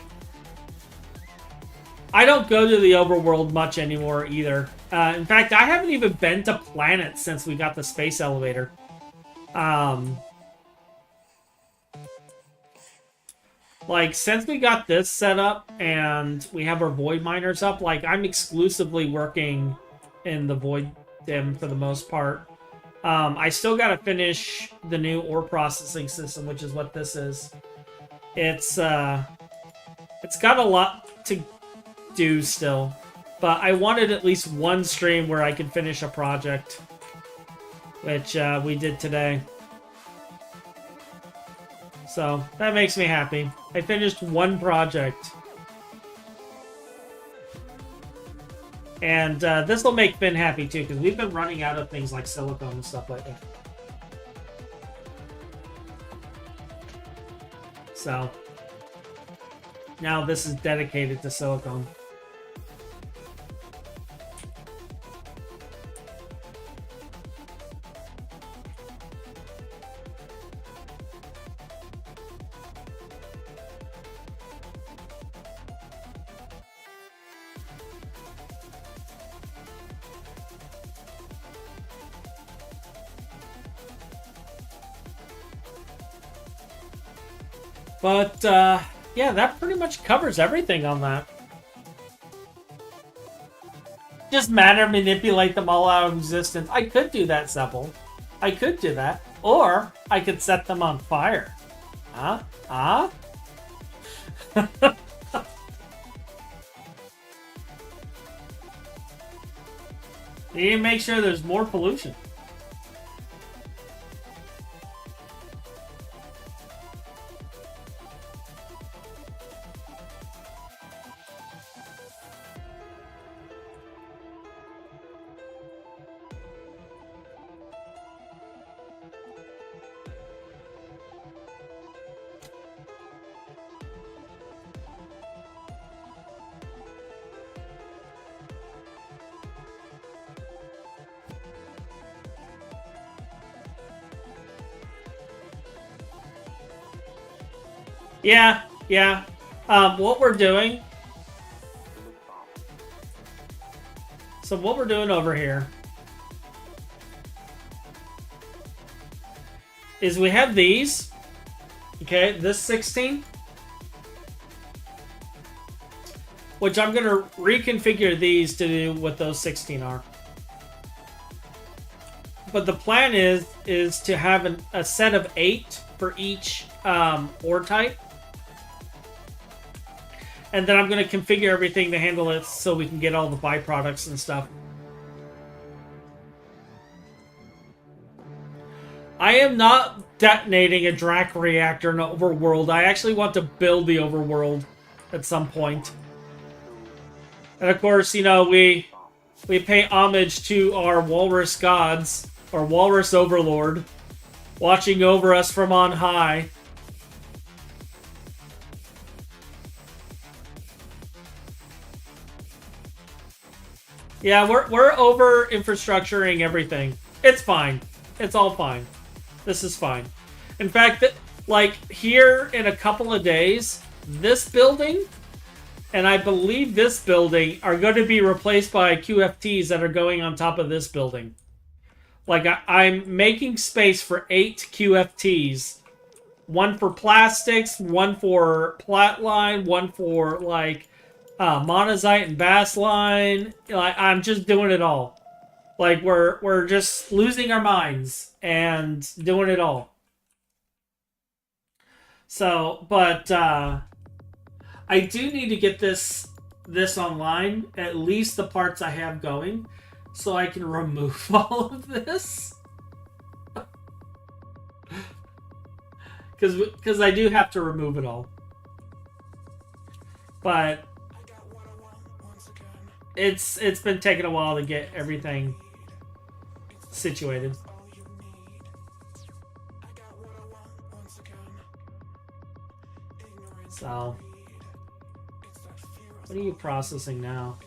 I don't go to the overworld much anymore either. In fact, I haven't even been to planets since we got the space elevator. Like, since we got this set up and we have our void miners up, like, I'm exclusively working in the void dim for the most part. I still got to finish the new ore processing system, which is what this is. It's got a lot to do still, but I wanted at least one stream where I could finish a project, which we did today. So that makes me happy. I finished one project. And this will make Finn happy too, because we've been running out of things like silicone and stuff lately. So now this is dedicated to silicone. But, yeah, that pretty much covers everything on that. Just matter manipulate them all out of existence. I could do that, Sepple. I could do that. Or I could set them on fire. Huh? Huh? You need to make sure there's more pollution. Yeah. What we're doing... So what we're doing over here is we have these. Okay, this 16. Which I'm going to reconfigure these to do what those 16 are. But the plan is to have a set of 8 for each ore type. And then I'm going to configure everything to handle it so we can get all the byproducts and stuff. I am not detonating a Drac reactor in an overworld. I actually want to build the overworld at some point. And of course, you know, we pay homage to our walrus gods, or walrus overlord, watching over us from on high. Yeah, we're over infrastructuring everything. It's fine. It's all fine. This is fine. In fact, like here in a couple of days, this building and I believe this building are going to be replaced by QFTs that are going on top of this building. Like I'm making space for 8 QFTs. One for plastics, one for Platline, one for like monazite and bassline. Like I'm just doing it all. Like we're just losing our minds and doing it all. So, but I do need to get this online, at least the parts I have going, so I can remove all of this. Because I do have to remove it all. But it's been taking a while to get everything situated. So, what are you processing now?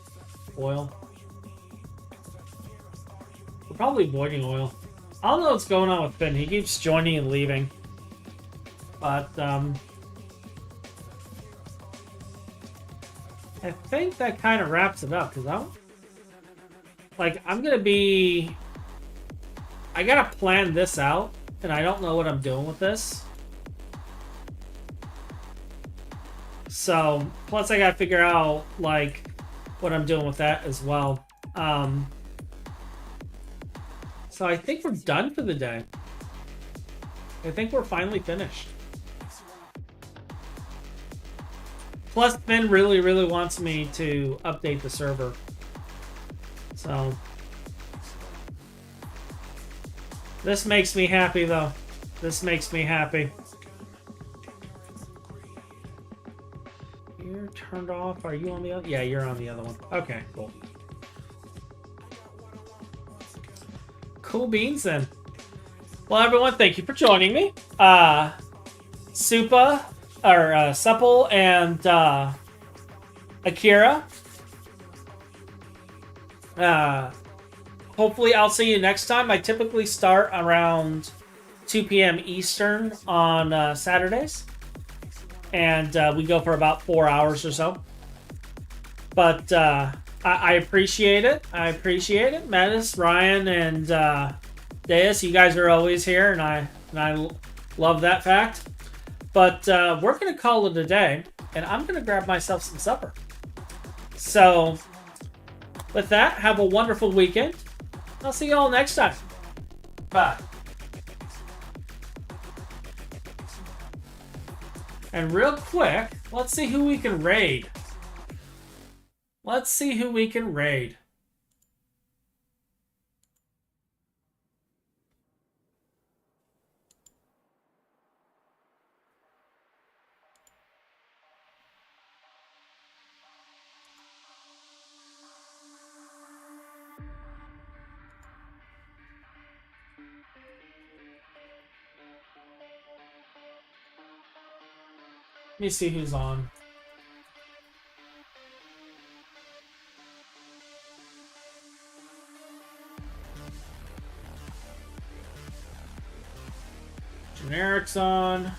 Oil? We're probably voiding oil. I don't know what's going on with Finn. He keeps joining and leaving. But, I think that kind of wraps it up, because I'm gonna be... I gotta plan this out, and I don't know what I'm doing with this. So, plus I gotta figure out, like, what I'm doing with that as well. So I think we're done for the day. I think we're finally finished. Plus, Ben really, really wants me to update the server. So, this makes me happy, though. This makes me happy. You're turned off. Are you on the other? Yeah, you're on the other one. Okay, cool. Cool beans, then. Well, everyone, thank you for joining me. Supa, or Supple, and Akira. Hopefully, I'll see you next time. I typically start around 2 p.m. Eastern on Saturdays. And we go for about 4 hours or so. But I appreciate it. I appreciate it. Metis, Ryan, and Deus, you guys are always here, and I love that fact. But we're going to call it a day, and I'm going to grab myself some supper. So, with that, have a wonderful weekend. I'll see you all next time. Bye. And real quick, let's see who we can raid. Let's see who we can raid. Let me see who's on. Generic's on.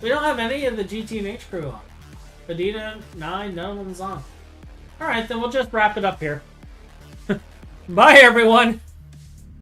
We don't have any of the GT&H crew on. Adita, 9, none of them's on. Alright, then we'll just wrap it up here. Bye, everyone!